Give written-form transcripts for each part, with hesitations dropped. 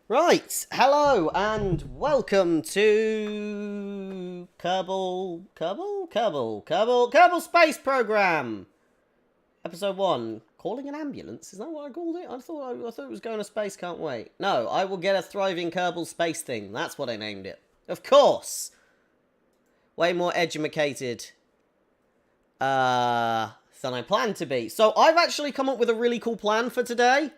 Right, hello and welcome to Kerbal Space Program, episode 1. Calling an ambulance? Is that what I called it? I thought it was going to space. Can't wait. No, I will get a thriving Kerbal Space thing. That's what I named it. Of course. Way more educated than I planned to be. So I've actually come up with a really cool plan for today.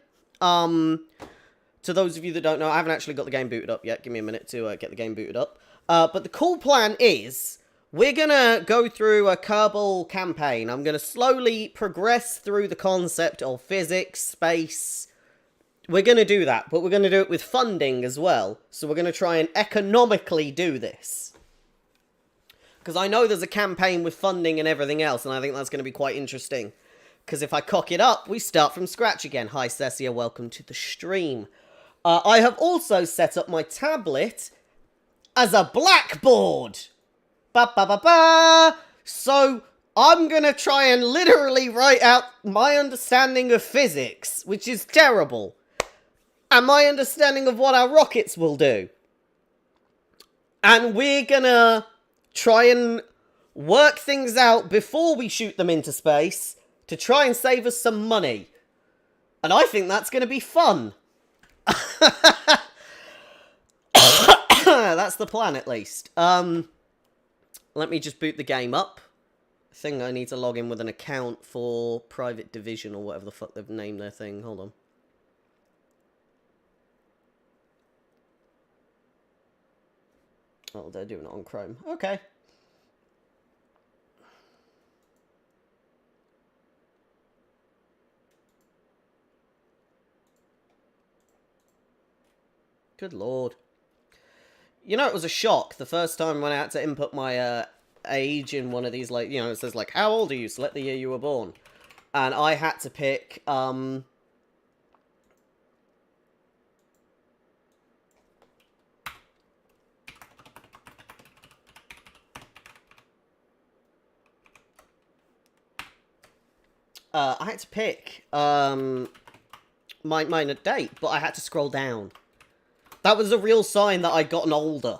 To those of you that don't know, I haven't actually got the game booted up yet. Give me a minute to get the game booted up. But the cool plan is, we're going to go through a Kerbal campaign. I'm going to slowly progress through the concept of physics, space. We're going to do that, but we're going to do it with funding as well. So we're going to try and economically do this. Because I know there's a campaign with funding and everything else, and I think that's going to be quite interesting. Because if I cock it up, we start from scratch again. Hi, Cessia, welcome to the stream. I have also set up my tablet as a blackboard. So I'm going to try and literally write out my understanding of physics, which is terrible, and my understanding of what our rockets will do. And we're going to try and work things out before we shoot them into space to try and save us some money. And I think that's going to be fun. That's the plan, at least. Let me just boot the game up. I think I need to log in with an account for Private Division or whatever the fuck they've named their thing. Hold on. Oh, they're doing it on Chrome. Okay. Good lord. You know, it was a shock the first time when I had to input my age in one of these, like, you know, it says, like, how old are you? Select the year you were born. And I had to pick, I had to pick, my date, but I had to scroll down. That was a real sign that I'd gotten older.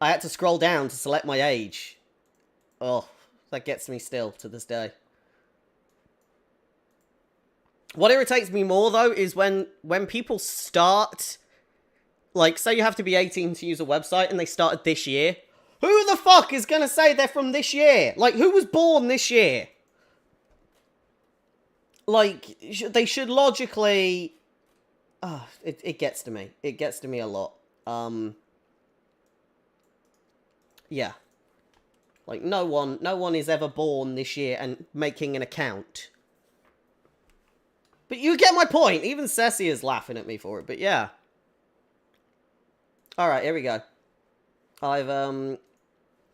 I had to scroll down to select my age. Oh, that gets me still to this day. What irritates me more, though, is when people start... Like, say you have to be 18 to use a website and they started this year. Who the fuck is going to say they're from this year? Like, who was born this year? Like, they should logically... Oh, it gets to me. It gets to me a lot. Yeah. Like, no one is ever born this year and making an account. But you get my point. Even Ceci is laughing at me for it, but yeah. Alright, here we go. I've,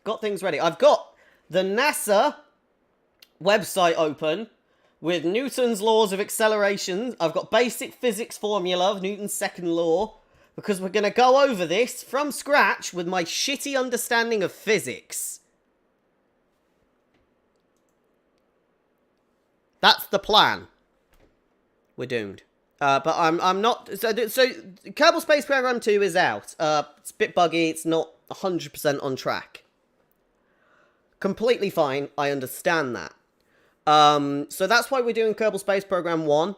got things ready. I've got the NASA website open with Newton's laws of acceleration. I've got basic physics formula of Newton's second law, because we're going to go over this from scratch with my shitty understanding of physics. That's the plan. We're doomed. But I'm not... So Kerbal Space Program 2 is out. It's a bit buggy. It's not 100% on track. Completely fine. I understand that. So that's why we're doing Kerbal Space Program 1,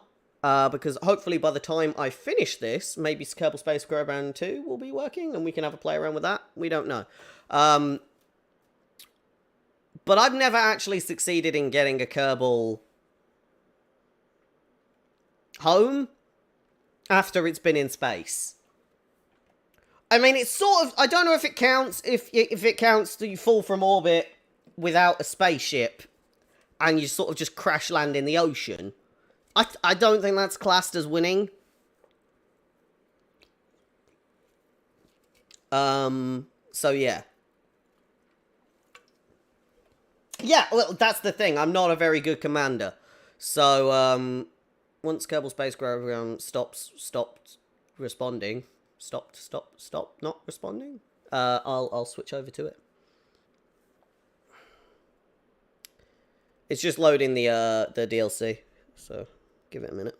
because hopefully by the time I finish this, maybe Kerbal Space Program 2 will be working, and we can have a play around with that. We don't know. But I've never actually succeeded in getting a Kerbal home after it's been in space. I mean, it's sort of... I don't know if it counts, if it counts that you fall from orbit without a spaceship and you sort of just crash land in the ocean. I don't think that's classed as winning. So yeah. Yeah, well, that's the thing. I'm not a very good commander. So, once Kerbal Space Program stopped responding, stopped not responding, I'll switch over to it. It's just loading the DLC, so give it a minute.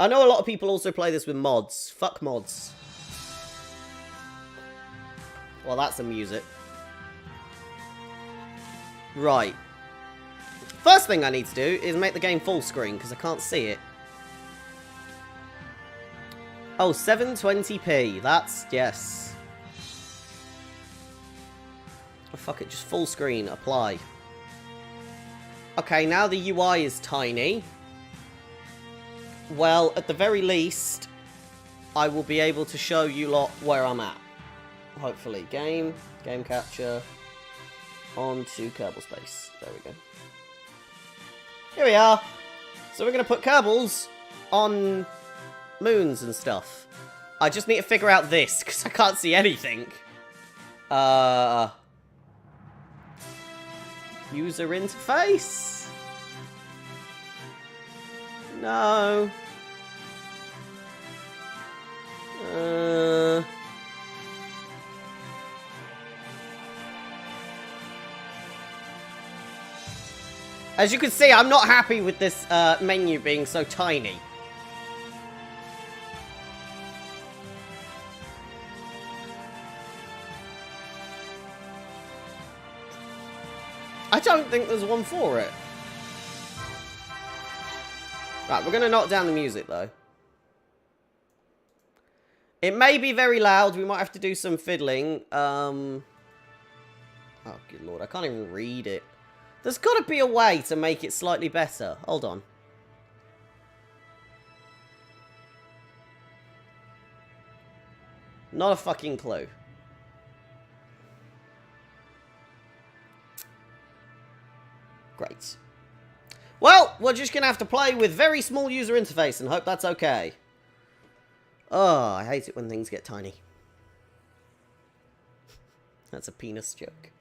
I know a lot of people also play this with mods. Fuck mods. Well, that's the music. Right. First thing I need to do is make the game full screen, because I can't see it. Oh, 720p. That's, yes. Oh, fuck it, just full screen. Apply. Okay, now the UI is tiny. Well, at the very least, I will be able to show you lot where I'm at. Hopefully. Game capture, on to Kerbal Space. There we go. Here we are. So we're going to put Kerbals on moons and stuff. I just need to figure out this, because I can't see anything. User interface? No. As you can see, I'm not happy with this menu being so tiny. I don't think there's one for it. Right, we're going to knock down the music, though. It may be very loud. We might have to do some fiddling. Oh, good lord. I can't even read it. There's got to be a way to make it slightly better. Hold on. Not a fucking clue. Great. Well, we're just going to have to play with very small user interface and hope that's okay. Oh, I hate it when things get tiny. That's a penis joke.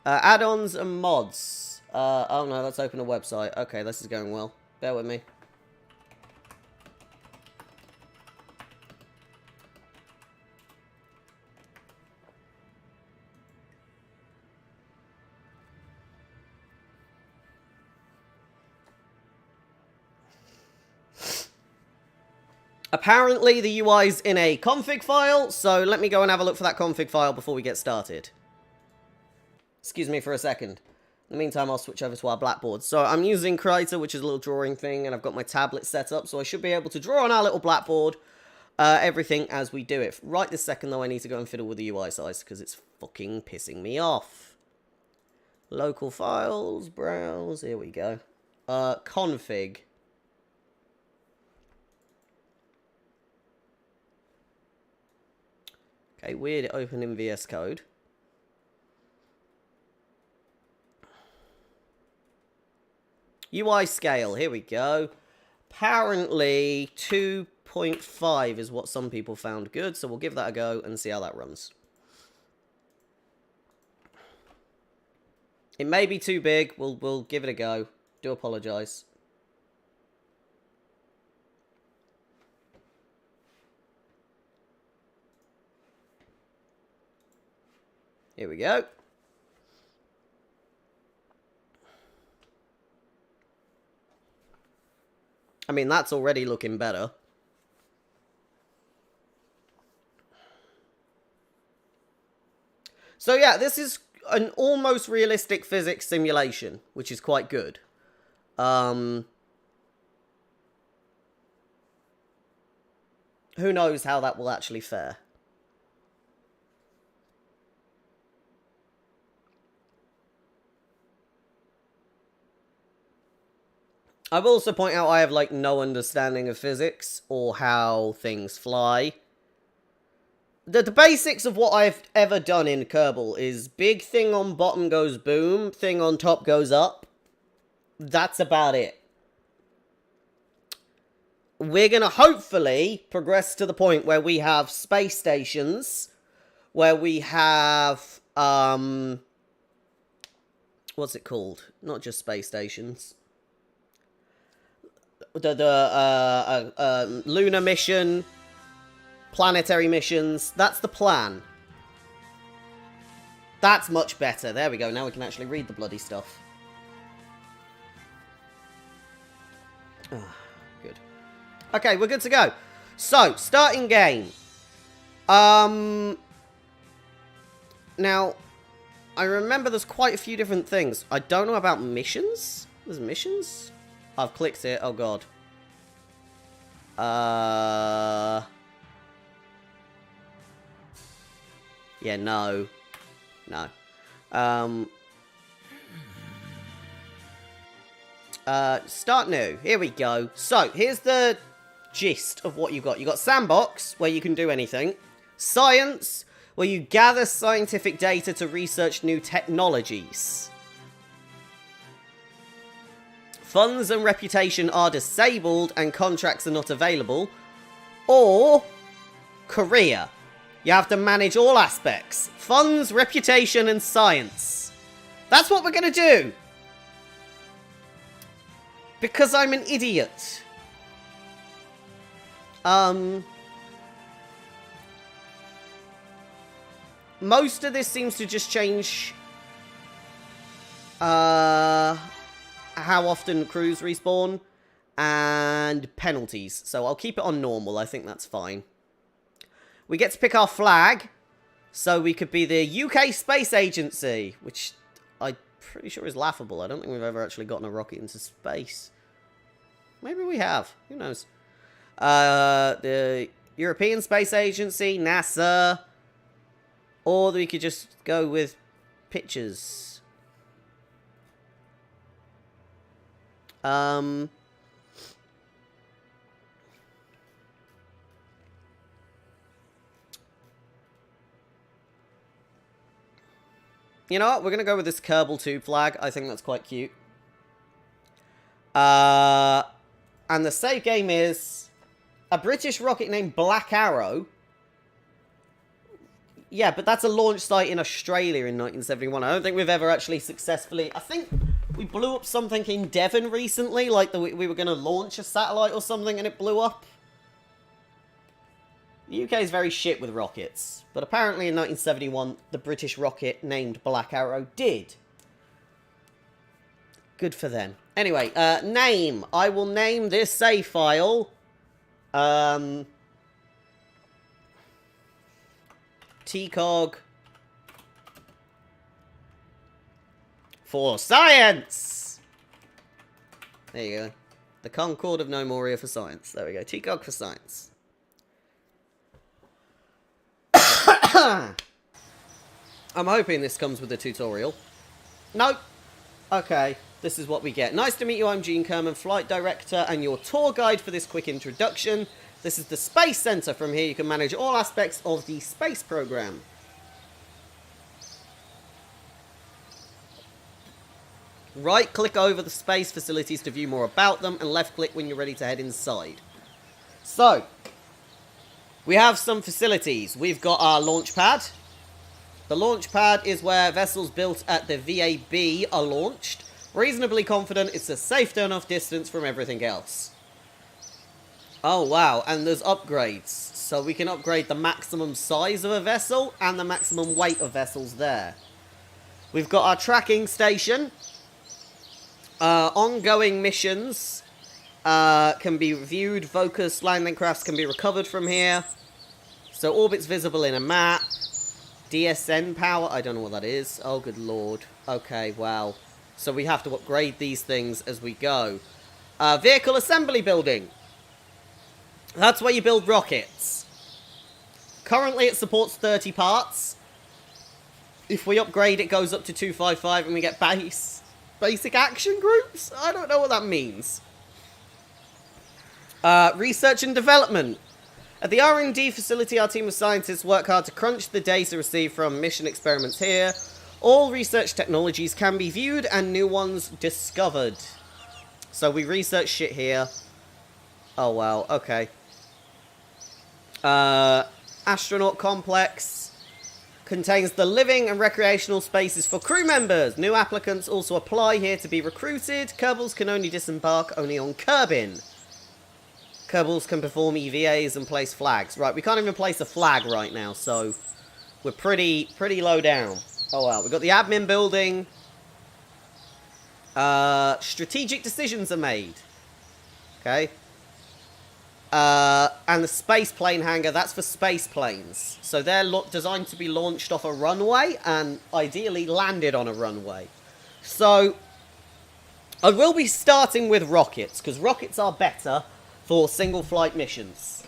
Add-ons and mods. Oh no, let's open a website. Okay, this is going well. Bear with me. Apparently the UI's in a config file, so let me go and have a look for that config file before we get started. Excuse me for a second. In the meantime, I'll switch over to our blackboard. So I'm using Creator, which is a little drawing thing, and I've got my tablet set up, so I should be able to draw on our little blackboard everything as we do it. Right this second, though, I need to go and fiddle with the UI size, because it's fucking pissing me off. Local files, browse, here we go. Config. Okay, weird, it opened in VS Code. UI scale, here we go. Apparently 2.5 is what some people found good, so we'll give that a go and see how that runs. It may be too big, we'll give it a go. Do apologise. Here we go. I mean, that's already looking better. So yeah, this is an almost realistic physics simulation, which is quite good. Who knows how that will actually fare? I will also point out I have, like, no understanding of physics or how things fly. The basics of what I've ever done in Kerbal is big thing on bottom goes boom, thing on top goes up. That's about it. We're going to hopefully progress to the point where we have space stations, where we have, what's it called? Not just space stations. The lunar mission, planetary missions. That's the plan. That's much better. There we go. Now we can actually read the bloody stuff. Oh, good. Okay, we're good to go. So, starting game. Now, I remember there's quite a few different things. I don't know about missions. There's missions? I've clicked it. Oh, God. Yeah, no. No. Start new. Here we go. So, here's the gist of what you've got. You've got Sandbox, where you can do anything. Science, where you gather scientific data to research new technologies. Funds and reputation are disabled and contracts are not available. Or, career. You have to manage all aspects. Funds, reputation, and science. That's what we're going to do. Because I'm an idiot. Most of this seems to just change how often crews respawn and penalties. So I'll keep it on normal. I think that's fine. We get to pick our flag. So we could be the UK Space Agency, which I'm pretty sure is laughable. I don't think we've ever actually gotten a rocket into space. Maybe we have. Who knows? The European Space Agency, NASA, or we could just go with pictures. You know what? We're going to go with this Kerbal 2 flag. I think that's quite cute. And the save game is a British rocket named Black Arrow. Yeah, but that's a launch site in Australia in 1971. I don't think we've ever actually successfully... I think we blew up something in Devon recently, like we were going to launch a satellite or something and it blew up. The UK is very shit with rockets, but apparently in 1971, the British rocket named Black Arrow did. Good for them. Anyway, name. I will name this save file, TCOG for science. There you go. The Concord of No Moria for science. There we go. TCOG for science. I'm hoping this comes with a tutorial. Nope. Okay, this is what we get. Nice to meet you, I'm Gene Kerman, Flight Director, and your tour guide for this quick introduction. This is the Space Center. From here you can manage all aspects of the space program. Right-click over the space facilities to view more about them, and left-click when you're ready to head inside. So, we have some facilities. We've got our launch pad. The launch pad is where vessels built at the VAB are launched. Reasonably confident it's a safe enough distance from everything else. Oh wow, and there's upgrades. So we can upgrade the maximum size of a vessel and the maximum weight of vessels there. We've got our tracking station. Ongoing missions can be viewed. Focused landing crafts can be recovered from here. So orbits visible in a map. DSN power, I don't know what that is. Oh, good lord. Okay, wow. So we have to upgrade these things as we go. Vehicle assembly building. That's where you build rockets. Currently it supports 30 parts. If we upgrade, it goes up to 255 and we get basic action groups? I don't know what that means. Research and development. At the R&D facility, our team of scientists work hard to crunch the data received from mission experiments here. All research technologies can be viewed and new ones discovered. So we research shit here. Oh, wow. Okay. Astronaut complex. Contains the living and recreational spaces for crew members. New applicants also apply here to be recruited. Kerbals can only disembark only on Kerbin. Kerbals can perform EVAs and place flags. Right, we can't even place a flag right now, so we're pretty low down. Oh wow, we've got the admin building. Strategic decisions are made. Okay. And the space plane hangar, that's for space planes. So they're designed to be launched off a runway and ideally landed on a runway. So I will be starting with rockets, because rockets are better for single flight missions.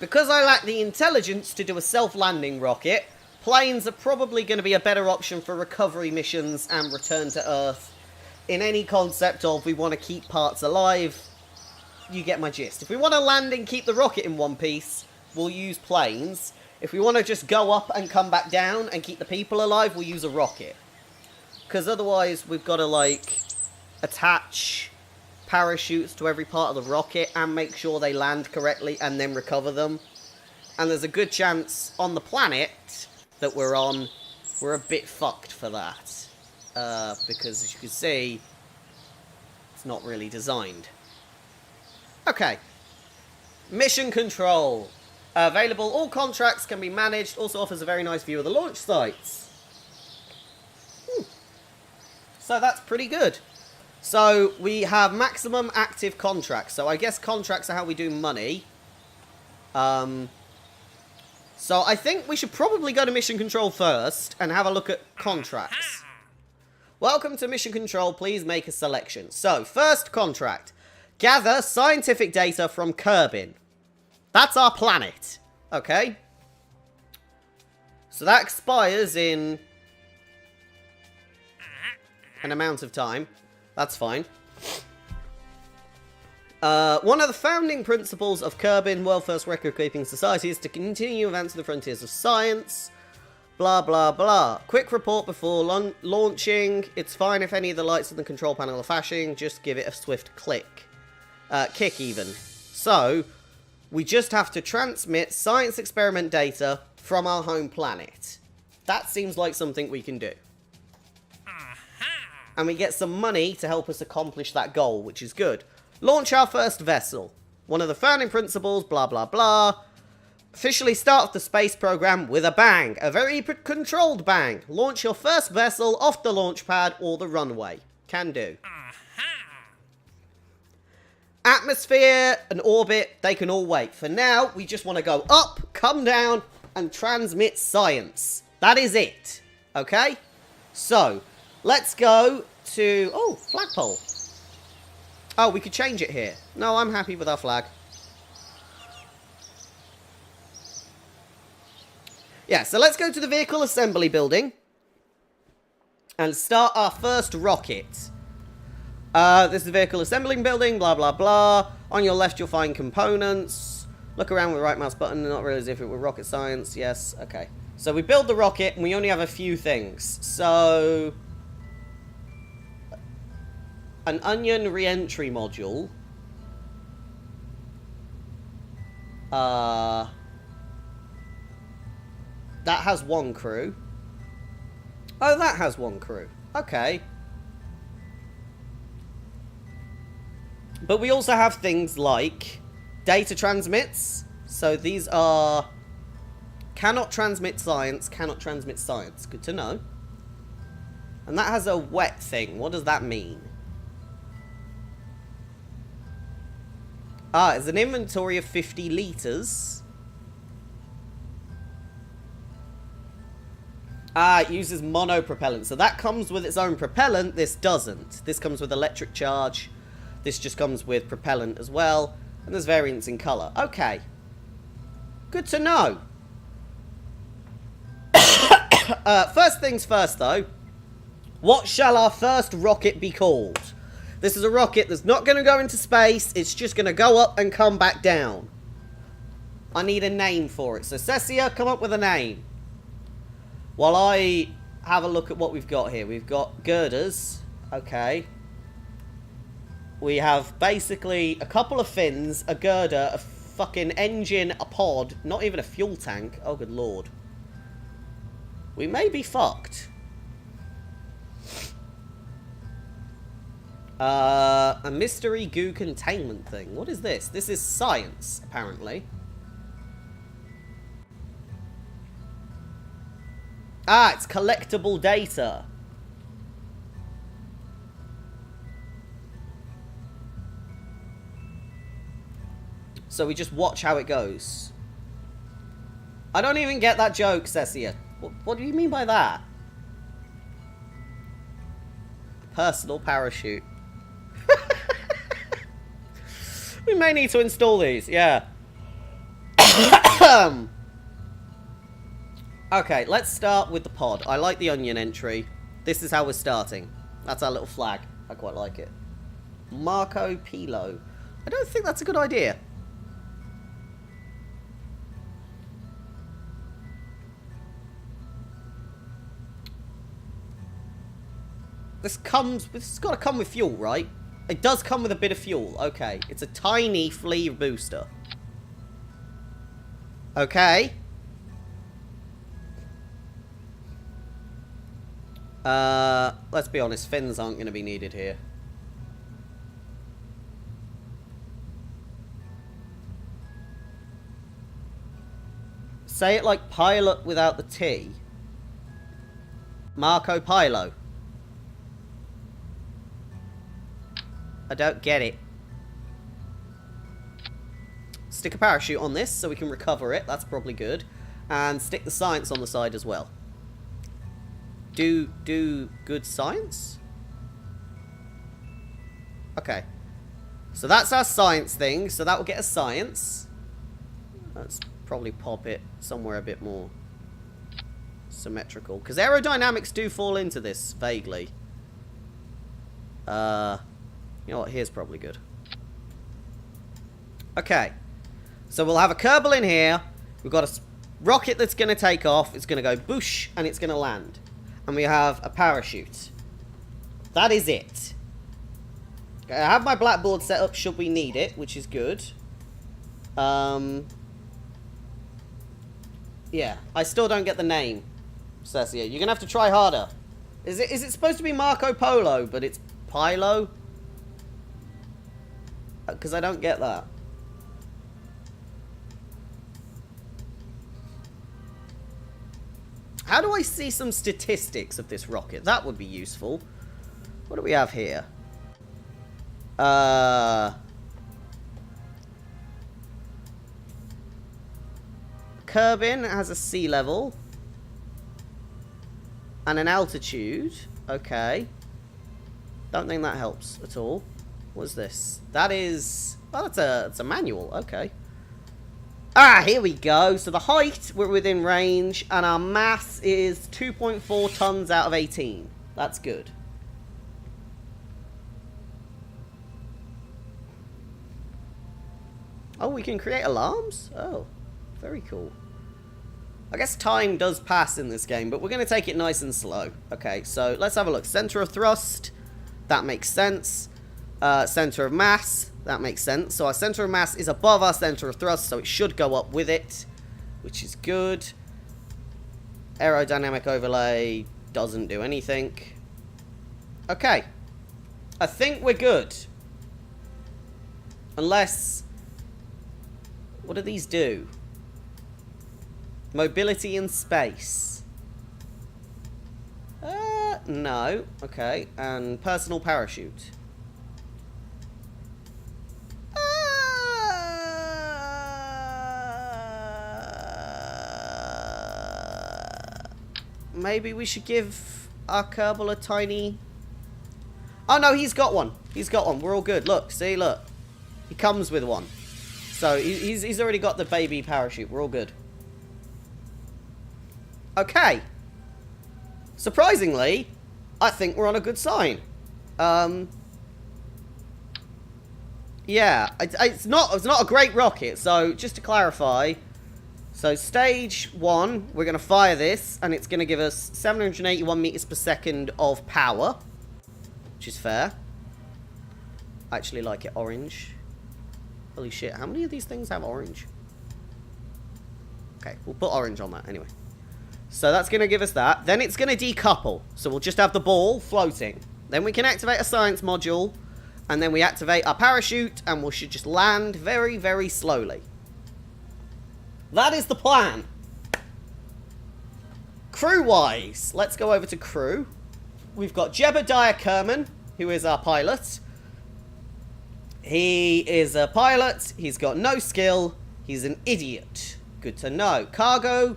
Because I lack the intelligence to do a self-landing rocket, planes are probably going to be a better option for recovery missions and return to Earth. In any concept of we want to keep parts alive, you get my gist. If we want to land and keep the rocket in one piece, we'll use planes. If we want to just go up and come back down and keep the people alive, we'll use a rocket. Because otherwise we've got to, like, attach parachutes to every part of the rocket and make sure they land correctly and then recover them. And there's a good chance on the planet that we're on, we're a bit fucked for that. Because as you can see, it's not really designed. Okay. Mission control. Available. All contracts can be managed. Also offers a very nice view of the launch sites. So that's pretty good. So we have maximum active contracts. So I guess contracts are how we do money. So I think we should probably go to mission control first and have a look at contracts. Welcome to mission control. Please make a selection. So first contract. Gather scientific data from Kerbin. That's our planet. Okay. So that expires in an amount of time. That's fine. One of the founding principles of Kerbin, World First Record Keeping Society, is to continue advancing the frontiers of science. Blah, blah, blah. Quick report before launching. It's fine if any of the lights in the control panel are flashing. Just give it a swift click. Kick, even. So, we just have to transmit science experiment data from our home planet. That seems like something we can do. And we get some money to help us accomplish that goal, which is good. Launch our first vessel. One of the founding principles, blah, blah, blah. Officially start the space program with a bang. A very controlled bang. Launch your first vessel off the launch pad or the runway. Can do. Atmosphere and orbit, they can all wait. For now, we just want to go up, come down, and transmit science. That is it. Okay? So, let's go to... Oh, flagpole. Oh, we could change it here. No, I'm happy with our flag. Yeah, so let's go to the vehicle assembly building. And start our first rocket. This is the vehicle assembling building, blah, blah, blah. On your left, you'll find components. Look around with the right mouse button, not really as if it were rocket science. Yes, okay. So we build the rocket, and we only have a few things. So... an onion re-entry module. That has one crew. Oh, that has one crew. Okay. But we also have things like data transmits. So these are... cannot transmit science, cannot transmit science. Good to know. And that has a wet thing. What does that mean? Ah, it's an inventory of 50 litres. Ah, it uses monopropellant. So that comes with its own propellant. This doesn't. This comes with electric charge. This just comes with propellant as well. And there's variants in colour. Okay. Good to know. First things first, though. What shall our first rocket be called? This is a rocket that's not going to go into space. It's just going to go up and come back down. I need a name for it. So, Cessia, come up with a name. While I have a look at what we've got here. We've got girders. Okay. We have basically a couple of fins, a girder, a fucking engine, a pod. Not even a fuel tank. Oh, good lord. We may be fucked. A mystery goo containment thing. What is this? This is science, apparently. Ah, it's collectible data. So we just watch how it goes. I don't even get that joke, Cessia. What do you mean by that? Personal parachute. We may need to install these, yeah. Okay, let's start with the pod. I like the onion entry. This is how we're starting. That's our little flag. I quite like it. Marco Pilo. I don't think that's a good idea. This has got to come with fuel, right? It does come with a bit of fuel. Okay. It's a tiny flea booster. Okay. Let's be honest. Fins aren't going to be needed here. Say it like pilot without the T. Marco Pilo. I don't get it. Stick a parachute on this so we can recover it. That's probably good. And stick the science on the side as well. Do good science? Okay. So that's our science thing. So that will get us science. Let's probably pop it somewhere a bit more symmetrical. Because aerodynamics do fall into this, vaguely. You know what? Here's probably good. Okay. So we'll have a Kerbal in here. We've got a rocket that's going to take off. It's going to go boosh, and it's going to land. And we have a parachute. That is it. Okay, I have my blackboard set up should we need it, which is good. Yeah. I still don't get the name, Cessia. You're going to have to try harder. Is it supposed to be Marco Polo, but it's Pilo? Because I don't get that. How do I see some statistics of this rocket? That would be useful. What do we have here? Kerbin has a sea level. And an altitude. Okay. Don't think that helps at all. What's this? That is... Oh, it's a manual. Okay. Ah, here we go. So the height, we're within range. And our mass is 2.4 tons out of 18. That's good. Oh, we can create alarms? Oh, very cool. I guess time does pass in this game, but we're going to take it nice and slow. Okay, so let's have a look. Center of thrust. That makes sense. Center of mass. That makes sense. So our center of mass is above our center of thrust, so it should go up with it, which is good. Aerodynamic overlay doesn't do anything. Okay. I think we're good. Unless... What do these do? Mobility in space. No. Okay. And personal parachute. Maybe we should give our Kerbal a tiny... Oh, no, he's got one. He's got one. We're all good. Look, see, look. He comes with one. So, he's already got the baby parachute. We're all good. Okay. Surprisingly, I think we're on a good sign. Yeah, it's not a great rocket, so just to clarify... So, stage 1, we're going to fire this, and it's going to give us 781 meters per second of power, which is fair. I actually like it orange. Holy shit, how many of these things have orange? Okay, we'll put orange on that anyway. So, that's going to give us that. Then it's going to decouple, so we'll just have the ball floating. Then we can activate a science module, and then we activate our parachute, and we should just land very, very slowly. That is the plan. Crew-wise, let's go over to crew. We've got Jebediah Kerman, who is our pilot. He is a pilot. He's got no skill. He's an idiot. Good to know. Cargo,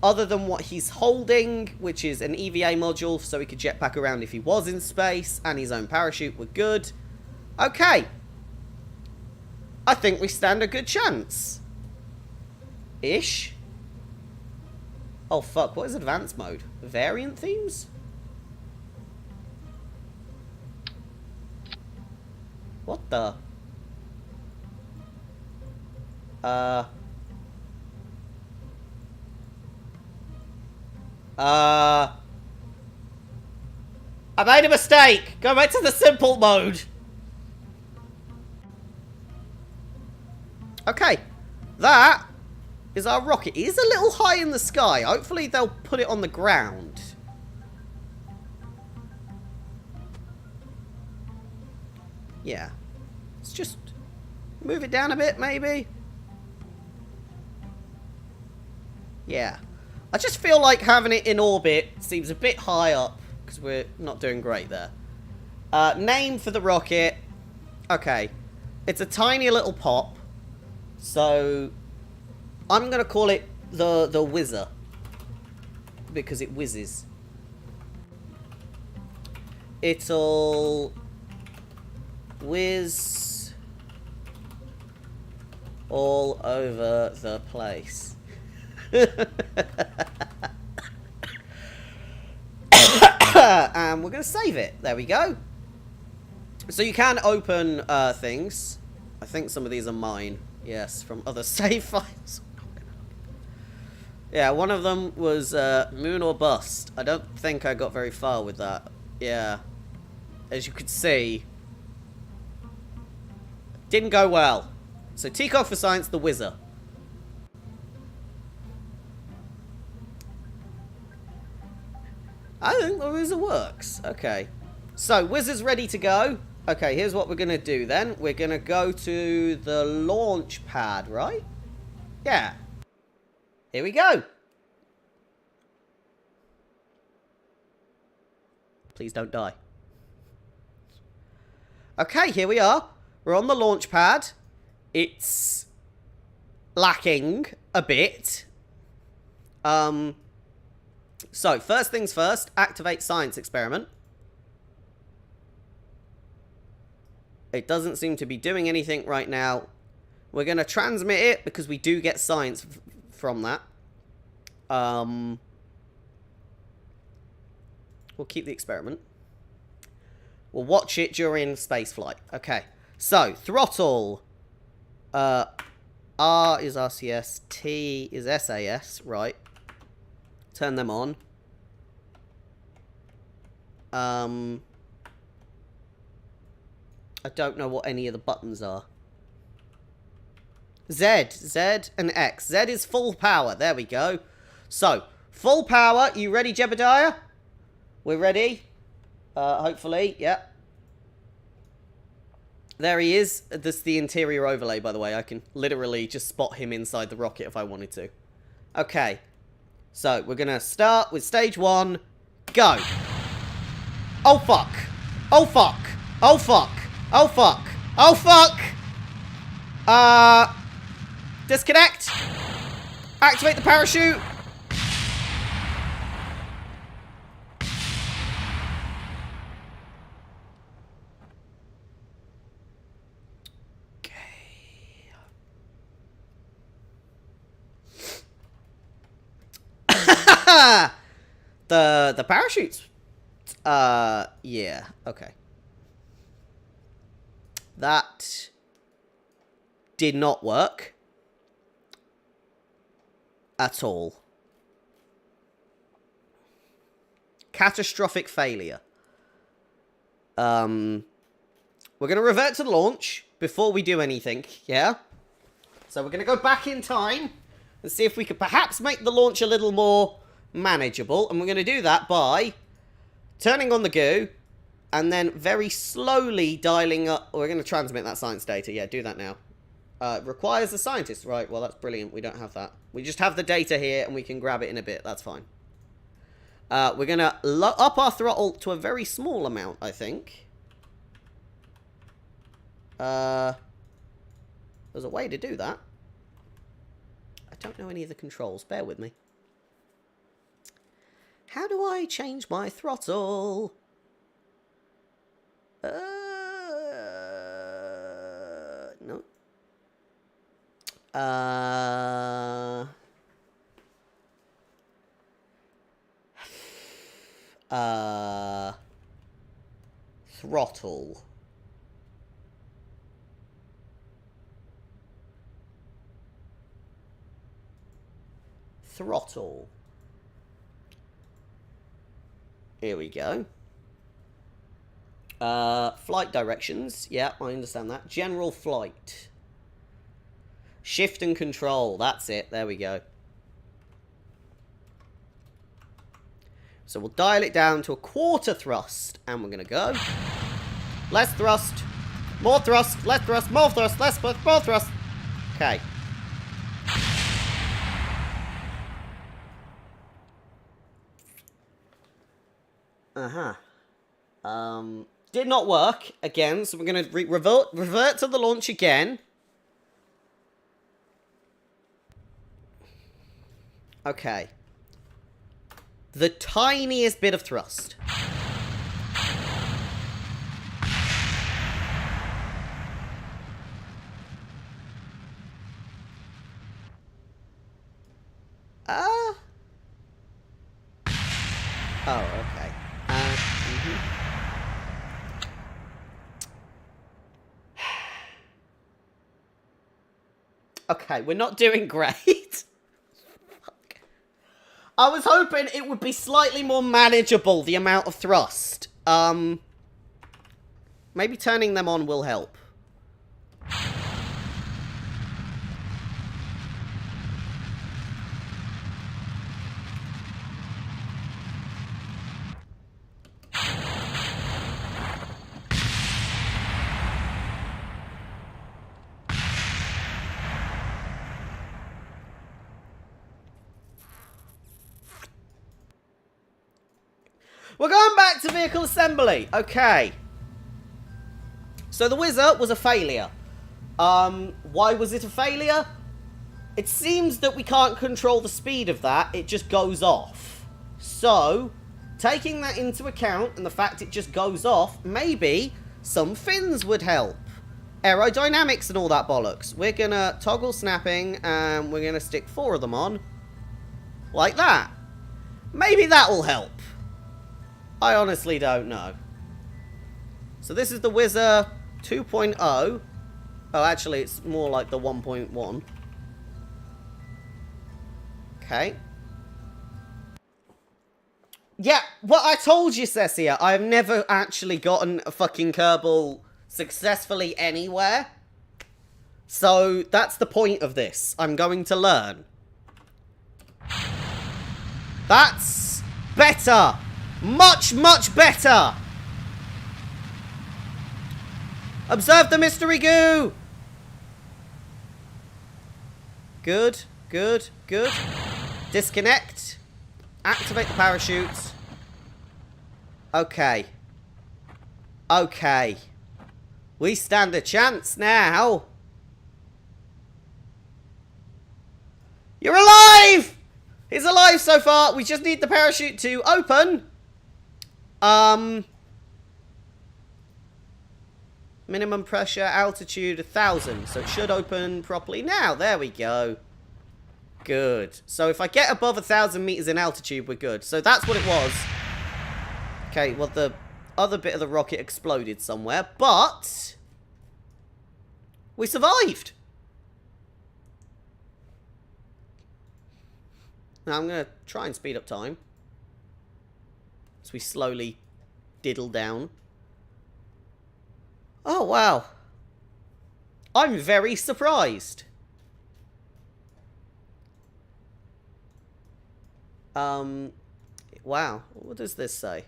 other than what he's holding, which is an EVA module so he could jetpack around if he was in space, and his own parachute, were good. Okay. I think we stand a good chance. Ish. Oh, fuck. What is advanced mode? Variant themes? What the? I made a mistake. Go back to the simple mode. Okay. That is our rocket. It is a little high in the sky. Hopefully they'll put it on the ground. Yeah. Let's just move it down a bit, maybe. Yeah. I just feel like having it in orbit seems a bit high up, because we're not doing great there. Name for the rocket. Okay. It's a tiny little pop. So I'm going to call it the Whizzer, because it whizzes. It'll whiz all over the place. And we're going to save it. There we go. So you can open things. I think some of these are mine. Yes, from other save files. Yeah, one of them was Moon or Bust. I don't think I got very far with that. Yeah. As you could see, didn't go well. So TCOG for science, the Whizzer. I think the Whizzer works. Okay. So, Whizzer's ready to go. Okay, here's what we're going to do then. We're going to go to the launch pad, right? Yeah. Here we go. Please don't die. Okay, here we are. We're on the launch pad. It's lacking a bit. So, first things first, activate science experiment. It doesn't seem to be doing anything right now. We're going to transmit it because we do get science from that. We'll keep the experiment. We'll watch it during spaceflight. Okay. So, throttle. R is RCS. T is SAS. Right. Turn them on. I don't know what any of the buttons are. Z and X. Z is full power. There we go. So, full power. You ready, Jebediah? We're ready. Hopefully. Yeah. There he is. This is the interior overlay, by the way. I can literally just spot him inside the rocket if I wanted to. Okay. So, we're going to start with stage 1. Go. Oh, fuck. Oh, fuck. Oh, fuck. Oh, fuck. Oh, fuck. Disconnect. Activate the parachute. Okay. The parachutes. Yeah. Okay. That did not work at all. Catastrophic failure. We're going to revert to the launch before we do anything, yeah? So we're going to go back in time and see if we could perhaps make the launch a little more manageable. And we're going to do that by turning on the goo and then very slowly dialing up. We're going to transmit that science data. Yeah, do that now. Requires a scientist. Right, well, that's brilliant. We don't have that. We just have the data here, and we can grab it in a bit. That's fine. We're going to up our throttle to a very small amount, I think. There's a way to do that. I don't know any of the controls. Bear with me. How do I change my throttle? No. Throttle. Throttle. Here we go. Flight directions. Yeah, I understand that. General flight. Shift and control. That's it. There we go. So we'll dial it down to a quarter thrust. And we're going to go. Less thrust. More thrust. Less thrust. More thrust. Less thrust. More thrust. Okay. Did not work again, so we're going to revert to the launch again. Okay. The tiniest bit of thrust. Oh, okay. Okay, we're not doing great. Fuck. I was hoping it would be slightly more manageable, the amount of thrust. Maybe turning them on will help. We're going back to vehicle assembly. Okay. So the Whizzer was a failure. Why was it a failure? It seems that we can't control the speed of that. It just goes off. So, taking that into account and the fact it just goes off, maybe some fins would help. Aerodynamics and all that bollocks. We're going to toggle snapping and we're going to stick 4 of them on. Like that. Maybe that will help. I honestly don't know. So this is the Whizzer 2.0. Oh, actually, it's more like the 1.1. Okay. Yeah, what I told you, Cessia. I've never actually gotten a fucking Kerbal successfully anywhere. So that's the point of this. I'm going to learn. That's better. Much, much better! Observe the mystery goo! Good, good, good. Disconnect. Activate the parachutes. Okay. Okay. We stand a chance now. You're alive! He's alive so far. We just need the parachute to open. Minimum pressure, altitude 1,000. So it should open properly now. There we go. Good. So if I get above 1,000 meters in altitude, we're good. So that's what it was. Okay, well, the other bit of the rocket exploded somewhere, but we survived. Now I'm going to try and speed up time. As we slowly diddle down. Oh, wow. I'm very surprised. Wow. What does this say?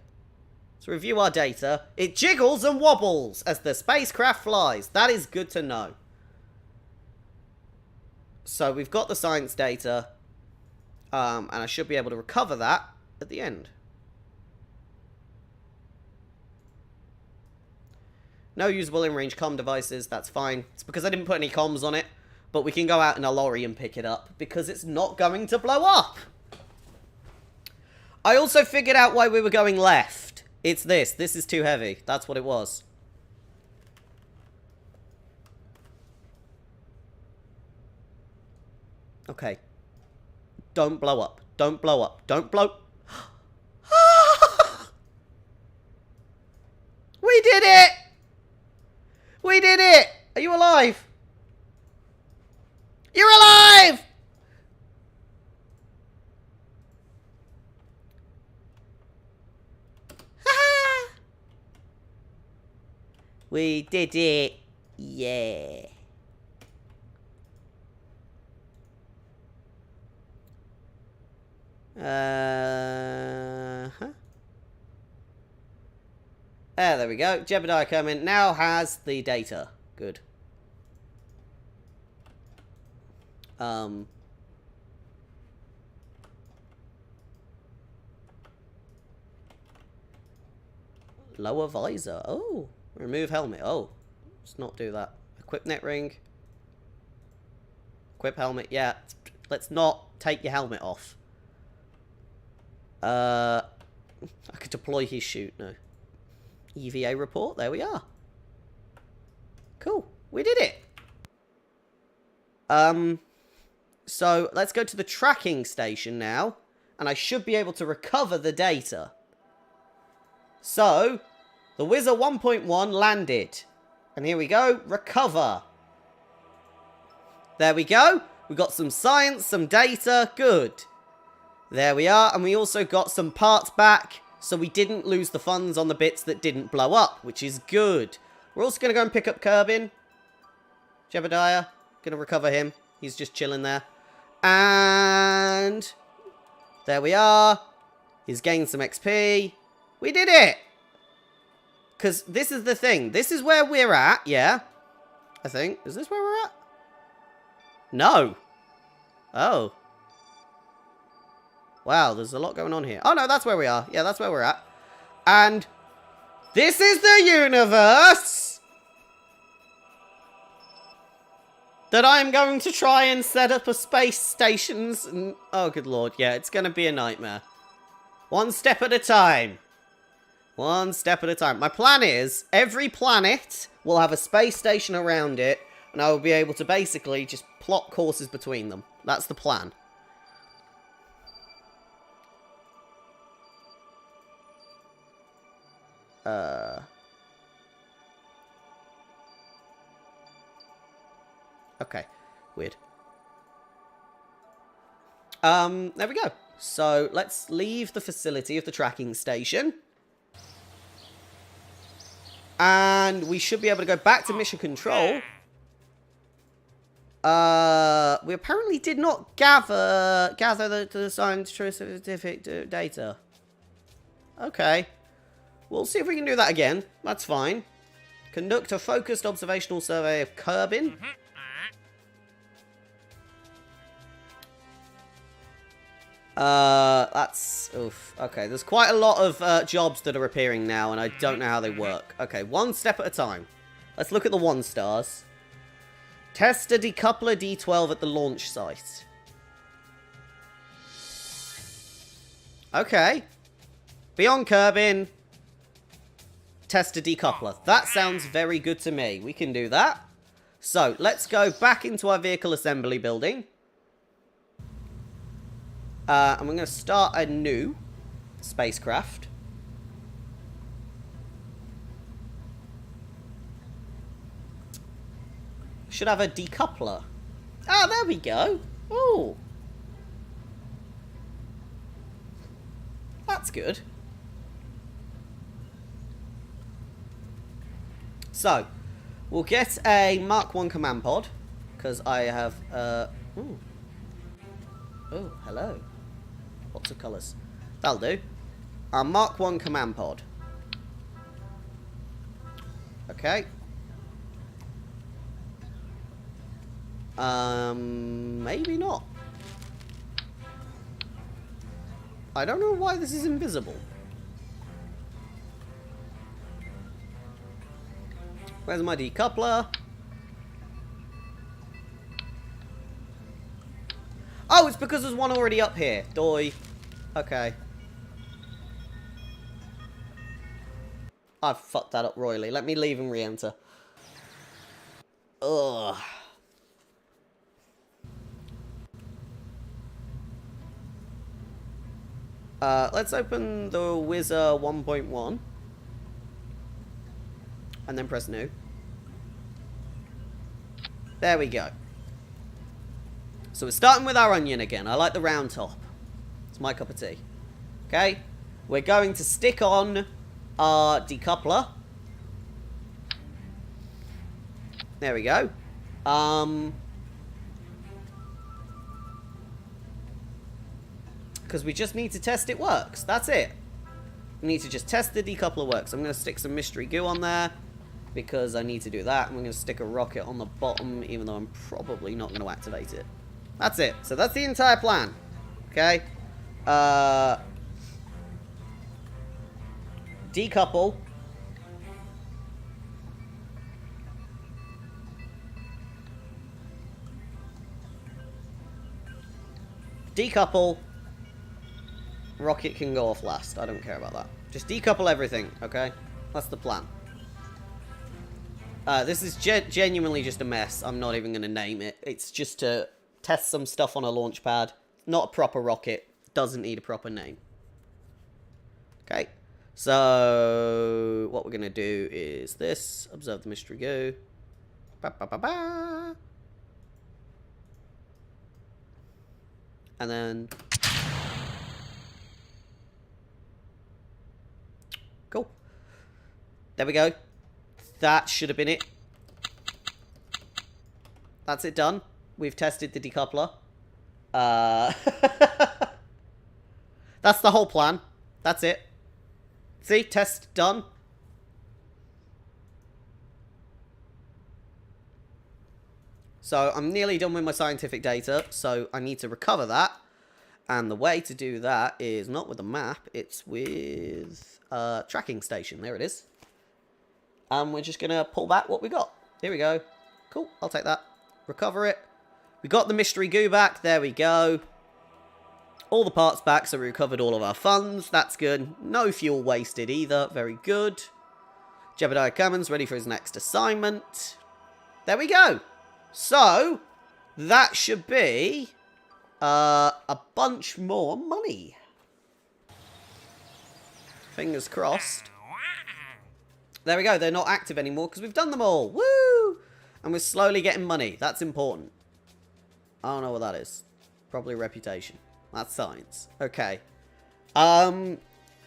Let's review our data. It jiggles and wobbles as the spacecraft flies. That is good to know. So we've got the science data. And I should be able to recover that at the end. No usable in-range comm devices. That's fine. It's because I didn't put any comms on it. But we can go out in a lorry and pick it up because it's not going to blow up. I also figured out why we were going left. It's this. This is too heavy. That's what it was. Okay. Don't blow up. Don't blow up. Don't blow... We did it! We did it! Are you alive? You're alive! We did it. Yeah. There we go. Jebediah coming. Now has the data. Good. Lower visor. Oh. Remove helmet. Oh. Let's not do that. Equip net ring. Equip helmet. Yeah. Let's not take your helmet off. I could deploy his chute. No. EVA report. There we are. Cool. We did it. So let's go to the tracking station now. And I should be able to recover the data. So, the Wizard 1.1 landed. And here we go. Recover. There we go. We got some science, some data. Good. There we are. And we also got some parts back. So we didn't lose the funds on the bits that didn't blow up, which is good. We're also going to go and pick up Kerbin. Jebediah. Going to recover him. He's just chilling there. And there we are. He's gained some XP. We did it! Because this is the thing. This is where we're at, yeah? I think. Is this where we're at? No. Oh. Wow, there's a lot going on here. Oh, no, that's where we are. Yeah, that's where we're at. And this is the universe that I'm going to try and set up a space stations. And, oh, good lord. Yeah, it's going to be a nightmare. One step at a time. One step at a time. My plan is every planet will have a space station around it. And I will be able to basically just plot courses between them. That's the plan. Okay. Weird. There we go. So, let's leave the facility of the tracking station. And we should be able to go back to mission control. We apparently did not gather the scientific data. Okay. We'll see if we can do that again. That's fine. Conduct a focused observational survey of Kerbin. That's... Oof. Okay, there's quite a lot of jobs that are appearing now, and I don't know how they work. Okay, one step at a time. Let's look at the 1 stars. Test a decoupler D12 at the launch site. Okay. Beyond Kerbin. Test a decoupler. That sounds very good to me. We can do that. So, let's go back into our vehicle assembly building. And we're going to start a new spacecraft. Should have a decoupler. Ah, there we go. Oh. That's good. So, we'll get a Mark 1 command pod. Because I have, ooh. Oh, hello. Lots of colours. That'll do. Our Mark 1 command pod. Okay. Maybe not. I don't know why this is invisible. Where's my decoupler? Oh, it's because there's one already up here. Doi. Okay. I've fucked that up royally. Let me leave and re-enter. Ugh. Let's open the Wizard 1.1. And then press new. There we go. So we're starting with our onion again. I like the round top. It's my cup of tea. Okay. We're going to stick on our decoupler. There we go. Because we just need to test it works. That's it. We need to just test the decoupler works. I'm going to stick some mystery goo on there because I need to do that. I'm going to stick a rocket on the bottom, even though I'm probably not going to activate it. That's it. So that's the entire plan. Okay. Decouple. Decouple. Rocket can go off last. I don't care about that. Just decouple everything, okay? That's the plan. This is genuinely just a mess. I'm not even going to name it. It's just to test some stuff on a launch pad. Not a proper rocket. Doesn't need a proper name. Okay. So, what we're going to do is this. Observe the mystery goo. Ba, ba, ba, ba. And then... Cool. There we go. That should have been it. That's it done. We've tested the decoupler. That's the whole plan. That's it. See? Test done. So I'm nearly done with my scientific data, so I need to recover that. And the way to do that is not with a map, it's with a tracking station. There it is. And we're just going to pull back what we got. Here we go. Cool, I'll take that. Recover it. We got the mystery goo back. There we go. All the parts back, so we recovered all of our funds. That's good. No fuel wasted either. Very good. Jebediah Cummins ready for his next assignment. There we go. So, that should be a bunch more money. Fingers crossed. There we go. They're not active anymore because we've done them all. Woo! And we're slowly getting money. That's important. I don't know what that is. Probably reputation. That's science. Okay.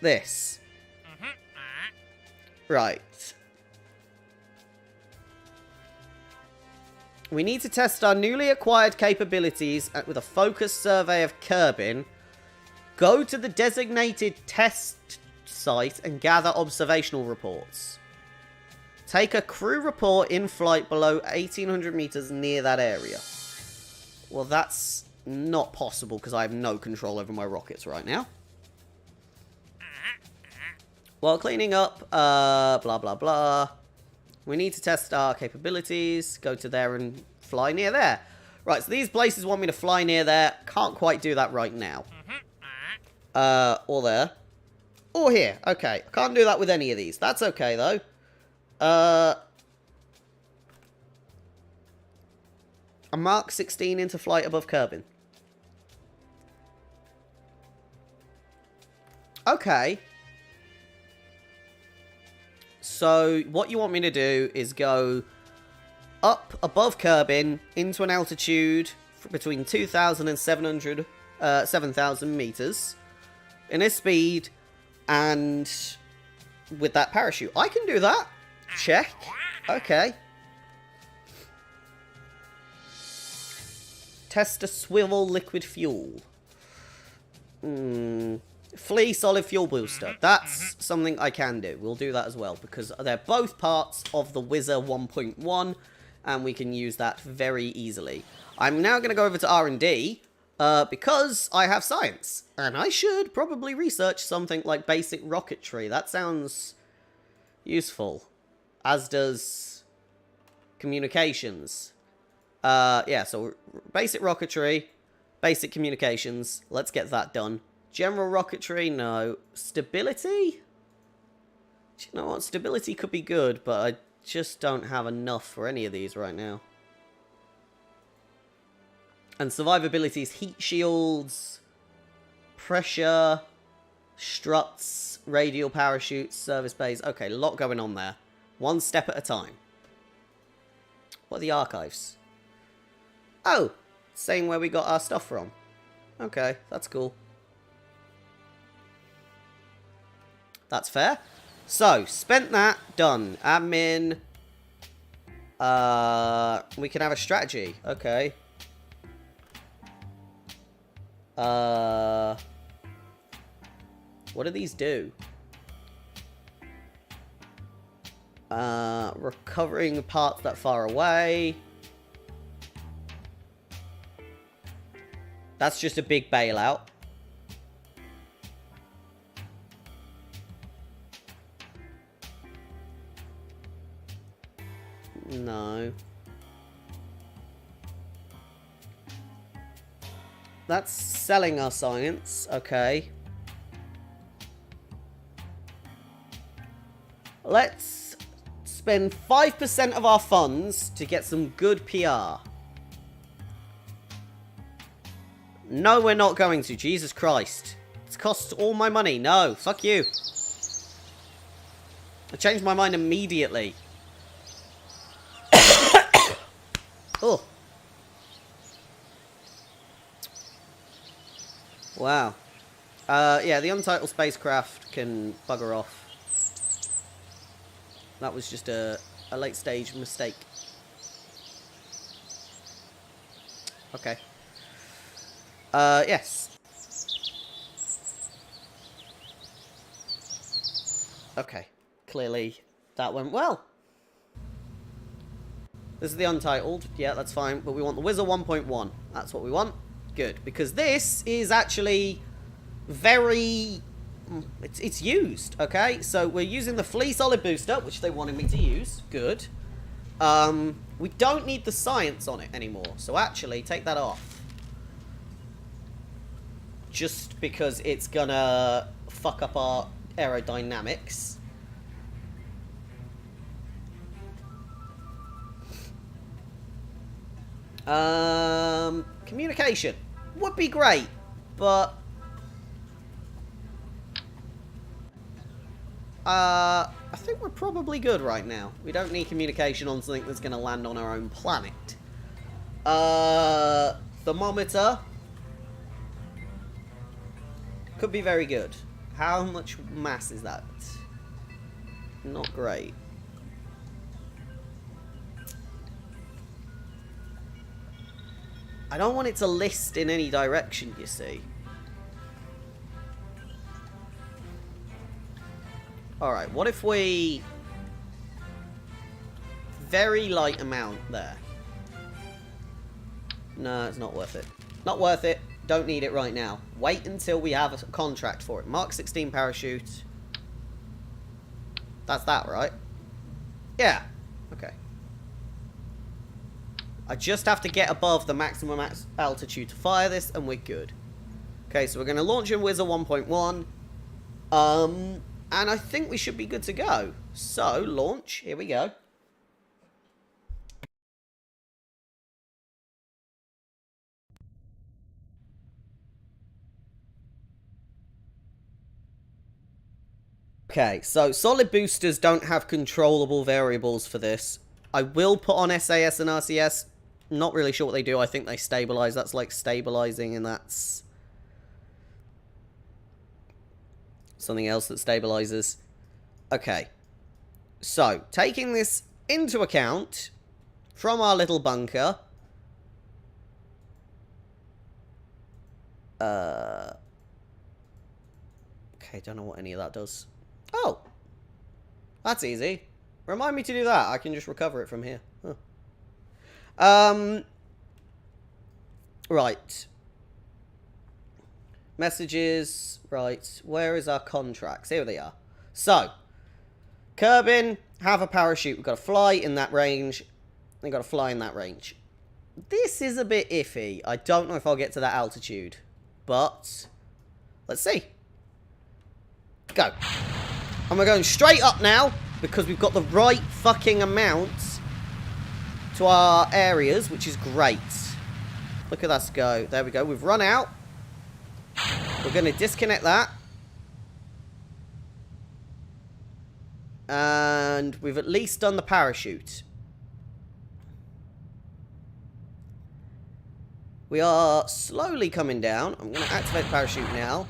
This. Right. We need to test our newly acquired capabilities with a focused survey of Kerbin. Go to the designated test site and gather observational reports. Take a crew report in flight below 1,800 meters near that area. Well, that's not possible because I have no control over my rockets right now. While cleaning up, blah, blah, blah. We need to test our capabilities. Go to there and fly near there. Right, so these places want me to fly near there. Can't quite do that right now. Or there. Or here. Okay, I can't do that with any of these. That's okay, though. A Mark 16 into flight above Kerbin. Okay. So, what you want me to do is go up above Kerbin into an altitude between 2,000 and 7,000 meters in a speed and with that parachute. I can do that. Check. Okay. Test a swivel liquid fuel. Flea solid fuel booster. That's something I can do. We'll do that as well because they're both parts of the Wizard 1.1 and we can use that very easily. I'm now going to go over to R&D because I have science and I should probably research something like basic rocketry. That sounds useful. As does Communications. Yeah, so basic rocketry, basic communications. Let's get that done. General rocketry, no. Stability? Do you know what? Stability could be good, but I just don't have enough for any of these right now. And survivability is heat shields, pressure, struts, radial parachutes, service bays. Okay, a lot going on there. One step at a time. What are the archives? Oh, saying where we got our stuff from. Okay, that's cool. That's fair. So, spent that, done. Admin. We can have a strategy. Okay. What do these do? Recovering parts that far away. That's just a big bailout. No. That's selling our science. Okay. Let's spend 5% of our funds to get some good PR. No, we're not going to. Jesus Christ. This costs all my money. No, fuck you. I changed my mind immediately. Oh. Wow. Yeah, the untitled spacecraft can bugger off. That was just a late stage mistake. Okay. Yes. Okay. Clearly, that went well. This is the Untitled. Yeah, that's fine. But we want the Wizard 1.1. That's what we want. Good. Because this is actually very... It's used, okay? So we're using the Flea Solid Booster, which they wanted me to use. Good. We don't need the science on it anymore. So actually, take that off. Just because it's gonna fuck up our aerodynamics. Communication would be great, but I think we're probably good right now. We don't need communication on something that's gonna land on our own planet. Thermometer could be very good. How much mass is that? Not great. I don't want it to list in any direction, you see. Alright, what if we... Very light amount there. No, it's not worth it. Not worth it. Don't need it right now. Wait until we have a contract for it. Mark 16 parachute. That's that, right? Yeah. Okay. I just have to get above the maximum altitude to fire this, and we're good. Okay, so we're going to launch in Wizard 1.1. And I think we should be good to go. So, launch. Here we go. Okay, so solid boosters don't have controllable variables for this. I will put on SAS and RCS. Not really sure what they do. I think they stabilize. That's like stabilizing, and that's something else that stabilizes. Okay. So, taking this into account from our little bunker. Okay, don't know what any of that does. Oh! That's easy. Remind me to do that. I can just recover it from here. Huh. Right. Messages. Right. Where is our contracts? Here they are. So, Kerbin, have a parachute. We've got to fly in that range. They got to fly in that range. This is a bit iffy. I don't know if I'll get to that altitude. But let's see. Go. And we're going straight up now because we've got the right fucking amount to our areas, which is great. Look at us go. There we go. We've run out. We're going to disconnect that. And we've at least done the parachute. We are slowly coming down. I'm going to activate the parachute now.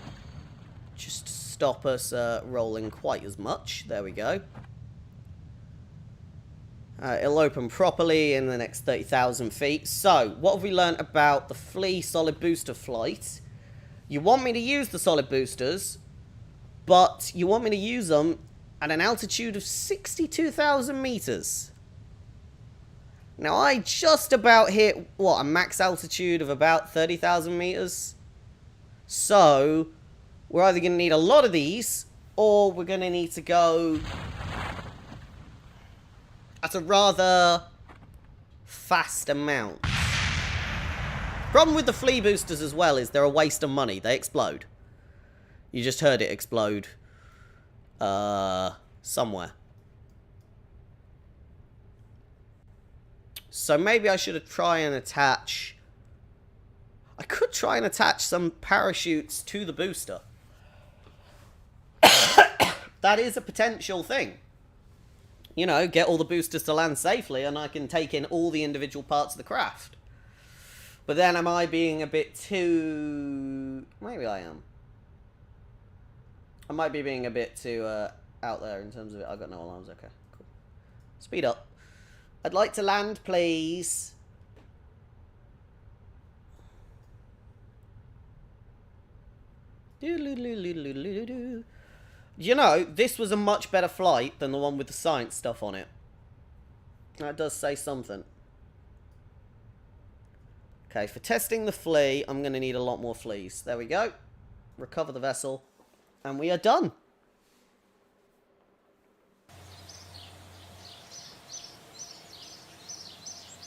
Just to stop us rolling quite as much. There we go. It'll open properly in the next 30,000 feet. So, what have we learned about the Flea solid booster flight? You want me to use the solid boosters, but you want me to use them at an altitude of 62,000 meters. Now, I just about hit, what, a max altitude of about 30,000 meters? So, we're either going to need a lot of these, or we're going to need to go at a rather fast amount. Problem with the flea boosters as well is they're a waste of money. They explode. You just heard it explode. Somewhere. So maybe I should try and attach... I could try and attach some parachutes to the booster. That is a potential thing. You know, get all the boosters to land safely and I can take in all the individual parts of the craft. But then am I being a bit too... Maybe I am. I might be being a bit too out there in terms of it. I've got no alarms. Okay, cool. Speed up. I'd like to land, please. You know, this was a much better flight than the one with the science stuff on it. That does say something. Okay, for testing the flea, I'm going to need a lot more fleas. There we go. Recover the vessel. And we are done.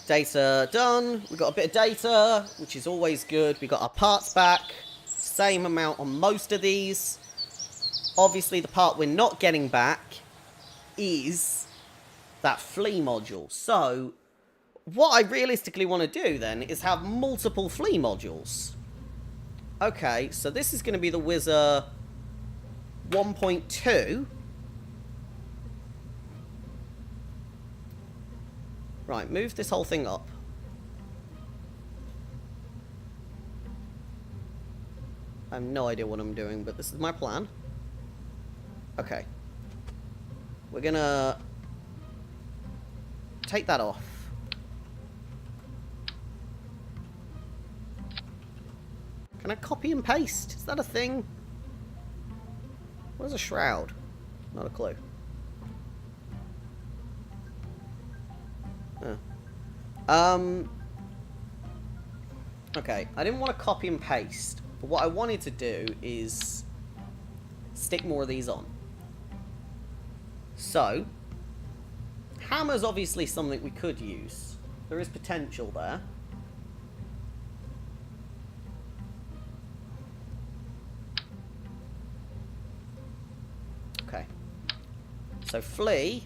Data done. We got a bit of data, which is always good. We got our parts back. Same amount on most of these. Obviously, the part we're not getting back is that flea module. So, what I realistically want to do then is have multiple flea modules. Okay, so this is going to be the Wizard 1.2. Right, move this whole thing up. I have no idea what I'm doing, but this is my plan. Okay. We're gonna take that off. Can I copy and paste? Is that a thing? What is a shroud? Not a clue. Okay, I didn't want to copy and paste, but what I wanted to do is stick more of these on. So, hammer's obviously something we could use. There is potential there. Okay. So, flea.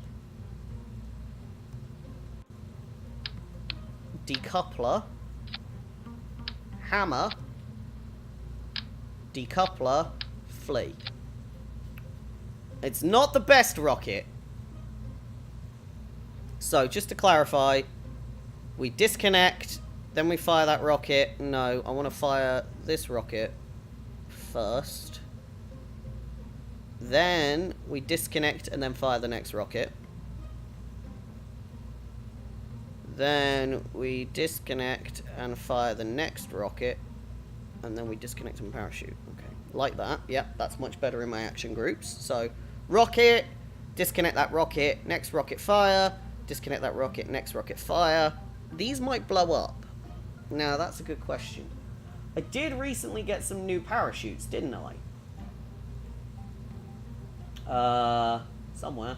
Decoupler. Hammer. Decoupler. Flea. It's not the best rocket. So, just to clarify, we disconnect, then we fire that rocket. No, I want to fire this rocket first. Then we disconnect and then fire the next rocket. Then we disconnect and fire the next rocket. And then we disconnect and parachute. Okay, like that. Yep, that's much better in my action groups. So, rocket, disconnect that rocket, next rocket fire, disconnect that rocket, next rocket fire. These might blow up. Now, that's a good question. I did recently get some new parachutes, didn't I? Somewhere.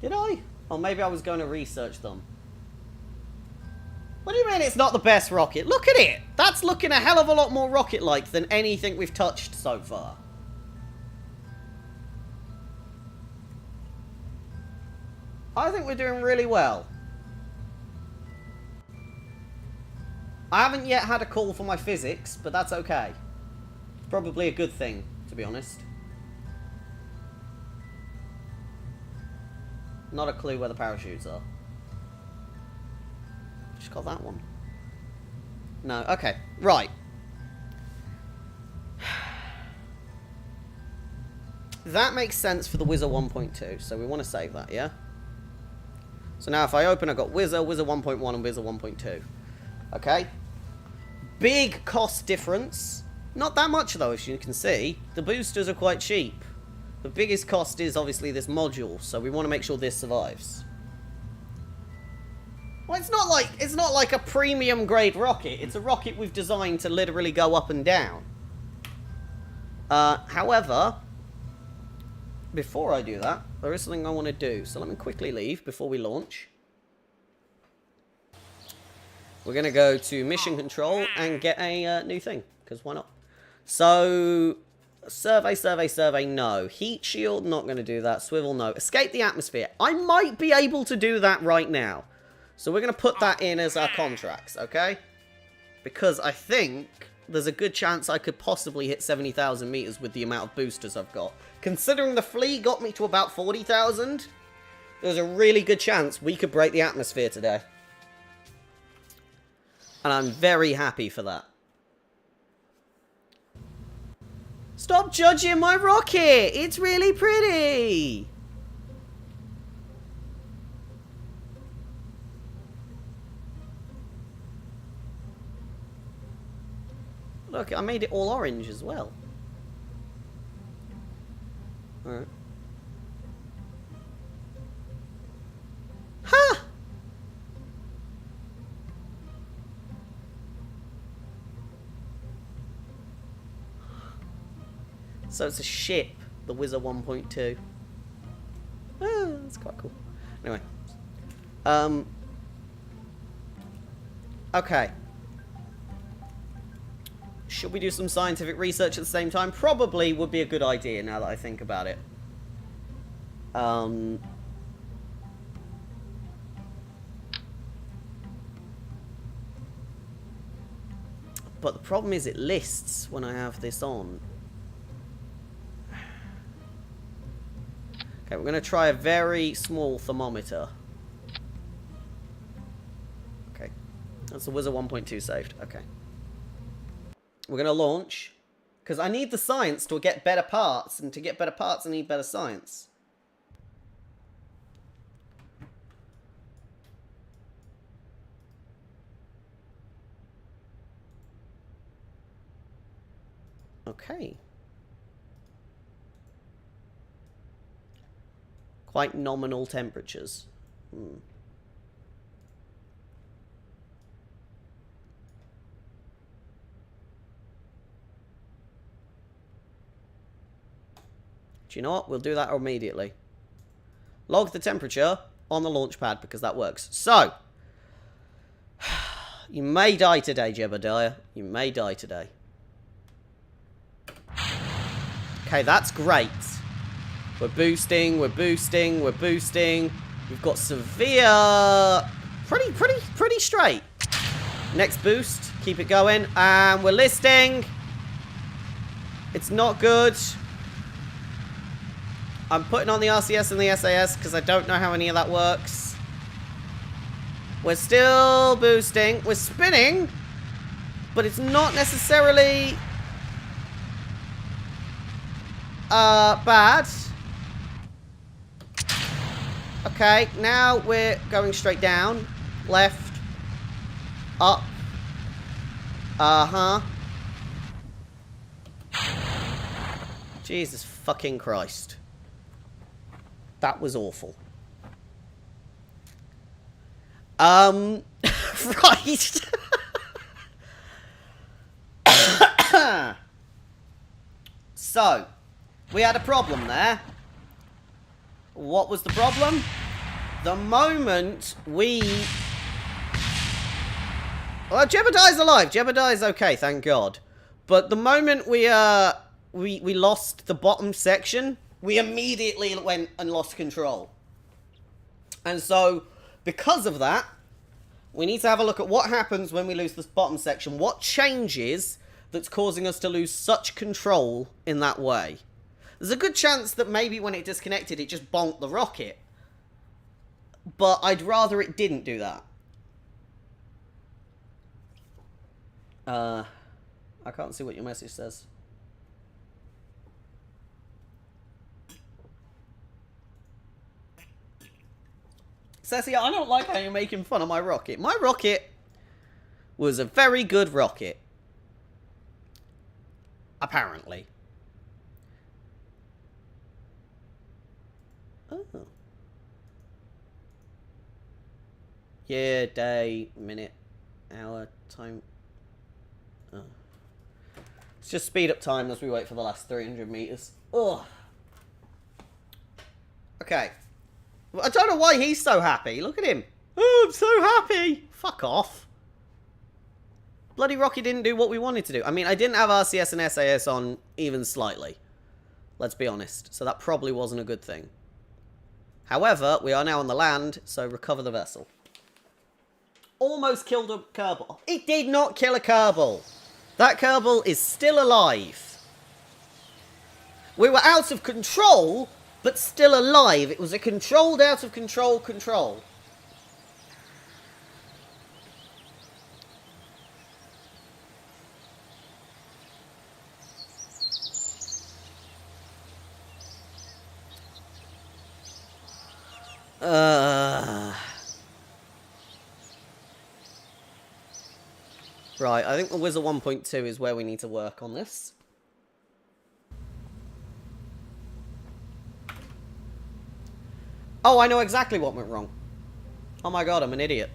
Did I? Or maybe I was going to research them. What do you mean it's not the best rocket? Look at it! That's looking a hell of a lot more rocket-like than anything we've touched so far. I think we're doing really well. I haven't yet had a call for my physics, but that's okay. It's probably a good thing, to be honest. Not a clue where the parachutes are. Just got that one. No, okay. Right. That makes sense for the Wizard 1.2, so we want to save that, yeah? So now if I open, I've got Wizard, Wizard 1.1, and Wizard 1.2. Okay? Big cost difference. Not that much, though, as you can see. The boosters are quite cheap. The biggest cost is obviously this module, so we want to make sure this survives. Well, it's not like a premium grade rocket. It's a rocket we've designed to literally go up and down. However, before I do that, there is something I want to do. So let me quickly leave before we launch. We're going to go to mission control and get a new thing, because why not? So, survey, no. Heat shield, not going to do that. Swivel, no. Escape the atmosphere. I might be able to do that right now. So we're going to put that in as our contracts, okay? Because I think there's a good chance I could possibly hit 70,000 meters with the amount of boosters I've got. Considering the fleet got me to about 40,000, there's a really good chance we could break the atmosphere today. And I'm very happy for that. Stop judging my rocket! It's really pretty! Look, I made it all orange as well. Alright. Ha! So it's a ship, the Wizard 1.2. Ah, that's quite cool. Anyway. Okay. Should we do some scientific research at the same time? Probably would be a good idea now that I think about it. But the problem is it lists when I have this on. Okay, we're going to try a very small thermometer. Okay. That's the Wizard 1.2 saved. Okay. We're going to launch. Because I need the science to get better parts. And to get better parts, I need better science. Okay. Quite nominal temperatures. Hmm. Do you know what? We'll do that immediately. Log the temperature on the launch pad because that works. So, you may die today, Jebediah. You may die today. Okay, that's great. We're boosting, we're boosting, we're boosting. We've got severe... Pretty straight. Next boost. Keep it going. And we're listing. It's not good. I'm putting on the RCS and the SAS because I don't know how any of that works. We're still boosting. We're spinning. But it's not necessarily... bad. Okay, now we're going straight down. Left. Up. Uh-huh. Jesus fucking Christ. That was awful. Right. So, we had a problem there. What was the problem? the moment we... Well, Jebediah's alive. Jebediah's okay, thank God. But the moment we lost the bottom section, we immediately went and lost control. And so, because of that, we need to have a look at what happens when we lose this bottom section. What changes that's causing us to lose such control in that way? There's a good chance that maybe when it disconnected, it just bonked the rocket. But I'd rather it didn't do that. I can't see what your message says. Ceci, I don't like how you're making fun of my rocket. My rocket was a very good rocket. Apparently. Oh. Yeah, day, minute, hour, time. Oh. Let's just speed up time as we wait for the last 300 meters. Ugh. Okay. I don't know why he's so happy. Look at him. Oh, I'm so happy. Fuck off. Bloody Rocky didn't do what we wanted to do. I mean, I didn't have RCS and SAS on even slightly. Let's be honest. So that probably wasn't a good thing. However, we are now on the land, so recover the vessel. Almost killed a Kerbal. It did not kill a Kerbal. That Kerbal is still alive. We were out of control, but still alive. It was a controlled out of control control. Right, I think the Wizard 1.2 is where we need to work on this. Oh, I know exactly what went wrong. Oh my god, I'm an idiot.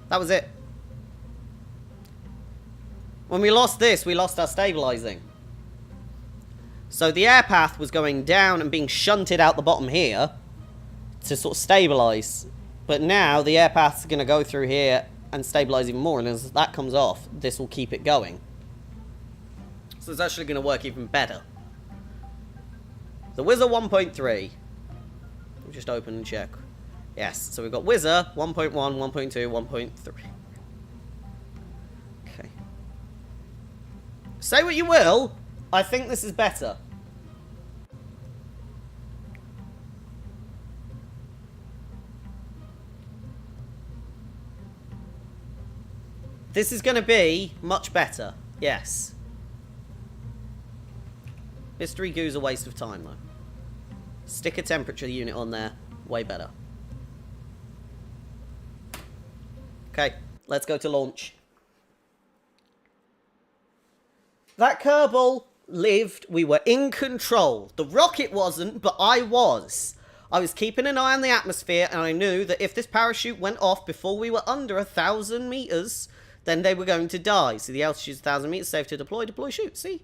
That was it. When we lost this, we lost our stabilizing. So the air path was going down and being shunted out the bottom here to sort of stabilize. But now the air path's going to go through here and stabilize even more. And as that comes off, this will keep it going. So it's actually going to work even better. The Wizard 1.3. We'll just open and check. Yes, so we've got Wizard 1.1, 1.2, 1.3. Okay. Say what you will, I think this is better. This is going to be much better. Yes. Mystery Goo's a waste of time, though. Stick a temperature unit on there. Way better. Okay, let's go to launch. That Kerbal lived. We were in control. The rocket wasn't, but I was. I was keeping an eye on the atmosphere, and I knew that if this parachute went off before we were under 1,000 meters, then they were going to die. See, the altitude's 1,000 meters, safe to deploy, deploy, shoot. See?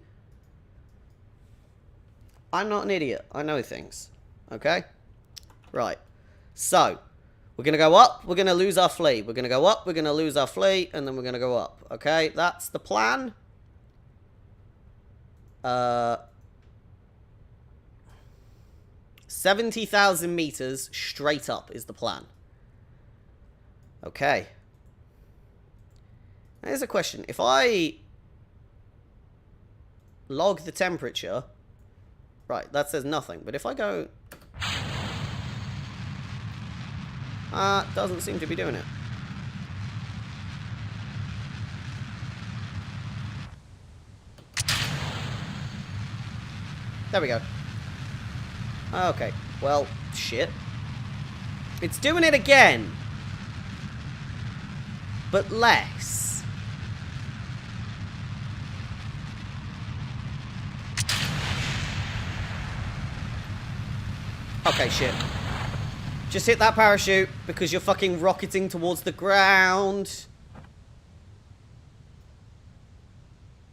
I'm not an idiot. I know things. Okay? Right. So, we're going to go up, we're going to lose our fleet. We're going to go up, we're going to lose our fleet, and then we're going to go up. Okay? That's the plan. 70,000 meters straight up is the plan. Okay. Now, here's a question. If I log the temperature... Right, that says nothing. But if I go... doesn't seem to be doing it. There we go. Okay, well, shit. It's doing it again. But less. Okay, shit. Just hit that parachute because you're fucking rocketing towards the ground.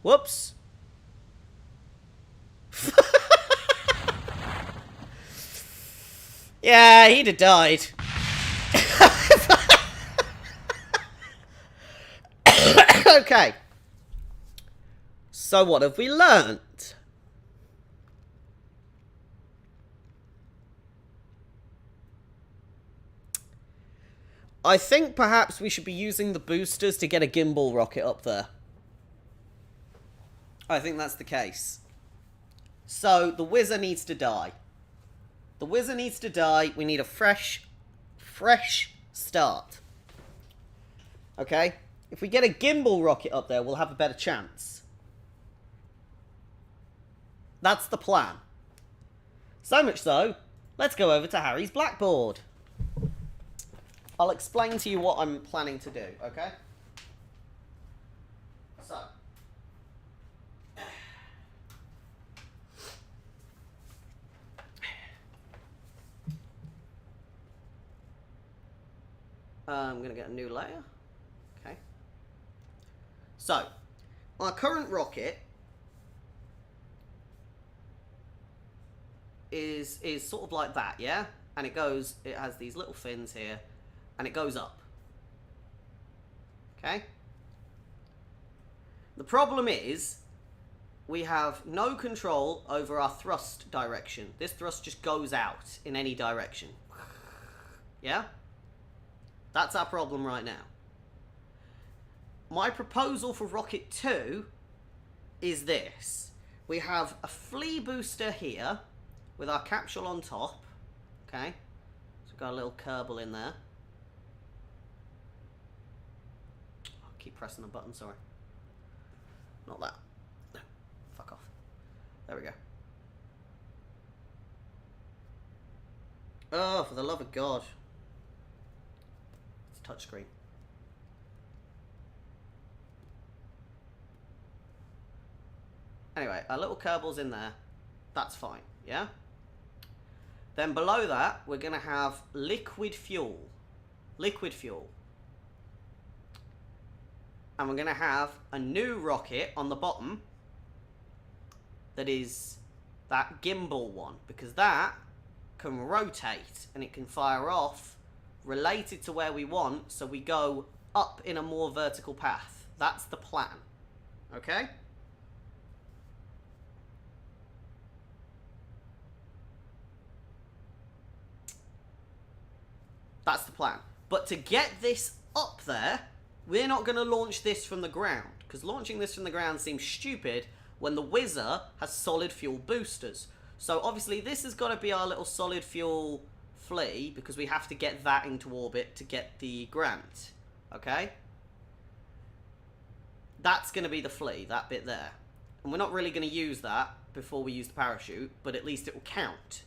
Whoops. Yeah, he'd have died. Okay. So what have we learnt? I think perhaps we should be using the boosters to get a gimbal rocket up there. I think that's the case. So, the Whizzer needs to die. The Whizzer needs to die. We need a fresh start. Okay? If we get a gimbal rocket up there, we'll have a better chance. That's the plan. So much so, let's go over to Harry's blackboard. I'll explain to you what I'm planning to do, okay? So. I'm going to get a new layer. Okay. So, our current rocket is sort of like that, yeah? And it has these little fins here, and it goes up. Okay? The problem is, we have no control over our thrust direction. This thrust just goes out in any direction. Yeah? That's our problem right now. My proposal for Rocket 2 is this. We have a flea booster here with our capsule on top. Okay? So we've got a little Kerbal in there. Oh, keep pressing the button, sorry. Not that. No. Fuck off. There we go. Oh, for the love of God. Touchscreen. Anyway, our little Kerbal's in there. That's fine, yeah? Then below that, we're going to have liquid fuel. Liquid fuel. And we're going to have a new rocket on the bottom that is that gimbal one, because that can rotate and it can fire off related to where we want, so we go up in a more vertical path. That's the plan. Okay? That's the plan. But to get this up there, we're not going to launch this from the ground, because launching this from the ground seems stupid when the Whizzer has solid fuel boosters. So obviously this has got to be our little solid fuel flea, because we have to get that into orbit to get the grant. Okay? That's going to be the flea, that bit there. And we're not really going to use that before we use the parachute, but at least it will count.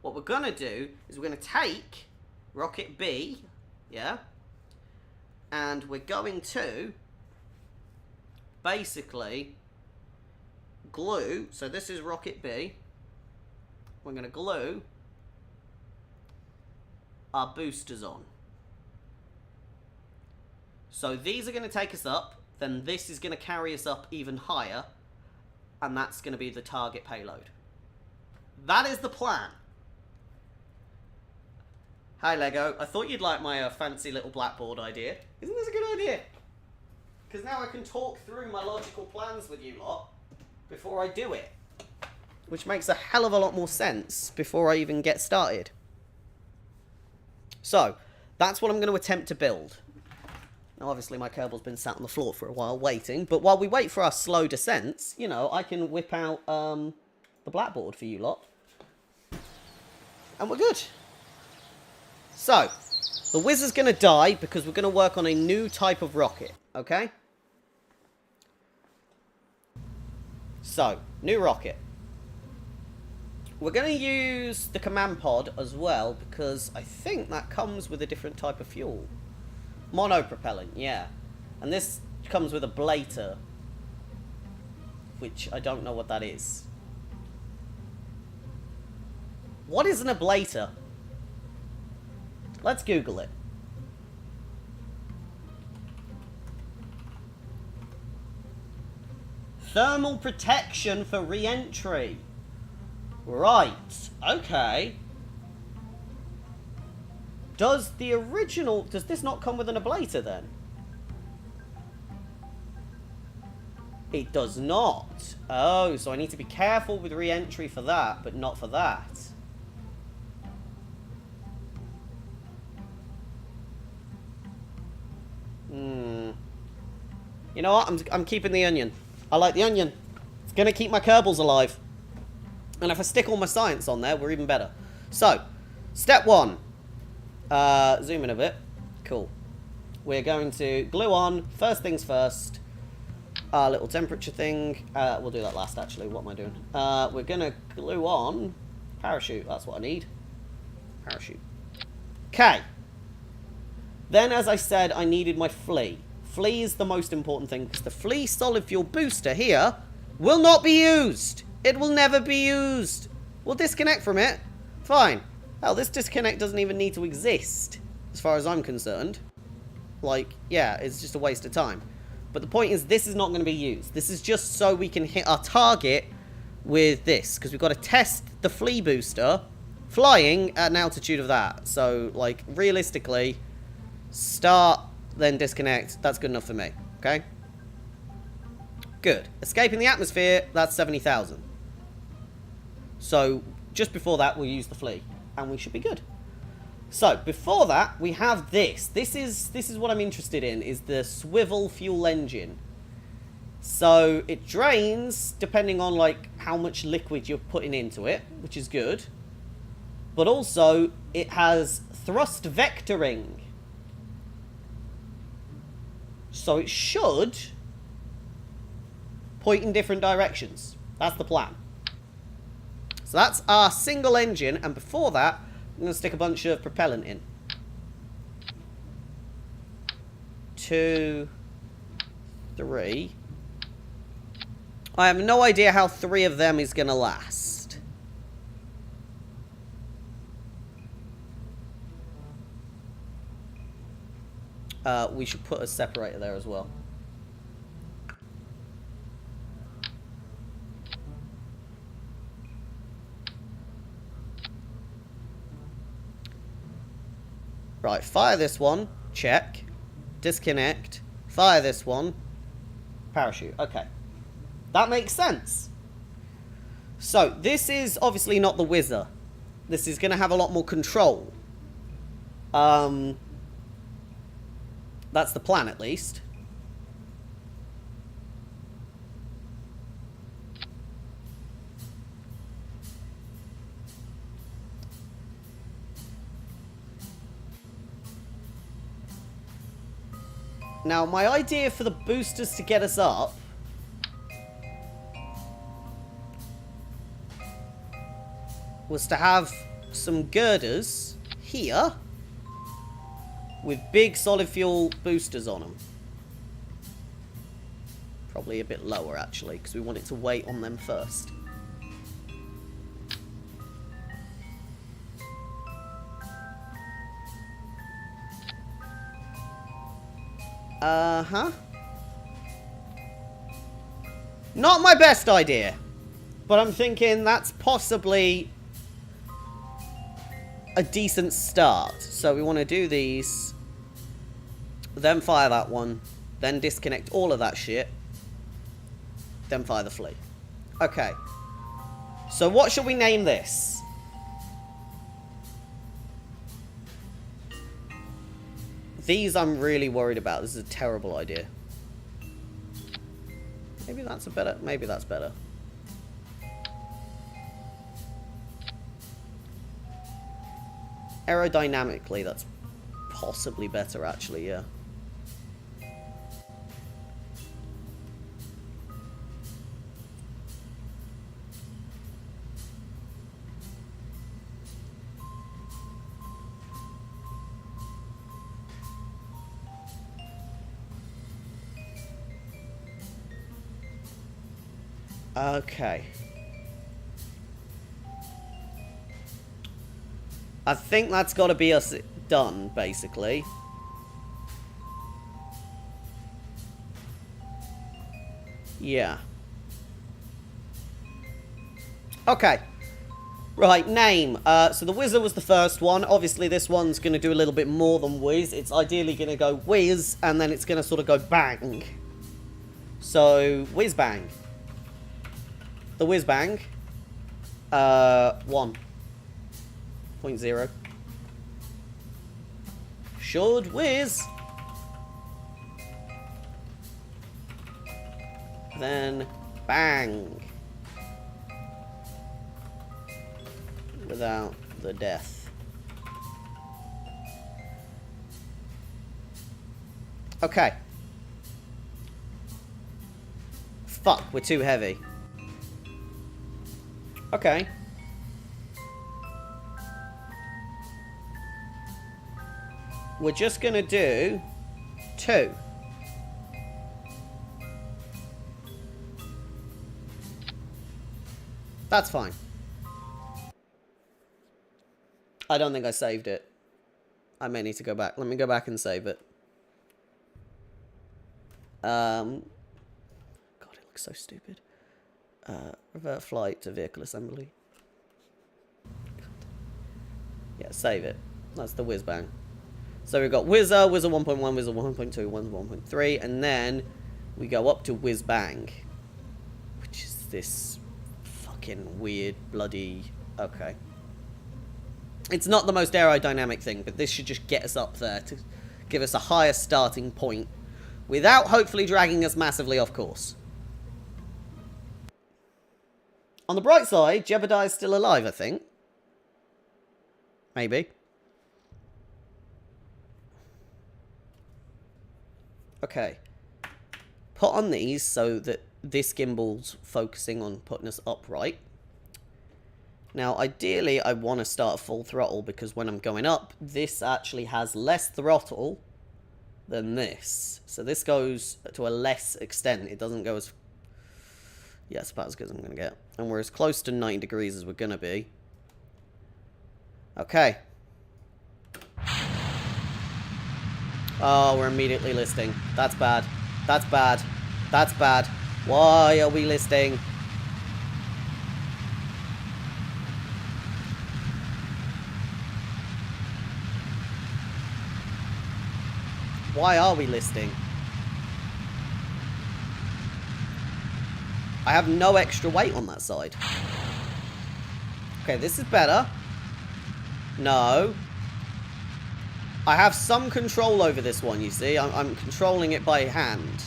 What we're going to do is we're going to take Rocket B, yeah? And we're going to basically glue, so this is Rocket B. We're going to glue our boosters on. So these are going to take us up, then this is going to carry us up even higher, and that's going to be the target payload. That is the plan. Hi Lego, I thought you'd like my fancy little blackboard idea. Isn't this a good idea? Because now I can talk through my logical plans with you lot before I do it. Which makes a hell of a lot more sense before I even get started. So, that's what I'm going to attempt to build. Now, obviously, my Kerbal's been sat on the floor for a while waiting, but while we wait for our slow descents, you know, I can whip out the blackboard for you lot. And we're good. So, the Whizzer's going to die because we're going to work on a new type of rocket, okay? So, new rocket. We're going to use the command pod as well, because I think that comes with a different type of fuel. Monopropellant, yeah. And this comes with a blater, which I don't know what that is. What is an ablator? let's Google it. Thermal protection for re-entry. Right, okay. Does this not come with an ablator then? It does not. Oh, so I need to be careful with re-entry for that, but not for that. You know what? I'm keeping the onion. I like the onion. It's going to keep my Kerbals alive. And if I stick all my science on there, we're even better. So, step 1. Zoom in a bit. Cool. We're going to glue on, first things first, our little temperature thing. We'll do that last, actually. What am I doing? We're going to glue on parachute. That's what I need. Parachute. Okay. Then, as I said, I needed my flea. Flea is the most important thing, because the flea solid fuel booster here will not be used. It will never be used. We'll disconnect from it. Fine. Hell, this disconnect doesn't even need to exist, as far as I'm concerned. Like, yeah, it's just a waste of time. But the point is, this is not going to be used. This is just so we can hit our target with this, because we've got to test the flea booster flying at an altitude of that. So, like, realistically, start, then disconnect. That's good enough for me. Okay? Good. Escaping the atmosphere, that's 70,000. So, just before that, we'll use the flea. And we should be good. So, before that, we have this. This is what I'm interested in, is the swivel fuel engine. So, it drains, depending on, like, how much liquid you're putting into it, which is good. But also, it has thrust vectoring. So it should point in different directions. That's the plan. So that's our single engine, and before that, I'm going to stick a bunch of propellant in. 2, 3. I have no idea how 3 of them is going to last. We should put a separator there as well. Right, fire this one. Check. Disconnect. Fire this one. Parachute. Okay. That makes sense. So, this is obviously not the Whizzer. This is going to have a lot more control. That's the plan, at least. Now, my idea for the boosters to get us up was to have some girders here with big solid fuel boosters on them. Probably a bit lower, actually, because we want it to wait on them first. Uh-huh. Not my best idea. But I'm thinking that's possibly a decent start. So we want to do these. Then fire that one. Then disconnect all of that shit. Then fire the flea. Okay. So what should we name this? These I'm really worried about. This is a terrible idea. Maybe that's a better... Maybe that's better. Aerodynamically, that's possibly better, actually, yeah. Okay. I think that's got to be us done, basically. Yeah. Okay. Right, name. So the Whizzer was the first one. Obviously, this one's going to do a little bit more than Whiz. It's ideally going to go Whiz, and then it's going to sort of go Bang. So, Whiz Bang. The Whiz Bang. 1.0. Should Whiz. Then Bang. Without the death. Okay. Fuck, we're too heavy. Okay. We're just gonna do 2. That's fine. I don't think I saved it. I may need to go back. Let me go back and save it. God, it looks so stupid. Revert flight to vehicle assembly. Yeah, save it. That's the whiz bang. So we've got Whizzer, Whizzer 1.1, Whizzer 1.2, Whizzer 1.3, and then we go up to Whiz Bang, which is this fucking weird bloody... Okay. It's not the most aerodynamic thing, but this should just get us up there to give us a higher starting point without hopefully dragging us massively off course. On the bright side, Jebediah's still alive, I think. Maybe. Okay. Put on these so that this gimbal's focusing on putting us upright. Now, ideally, I want to start at full throttle because when I'm going up, this actually has less throttle than this. So this goes to a less extent. It doesn't go as... Yeah, it's about as good as I'm going to get. And we're as close to 90 degrees as we're going to be. Okay. Oh, we're immediately listing. That's bad. That's bad. That's bad. Why are we listing? Why are we listing? I have no extra weight on that side. Okay, this is better. No. I have some control over this one, you see. I'm controlling it by hand.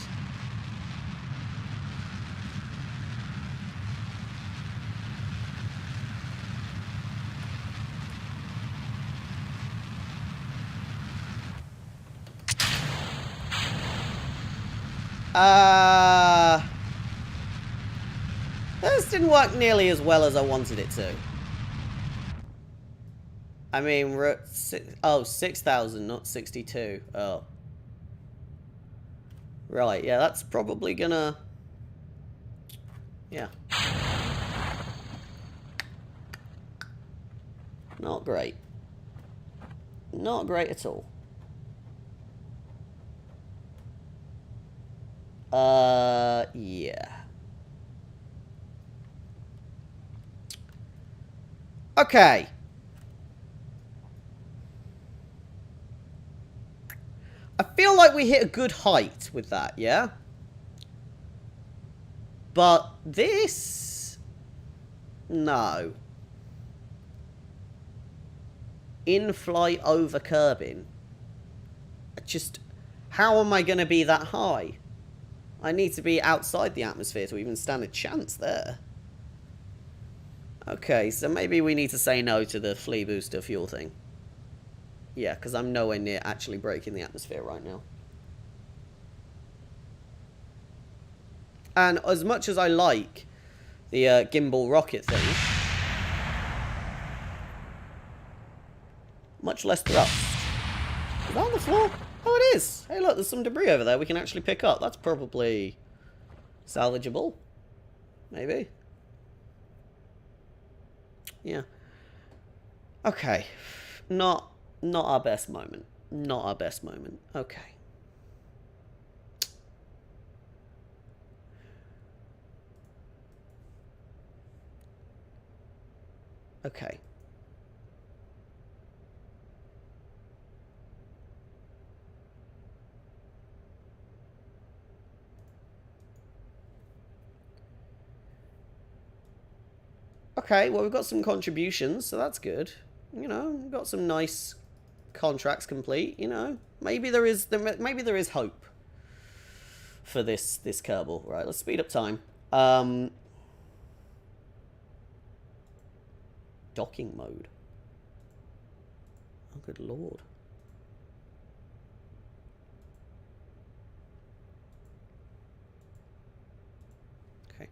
This didn't work nearly as well as I wanted it to. I mean, we're at 6,000, not 62. Oh. Right, yeah, that's probably gonna... Yeah. Not great. Not great at all. Yeah. Okay. I feel like we hit a good height with that, yeah? But this... No. In-flight over curbing. Just... How am I going to be that high? I need to be outside the atmosphere to even stand a chance there. Okay, so maybe we need to say no to the flea booster fuel thing. Yeah, because I'm nowhere near actually breaking the atmosphere right now. And as much as I like the gimbal rocket thing, much less thrust. Is that on the floor? Oh, it is. Hey, look, there's some debris over there we can actually pick up. That's probably salvageable. Maybe. Yeah. Okay. Not Not our best moment. Not our best moment. Okay. Okay. Okay, well, we've got some contributions, so that's good. You know, we've got some nice contracts complete, you know. Maybe there is hope for this Kerbal. Right, let's speed up time. Docking mode. Oh, good lord. Okay.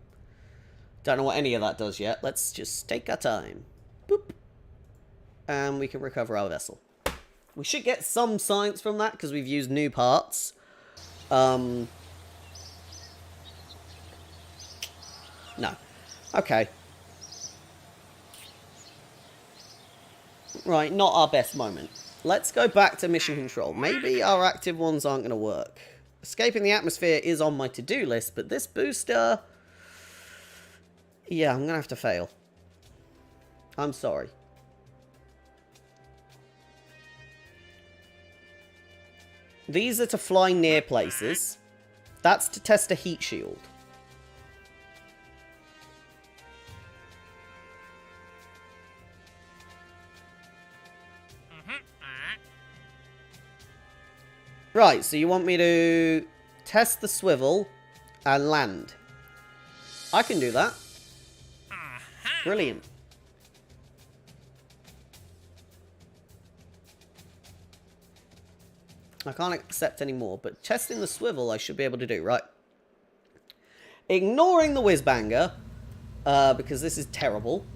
Don't know what any of that does yet. Let's just take our time. Boop. And we can recover our vessel. We should get some science from that because we've used new parts. No. Okay. Right, not our best moment. Let's go back to mission control. Maybe our active ones aren't going to work. Escaping the atmosphere is on my to-do list, but this booster... Yeah, I'm going to have to fail. I'm sorry. These are to fly near places. That's to test a heat shield. Right, so you want me to test the swivel and land. I can do that. Brilliant. I can't accept any more, but testing the swivel I should be able to do, right? Ignoring the whiz-banger, because this is terrible.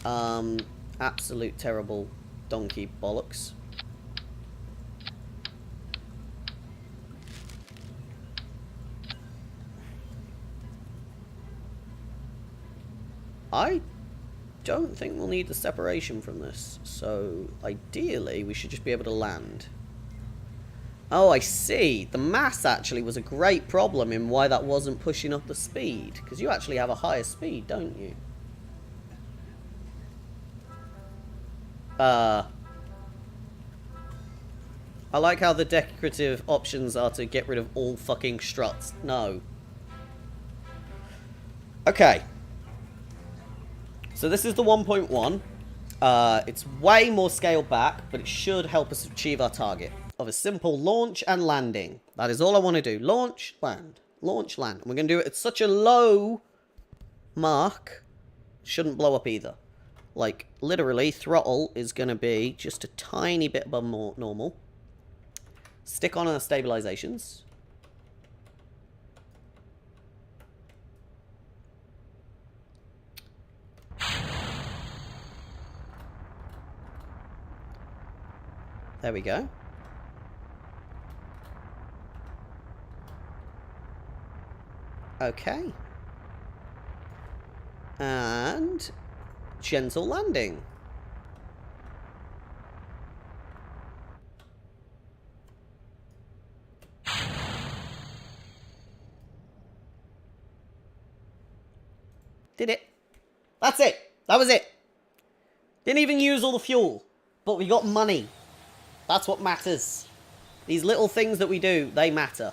Absolute terrible donkey bollocks. I don't think we'll need the separation from this, so ideally we should just be able to land. Oh, I see. The mass actually was a great problem in why that wasn't pushing up the speed, because you actually have a higher speed, don't you? I like how the decorative options are to get rid of all fucking struts. No. Okay. So this is the 1.1. It's way more scaled back, but it should help us achieve our target of a simple launch and landing. That is all I want to do. Launch, land. Launch, land. And we're going to do it at such a low mark. Shouldn't blow up either. Like, literally, throttle is going to be just a tiny bit above normal. Stick on our stabilizations. There we go. Okay. And gentle landing. Did it. That's it. That was it. Didn't even use all the fuel, but we got money. That's what matters. These little things that we do, they matter.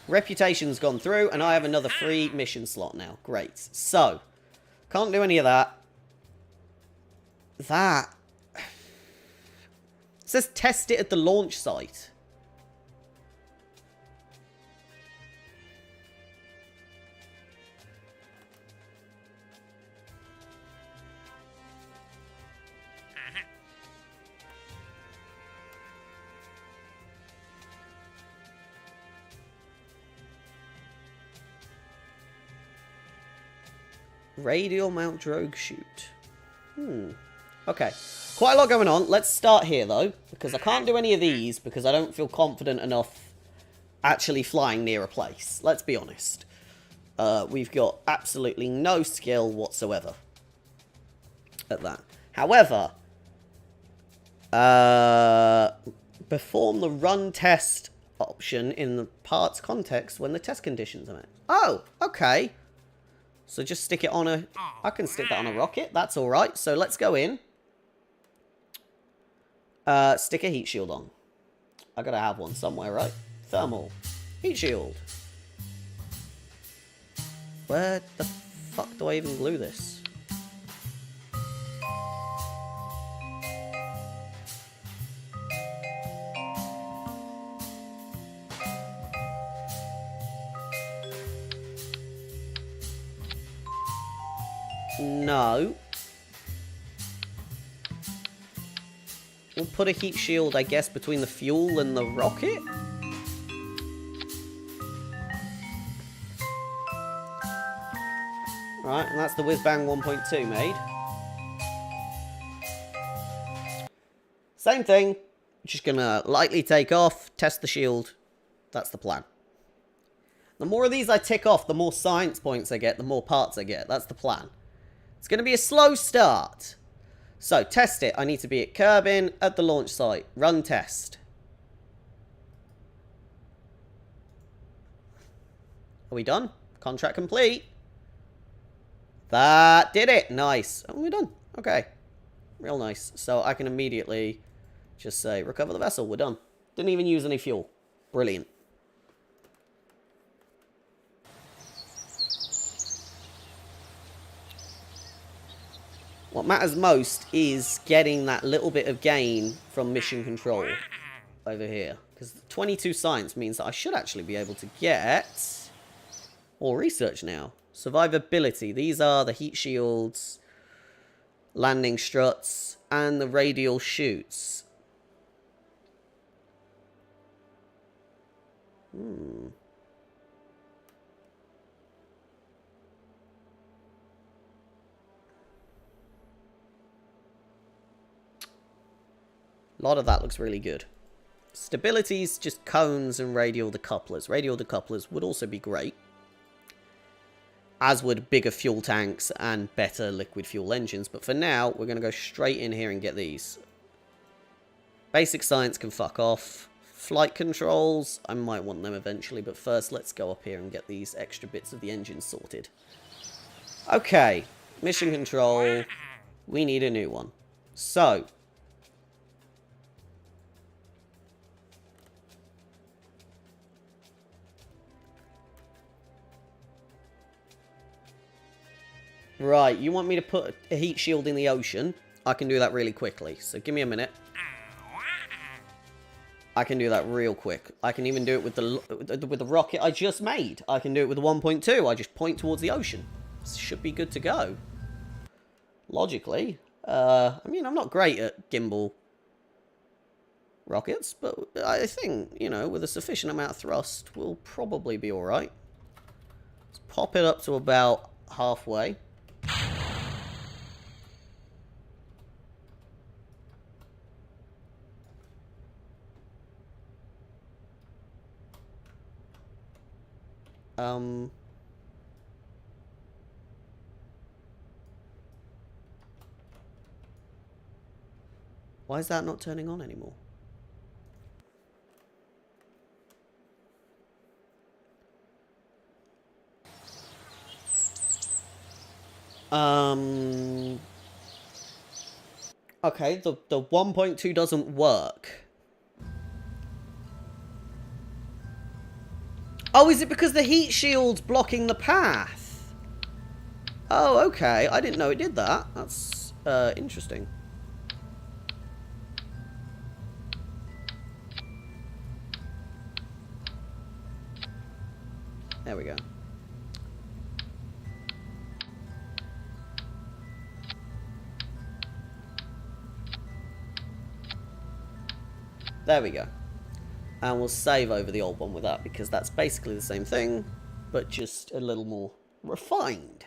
Reputation's gone through, and I have another free mission slot now. Great. So, can't do any of that. That... It says test it at the launch site. Radial mount drogue shoot. Okay. Quite a lot going on. Let's start here, though, because I can't do any of these because I don't feel confident enough actually flying near a place. Let's be honest. We've got absolutely no skill whatsoever at that. However, Perform the run test option in the parts context when the test conditions are met. Oh, okay. So just stick it on a... I can stick that on a rocket. That's alright. So let's go in. Stick a heat shield on. I gotta have one somewhere, right? Thermal. Heat shield. Where the fuck do I even glue this? No. We'll put a heat shield, I guess, between the fuel and the rocket? Right, and that's the Whiz-Bang 1.2 made. Same thing. Just gonna lightly take off, test the shield. That's the plan. The more of these I tick off, the more science points I get, the more parts I get. That's the plan. It's gonna be a slow start. So, test it. I need to be at Kerbin at the launch site. Run test. Are we done? Contract complete. That did it. Nice. Oh, we're done. Okay. Real nice. So, I can immediately just say, recover the vessel. We're done. Didn't even use any fuel. Brilliant. What matters most is getting that little bit of gain from mission control over here. Because 22 science means that I should actually be able to get more research now. Survivability. These are the heat shields, landing struts, and the radial chutes. A lot of that looks really good. Stability's just cones and radial decouplers. Radial decouplers would also be great. As would bigger fuel tanks and better liquid fuel engines. But for now, we're going to go straight in here and get these. Basic science can fuck off. Flight controls, I might want them eventually. But first, let's go up here and get these extra bits of the engine sorted. Okay. Mission control. We need a new one. So... Right, you want me to put a heat shield in the ocean? I can do that really quickly, so give me a minute. I can do that real quick. I can even do it with the rocket I just made. I can do it with the 1.2. I just point towards the ocean. This should be good to go. Logically. I mean, I'm not great at gimbal rockets, but I think, you know, with a sufficient amount of thrust, we'll probably be alright. Let's pop it up to about halfway. Why is that not turning on anymore? Okay, the 1.2 doesn't work. Oh, is it because the heat shield's blocking the path? Oh, okay. I didn't know it did that. That's interesting. There we go. There we go. And we'll save over the old one with that, because that's basically the same thing, but just a little more refined.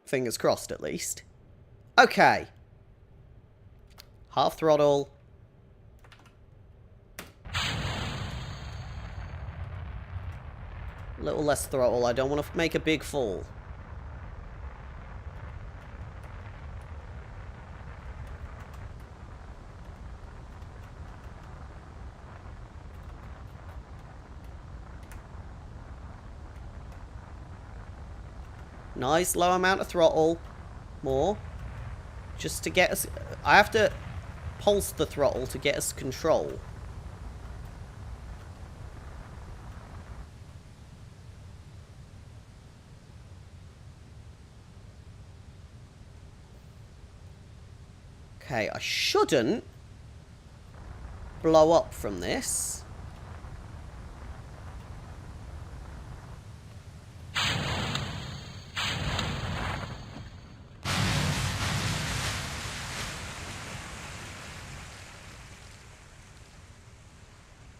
Fingers crossed, at least. Okay. Half throttle. A little less throttle. I don't want to make a big fall. Nice low amount of throttle. More. Just to get us... I have to pulse the throttle to get us control. Okay, I shouldn't blow up from this.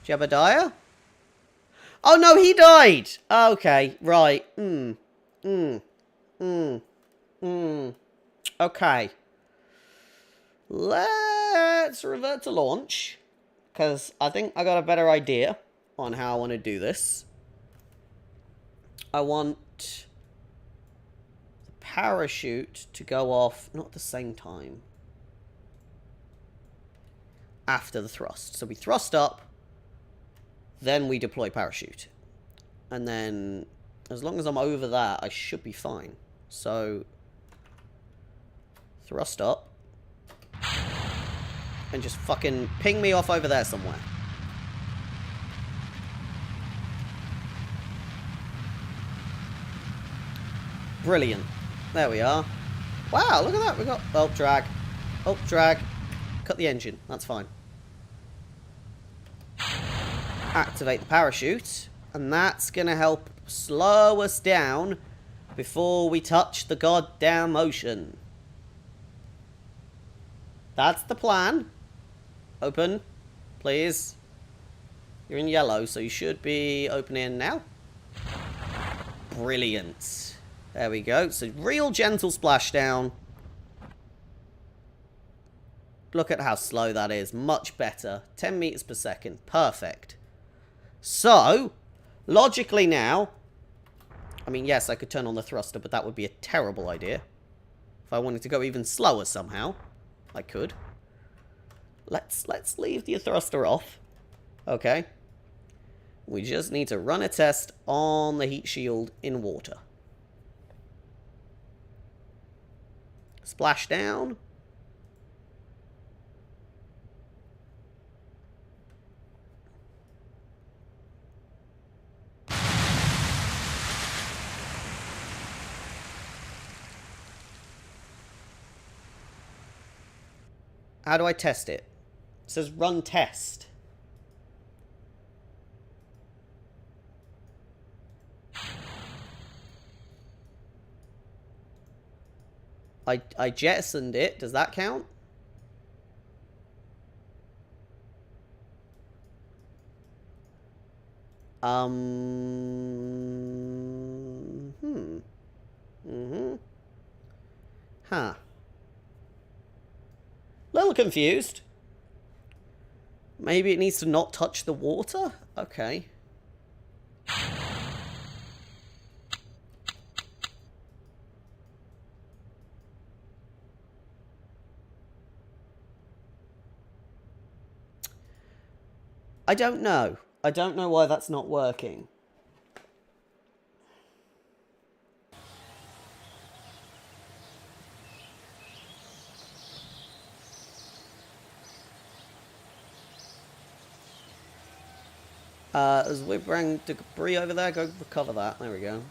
Jebediah? Oh no, he died! Okay, right. Okay. Let's revert to launch. Because I think I got a better idea on how I want to do this. I want the parachute to go off, not at the same time. After the thrust. So we thrust up. Then we deploy parachute. And then, as long as I'm over that, I should be fine. So, thrust up. And just fucking ping me off over there somewhere. Brilliant. There we are. Wow, look at that. We got... Oh, drag. Oh, drag. Cut the engine. That's fine. Activate the parachute, and that's gonna help slow us down before we touch the goddamn ocean. That's the plan. Open, please. You're in yellow, so you should be opening now. Brilliant. There we go. So real gentle splashdown. Look at how slow that is. Much better. 10 meters per second. Perfect. So, logically now, I mean, yes, I could turn on the thruster, but that would be a terrible idea. If I wanted to go even slower somehow, I could. Let's leave the thruster off. Okay. We just need to run a test on the heat shield in water. Splash down. How do I test it? It says run test. I jettisoned it. Does that count? Huh. Little confused. Maybe it needs to not touch the water? Okay. I don't know. I don't know why that's not working. There's whip-rang debris over there. Go recover that. There we go.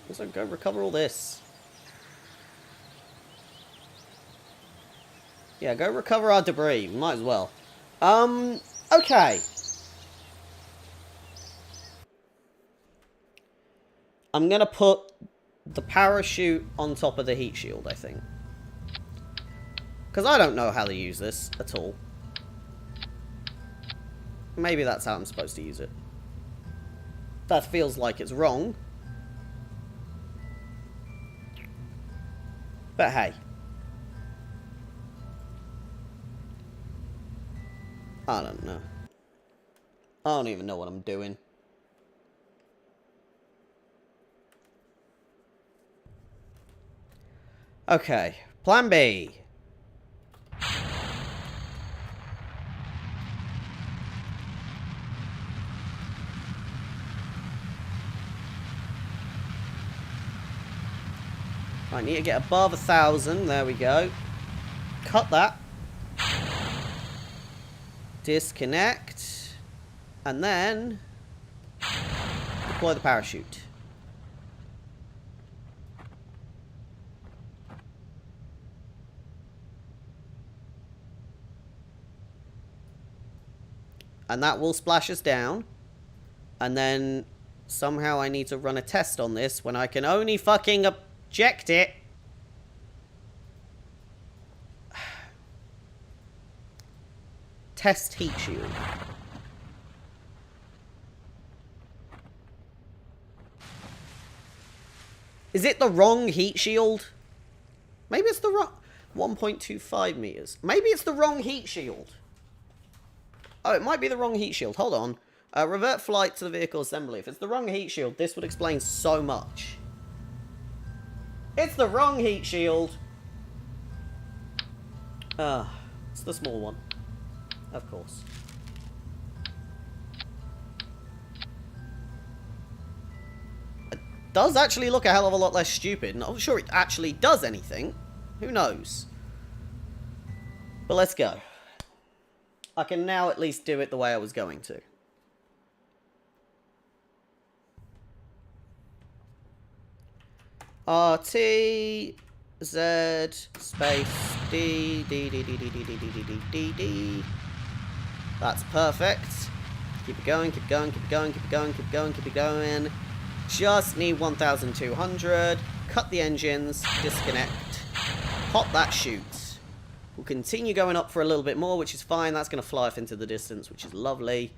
Also, go recover all this. Yeah, go recover our debris. Might as well. Okay. I'm gonna put the parachute on top of the heat shield, I think. Because I don't know how to use this at all. Maybe that's how I'm supposed to use it. That feels like it's wrong. But hey. I don't know. I don't even know what I'm doing. Okay. Plan B. I need to get above 1,000. There we go. Cut that. Disconnect. And then deploy the parachute. And that will splash us down. And then somehow I need to run a test on this when I can only fucking eject it. Test heat shield. Is it the wrong heat shield? Maybe it's the wrong... 1.25 meters. Maybe it's the wrong heat shield. Oh, it might be the wrong heat shield. Hold on. Revert flight to the vehicle assembly. If it's the wrong heat shield, this would explain so much. It's the wrong heat shield. It's the small one. Of course. It does actually look a hell of a lot less stupid. Not sure it actually does anything. Who knows? But let's go. I can now at least do it the way I was going to. RT Z space D D D D D D D D D D D D. That's perfect. Keep it going, keep it going, keep it going, keep it going, keep it going, keep it going. Just need 1,200. Cut the engines, disconnect. Pop that chute. We'll continue going up for a little bit more, which is fine. That's going to fly off into the distance, which is lovely.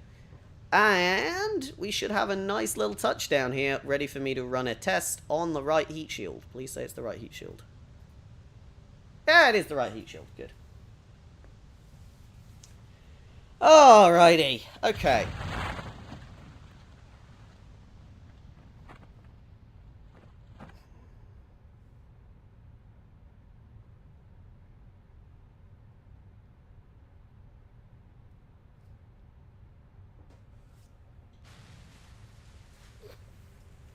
And we should have a nice little touchdown here, ready for me to run a test on the right heat shield. Please say it's the right heat shield. Yeah, it is the right heat shield. Good. Alrighty. Okay.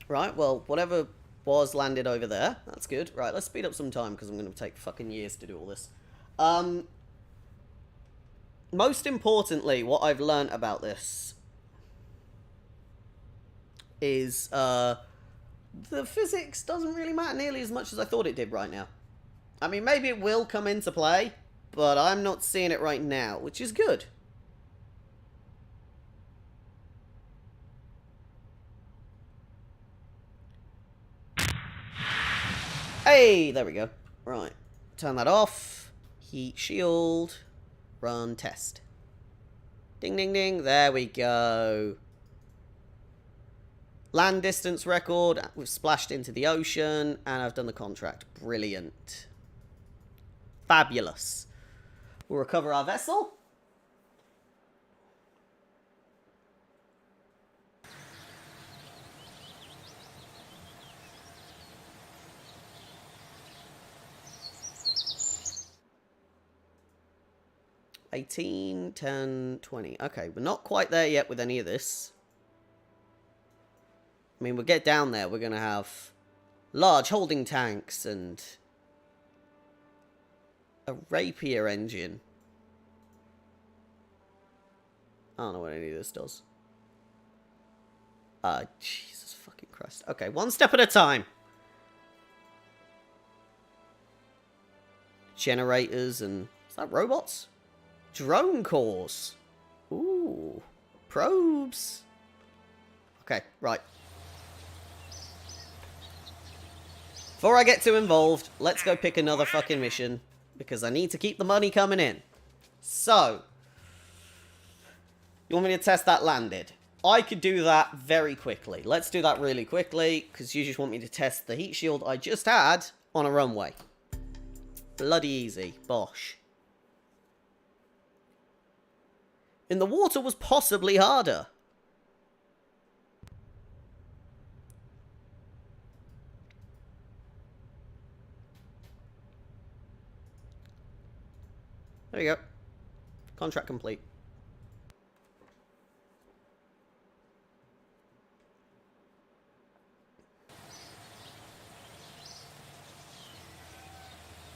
Right, well, whatever was landed over there. That's good. Right, let's speed up some time, because I'm going to take fucking years to do all this. Most importantly, what I've learned about this is the physics doesn't really matter nearly as much as I thought it did right now. I mean, maybe it will come into play, but I'm not seeing it right now, which is good. Hey, there we go. Right, turn that off. Heat shield. Run test. Ding, ding, ding. There we go. Land distance record. We've splashed into the ocean, and I've done the contract. Brilliant. Fabulous. We'll recover our vessel. $18, $10, $20. Okay, we're not quite there yet with any of this. I mean, we'll get down there. We're going to have large holding tanks and a rapier engine. I don't know what any of this does. Jesus fucking Christ. Okay, one step at a time. Generators and... Is that robots? Drone cores. Ooh. Probes. Okay, right. Before I get too involved, let's go pick another fucking mission. Because I need to keep the money coming in. So. You want me to test that landed? I could do that very quickly. Let's do that really quickly. Because you just want me to test the heat shield I just had on a runway. Bloody easy. Bosh. In the water was possibly harder. There you go. Contract complete.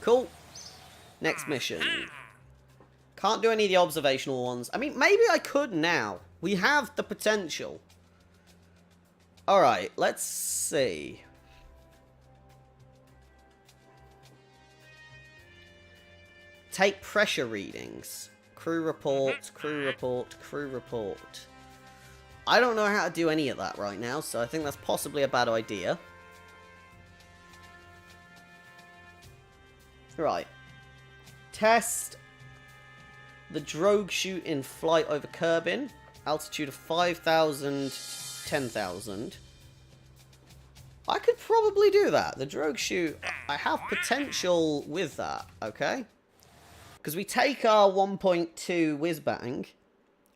Cool. Next mission. Can't do any of the observational ones. I mean, maybe I could now. We have the potential. Alright, let's see. Take pressure readings. Crew report, crew report, crew report. I don't know how to do any of that right now, so I think that's possibly a bad idea. Right. Test the drogue chute in flight over Kerbin. Altitude of 5,000, 10,000. I could probably do that. The drogue chute, I have potential with that, okay? Because we take our 1.2 whiz-bang,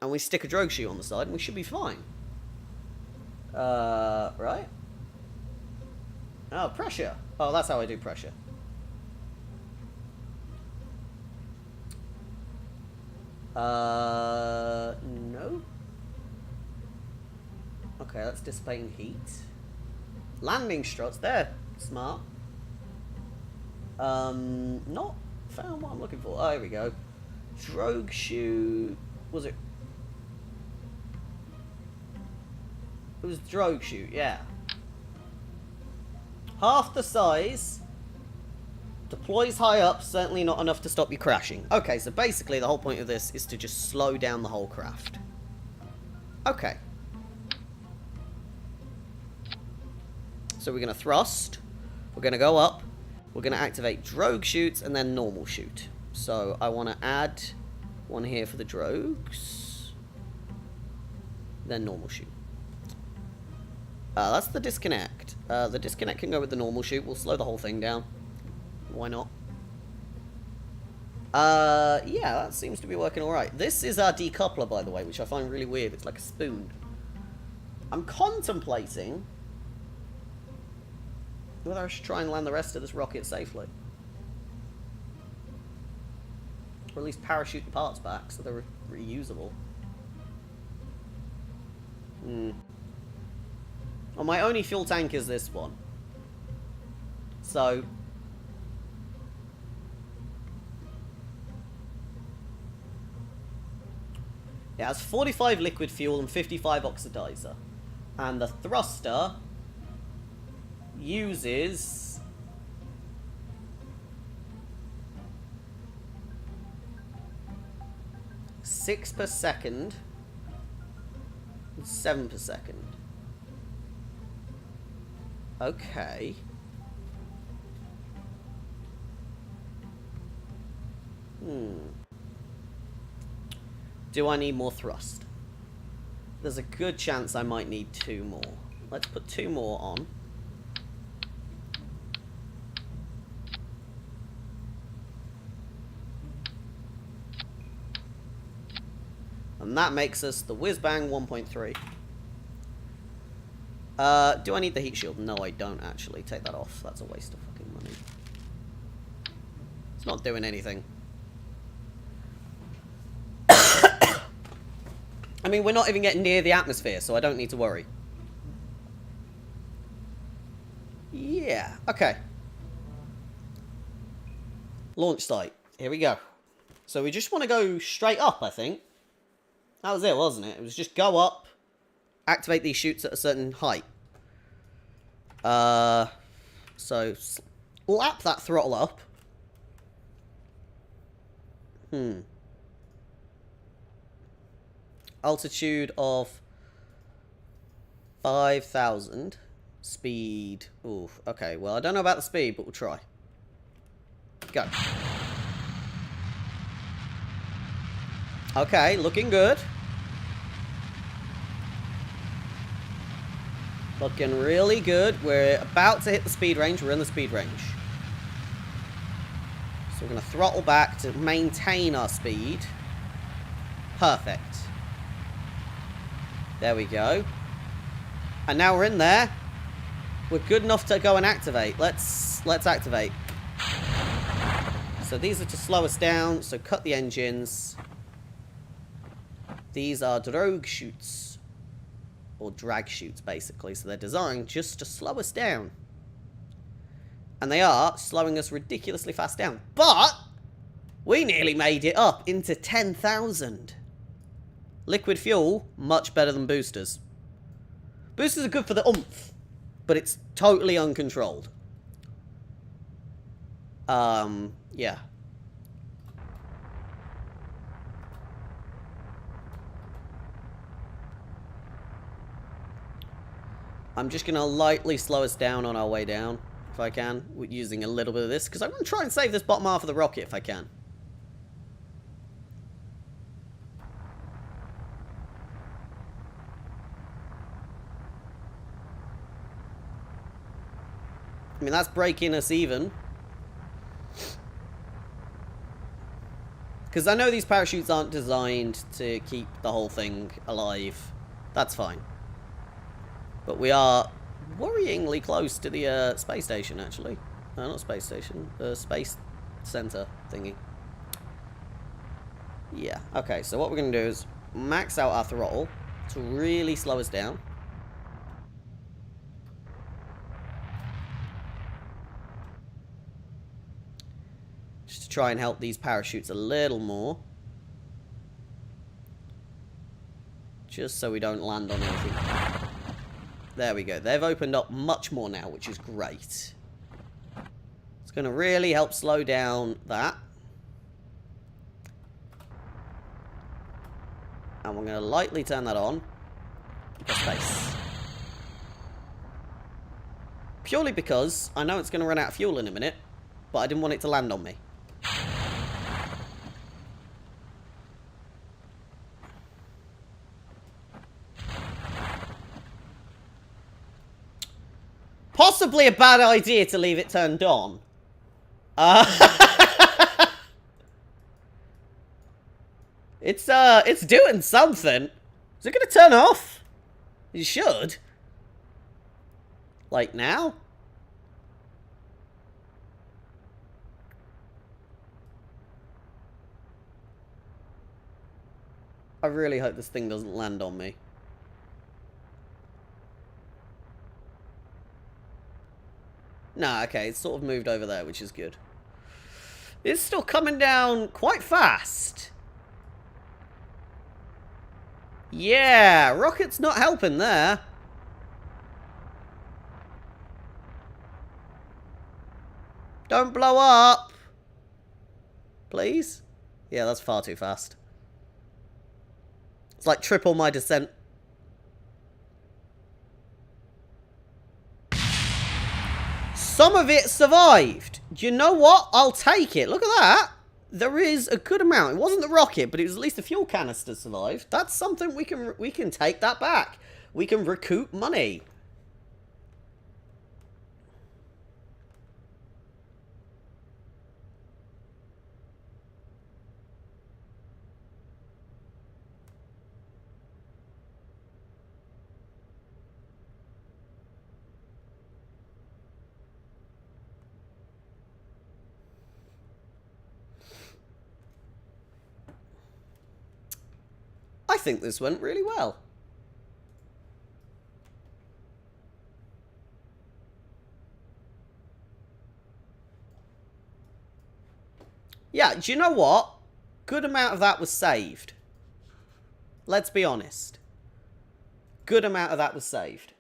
and we stick a drogue chute on the side, and we should be fine. Right? Oh, pressure. Oh, that's how I do pressure. No. Okay, that's dissipating heat. Landing struts, they're smart. Not found what I'm looking for. Oh, here we go. Drogue chute. Was it? It was drogue chute, yeah. Half the size. Deploys high up, certainly not enough to stop you crashing. Okay, so basically the whole point of this is to just slow down the whole craft. Okay. So we're going to thrust. We're going to go up. We're going to activate drogue chutes and then normal chute. So I want to add one here for the drogues. Then normal chute. That's the disconnect. The disconnect can go with the normal chute. We'll slow the whole thing down. Why not? Yeah, that seems to be working alright. This is our decoupler, by the way, which I find really weird. It's like a spoon. I'm contemplating whether I should try and land the rest of this rocket safely. Or at least parachute the parts back so they're reusable. Well, my only fuel tank is this one. So it has 45 liquid fuel and 55 oxidizer. And the thruster uses 6 per second and 7 per second. Okay. Do I need more thrust? There's a good chance I might need 2 more. Let's put 2 more on. And that makes us the whiz-bang 1.3. Do I need the heat shield? No, I don't actually. Take that off. That's a waste of fucking money. It's not doing anything. I mean, we're not even getting near the atmosphere, so I don't need to worry. Yeah, okay. Launch site. Here we go. So we just want to go straight up, I think. That was it, wasn't it? It was just go up, activate these chutes at a certain height. So lap that throttle up. Altitude of 5,000. Speed. Ooh, okay. Well, I don't know about the speed, but we'll try. Go. Okay, looking good. Looking really good. We're about to hit the speed range. We're in the speed range. So we're going to throttle back to maintain our speed. Perfect. There we go. And now we're in there. We're good enough to go and activate. Let's activate. So these are to slow us down. So cut the engines. These are drogue chutes. Or drag chutes, basically. So they're designed just to slow us down. And they are slowing us ridiculously fast down. But we nearly made it up into 10,000. Liquid fuel, much better than boosters. Boosters are good for the oomph, but it's totally uncontrolled. Yeah. I'm just going to lightly slow us down on our way down, if I can, using a little bit of this, because I want to try and save this bottom half of the rocket if I can. I mean, that's breaking us even. Because I know these parachutes aren't designed to keep the whole thing alive. That's fine. But we are worryingly close to the space station, actually. No, not space station. The space center thingy. Yeah. Okay, so what we're going to do is max out our throttle to really slow us down. Just to try and help these parachutes a little more. Just so we don't land on anything. There we go. They've opened up much more now, which is great. It's going to really help slow down that. And we're going to lightly turn that on. For space. Purely because I know it's going to run out of fuel in a minute, but I didn't want it to land on me. Possibly a bad idea to leave it turned on. It's doing something. Is it going to turn off? It should. Like now? I really hope this thing doesn't land on me. Nah, okay, it's sort of moved over there, which is good. It's still coming down quite fast. Yeah, rocket's not helping there. Don't blow up. Please? Yeah, that's far too fast. It's like triple my descent. Some of it survived. Do you know what? I'll take it. Look at that. There is a good amount. It wasn't the rocket, but it was at least the fuel canister survived. That's something we can take that back. We can recoup money. I think this went really well. Yeah, do you know what? Good amount of that was saved. Let's be honest. Good amount of that was saved.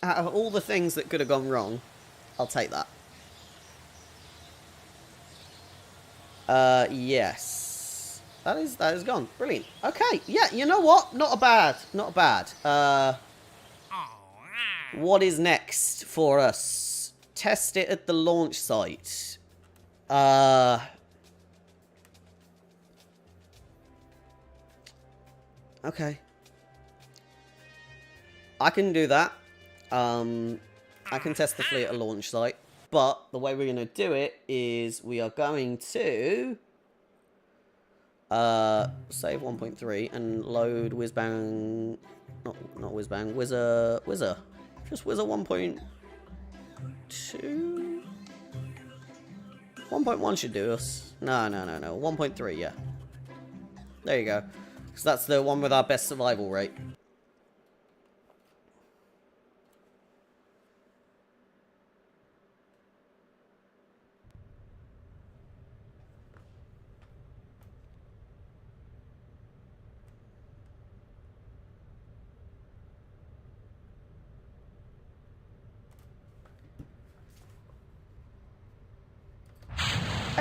Out of all the things that could have gone wrong, I'll take that. Yes. That is gone. Brilliant. Okay, yeah, you know what? Not bad. What is next for us? Test it at the launch site. Okay. I can do that. I can test the fleet at a launch site. But the way we're going to do it is we are going to save 1.3 and load whizbang, not whizbang, whizzer, just whizzer 1.2. 1.1 should do us. No, 1.3, yeah. There you go. Because that's the one with our best survival rate.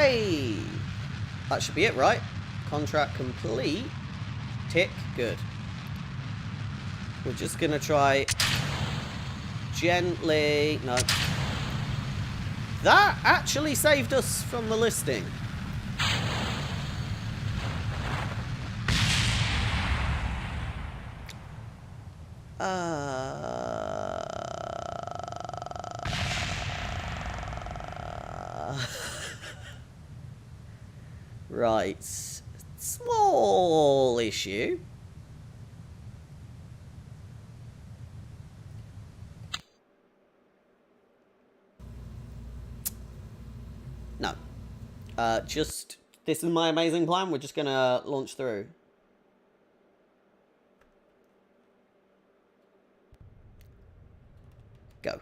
Hey! That should be it, right? Contract complete. Tick. Good. We're just gonna try... gently... No. That actually saved us from the listing. Right. Small issue. No. Just... This is my amazing plan. We're just gonna launch through. Go.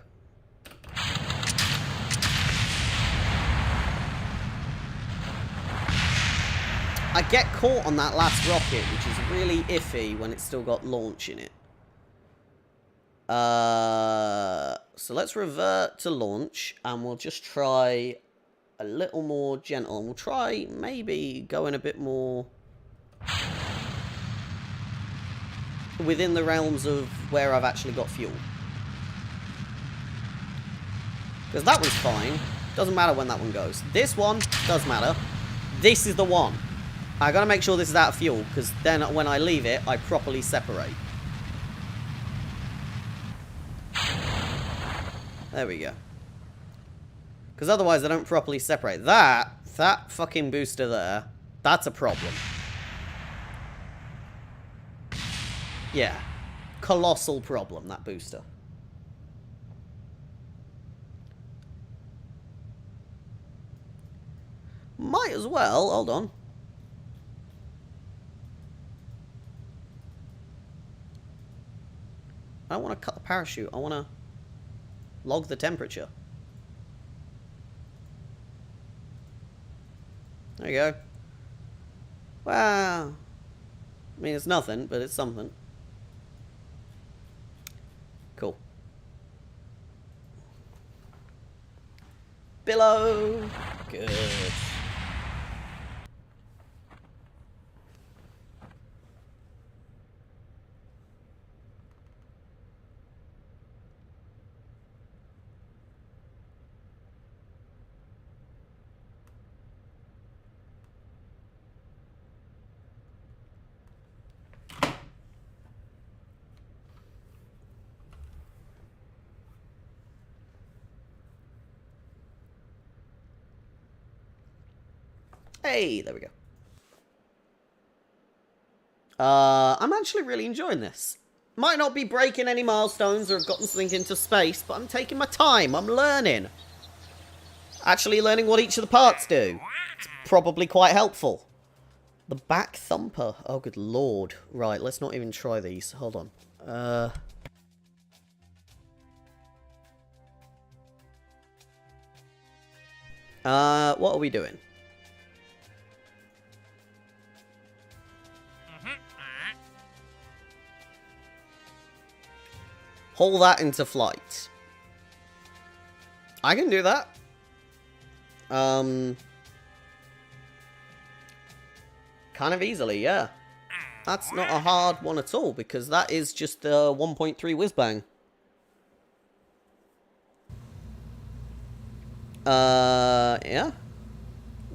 I get caught on that last rocket, which is really iffy when it's still got launch in it. So let's revert to launch, and we'll just try a little more gentle. And we'll try maybe going a bit more within the realms of where I've actually got fuel. Because that was fine. Doesn't matter when that one goes. This one does matter. This is the one. I gotta make sure this is out of fuel, because then when I leave it, I properly separate. There we go. Because otherwise I don't properly separate. That fucking booster there, that's a problem. Yeah. Colossal problem, that booster. Might as well, hold on. I don't want to cut the parachute. I want to log the temperature. There you go. Wow. I mean, it's nothing, but it's something. Cool. Billow. Good. Hey, there we go. I'm actually really enjoying this. Might not be breaking any milestones or have gotten something into space, but I'm taking my time. I'm learning. Actually learning what each of the parts do. It's probably quite helpful. The back thumper. Oh, good lord. Right, let's not even try these. Hold on. What are we doing? Haul that into flight. I can do that. Kind of easily, yeah. That's not a hard one at all, because that is just the 1.3 whiz bang. Yeah.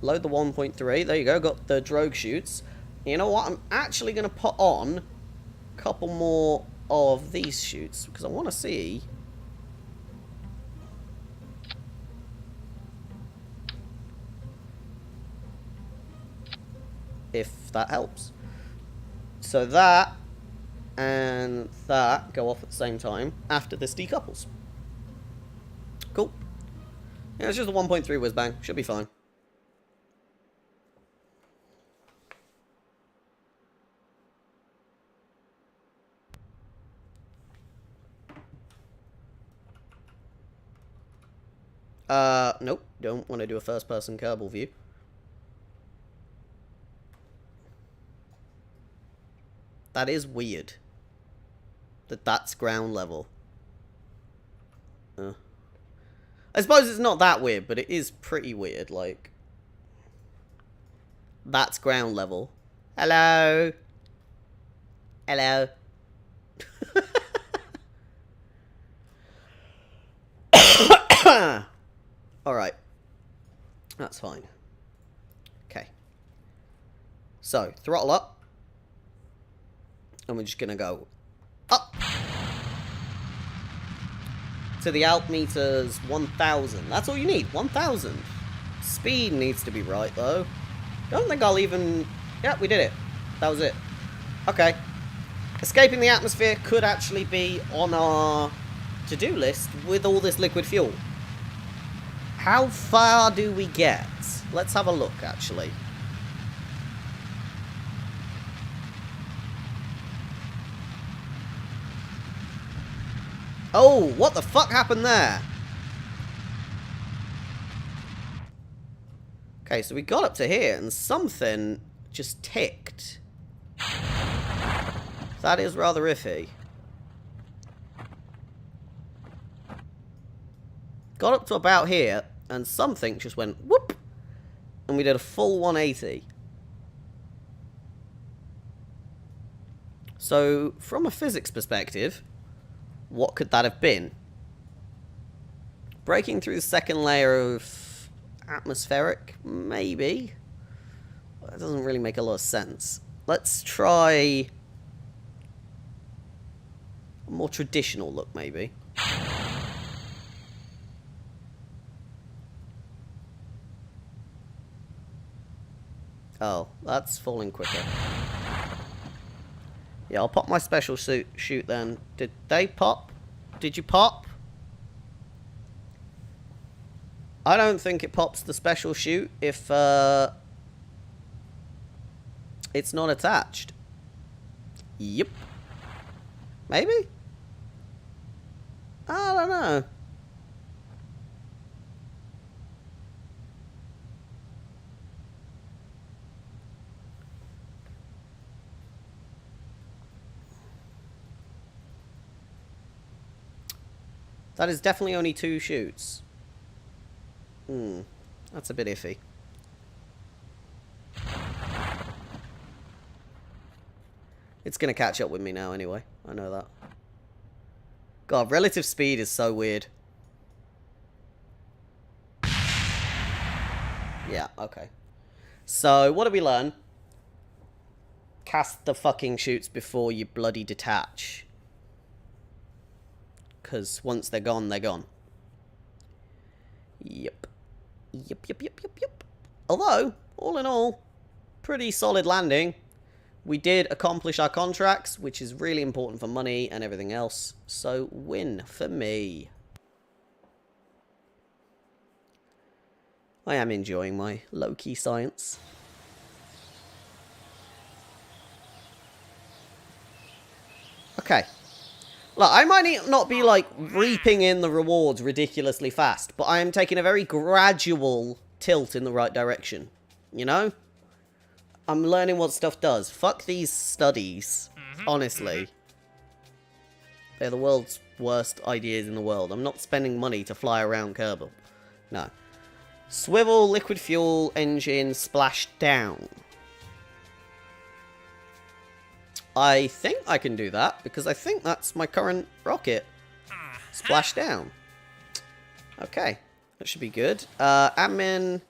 Load the 1.3. There you go. Got the drogue chutes. You know what? I'm actually going to put on a couple more of these chutes, because I want to see if that helps. So that and that go off at the same time after this decouples. Cool. Yeah, it's just a 1.3 whiz bang. Should be fine. Nope. Don't want to do a first-person Kerbal view. That is weird. That's ground level. I suppose it's not that weird, but it is pretty weird, like... That's ground level. Hello? Hello? Alright. That's fine. Okay. So, throttle up. And we're just gonna go up. To the altimeter's 1,000. That's all you need. 1,000. Speed needs to be right, though. Don't think I'll even... Yeah, we did it. That was it. Okay. Escaping the atmosphere could actually be on our to-do list with all this liquid fuel. How far do we get? Let's have a look, actually. Oh, what the fuck happened there? Okay, so we got up to here and something just ticked. That is rather iffy. Got up to about here and something just went whoop. And we did a full 180. So, from a physics perspective, what could that have been? Breaking through the second layer of atmospheric? Maybe. That doesn't really make a lot of sense. Let's try a more traditional look, maybe. Oh, that's falling quicker. Yeah, I'll pop my special chute then. Did they pop? Did you pop? I don't think it pops the special chute if it's not attached. Yep. Maybe? I don't know. That is definitely only 2 chutes. That's a bit iffy. It's gonna catch up with me now anyway. I know that. God, relative speed is so weird. Yeah, okay. So, what did we learn? Cast the fucking chutes before you bloody detach. Because once they're gone, they're gone. Yep. Yep. Although, all in all, pretty solid landing. We did accomplish our contracts, which is really important for money and everything else. So, win for me. I am enjoying my low-key science. Okay. Look, I might not be, like, reaping in the rewards ridiculously fast, but I am taking a very gradual tilt in the right direction. You know? I'm learning what stuff does. Fuck these studies. Honestly. They're the world's worst ideas in the world. I'm not spending money to fly around Kerbal. No. Swivel, liquid fuel, engine, splash down. I think I can do that, because I think that's my current rocket. Splash down. Okay. That should be good. Admin...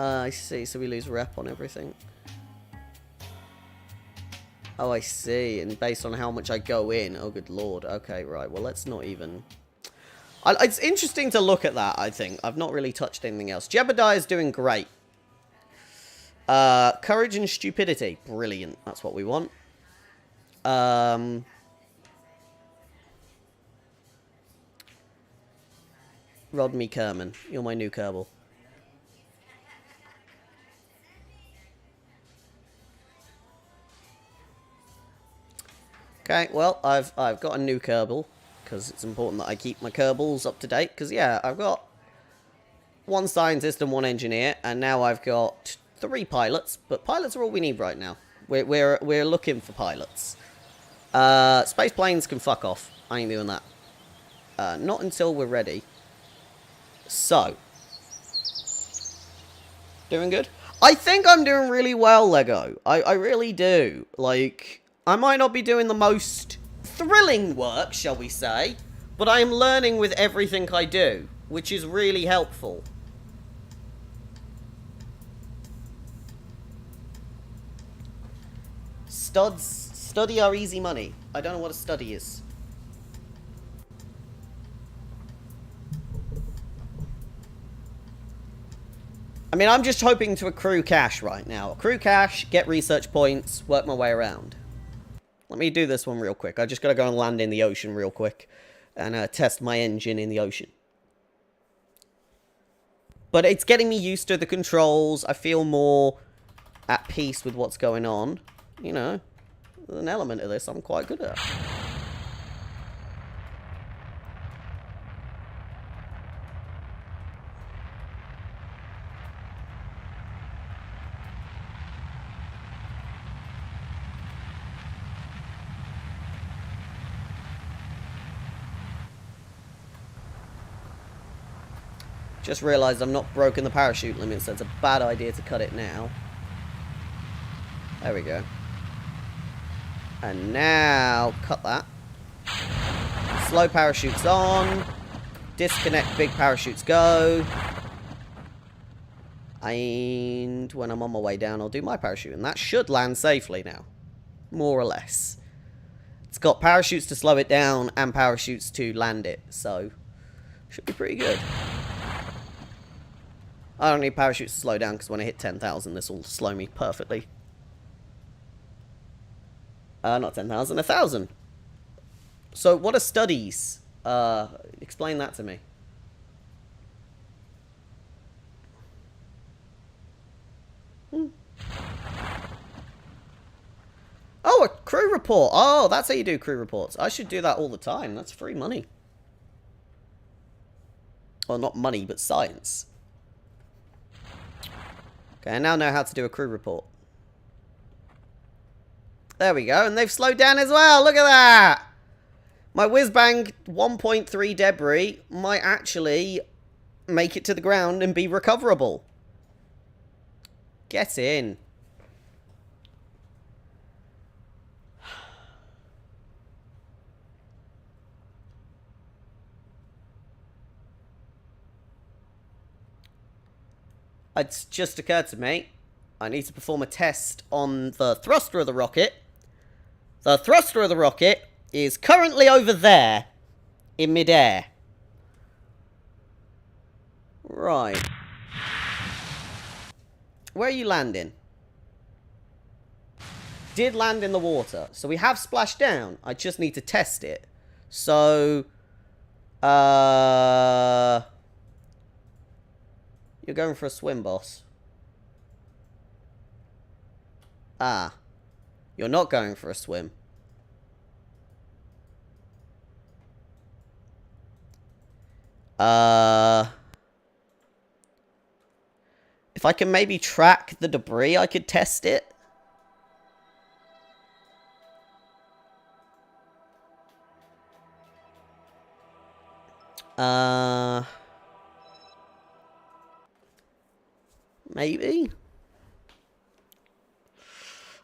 I see, so we lose rep on everything. Oh, I see, and based on how much I go in, oh good lord, okay, right, well let's not even... it's interesting to look at that, I think. I've not really touched anything else. Jebediah is doing great. Courage and stupidity, brilliant, that's what we want. Rodney Kerman, you're my new Kerbal. Okay, well, I've got a new Kerbal, because it's important that I keep my Kerbals up to date, because, yeah, I've got one scientist and one engineer, and now I've got 3 pilots, but pilots are all we need right now. We're looking for pilots. Space planes can fuck off. I ain't doing that. Not until we're ready. So. Doing good? I think I'm doing really well, Lego. I really do. Like, I might not be doing the most thrilling work, shall we say, but I am learning with everything I do, which is really helpful. Study are easy money. I don't know what a study is. I mean, I'm just hoping to accrue cash right now. Accrue cash, get research points, work my way around. Let me do this one real quick. I just gotta go and land in the ocean real quick. And test my engine in the ocean. But it's getting me used to the controls. I feel more at peace with what's going on. You know, there's an element of this I'm quite good at. Just realised I'm not broken the parachute limit, so it's a bad idea to cut it now. There we go. And now, cut that. Slow parachutes on. Disconnect, big parachutes go. And when I'm on my way down, I'll do my parachute. And that should land safely now. More or less. It's got parachutes to slow it down and parachutes to land it. So, should be pretty good. I don't need parachutes to slow down because when I hit 10,000, this will slow me perfectly. Not 10,000, 1,000. So, what are studies? Explain that to me. Oh, a crew report. Oh, that's how you do crew reports. I should do that all the time. That's free money. Well, not money, but science. Okay, I now know how to do a crew report. There we go, and they've slowed down as well. Look at that! My whiz-bang 1.3 debris might actually make it to the ground and be recoverable. Get in. It's just occurred to me, I need to perform a test on the thruster of the rocket. The thruster of the rocket is currently over there, in midair. Right. Where are you landing? Did land in the water. So we have splashed down. I just need to test it. So, you're going for a swim, boss. Ah. You're not going for a swim. If I can maybe track the debris, I could test it. Maybe?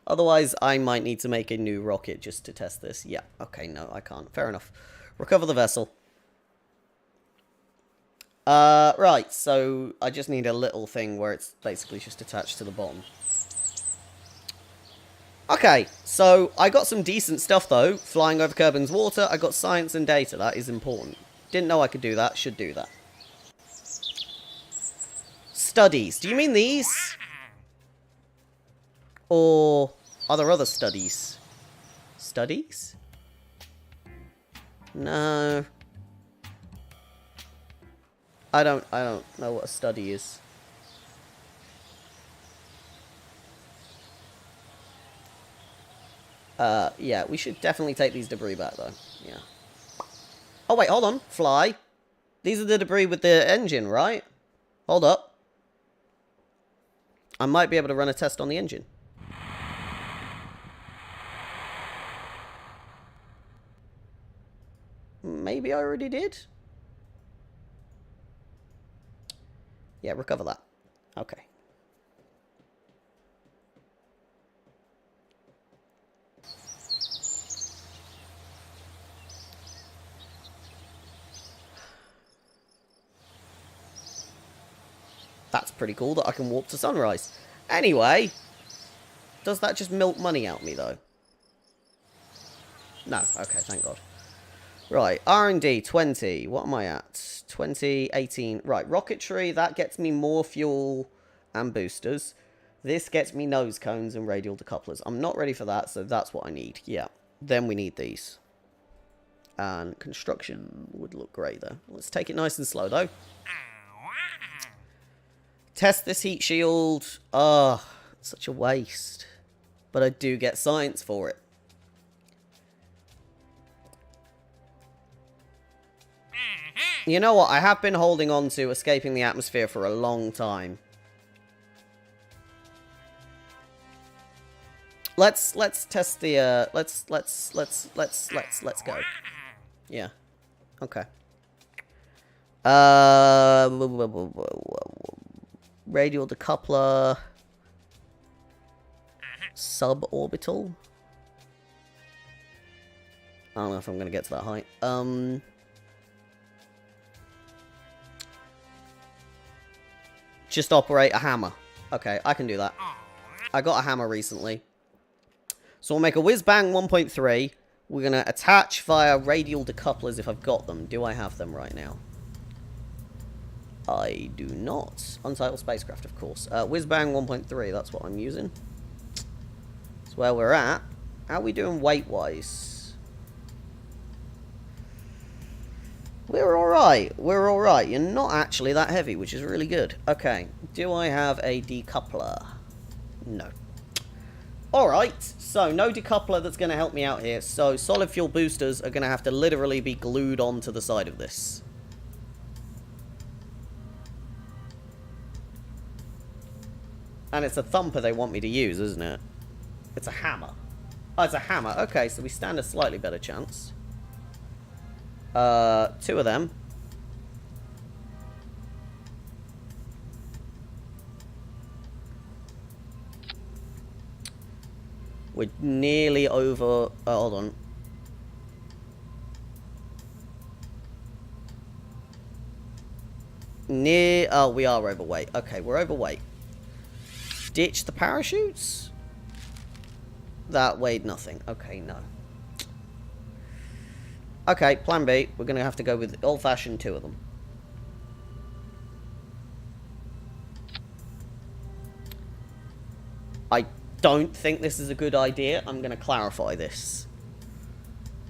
Otherwise, I might need to make a new rocket just to test this. Yeah, okay, no, I can't. Fair enough. Recover the vessel. Right, so I just need a little thing where it's basically just attached to the bottom. Okay, so I got some decent stuff, though. Flying over Kerbin's water, I got science and data. That is important. Didn't know I could do that. Should do that. Studies. Do you mean these? Or are there other studies? Studies? No. I don't know what a study is. Yeah, we should definitely take these debris back, though. Yeah. Oh, wait, hold on. Fly. These are the debris with the engine, right? Hold up. I might be able to run a test on the engine. Maybe I already did. Yeah, recover that. Okay. That's pretty cool that I can warp to sunrise. Anyway, does that just milk money out me, though? No. Okay, thank God. Right, R&D, 20. What am I at? 20, 18. Right, rocketry, that gets me more fuel and boosters. This gets me nose cones and radial decouplers. I'm not ready for that, so that's what I need. Yeah, then we need these. And construction would look great, though. Let's take it nice and slow, though. Test this heat shield. Ugh, such a waste. But I do get science for it. You know what? I have been holding on to escaping the atmosphere for a long time. Let's test the let's go. Yeah. Okay. Radial decoupler. Suborbital. I don't know if I'm gonna get to that height. Just operate a hammer. Okay, I can do that. I got a hammer recently. So we'll make a whiz-bang 1.3. We're going to attach via radial decouplers if I've got them. Do I have them right now? I do not. Untitled spacecraft, of course. Whiz-bang 1.3, that's what I'm using. That's where we're at. How are we doing weight-wise? We're alright. We're alright. You're not actually that heavy, which is really good. Okay. Do I have a decoupler? No. Alright. So, no decoupler that's going to help me out here. So, solid fuel boosters are going to have to literally be glued onto the side of this. And it's a thumper they want me to use, isn't it? It's a hammer. Oh, it's a hammer. Okay, so we stand a slightly better chance. 2 of them. We're nearly over... hold on. Oh, we are overweight. Okay, we're overweight. Ditch the parachutes? That weighed nothing. Okay, no. Okay, plan B. We're going to have to go with old-fashioned 2 of them. I don't think this is a good idea. I'm going to clarify this.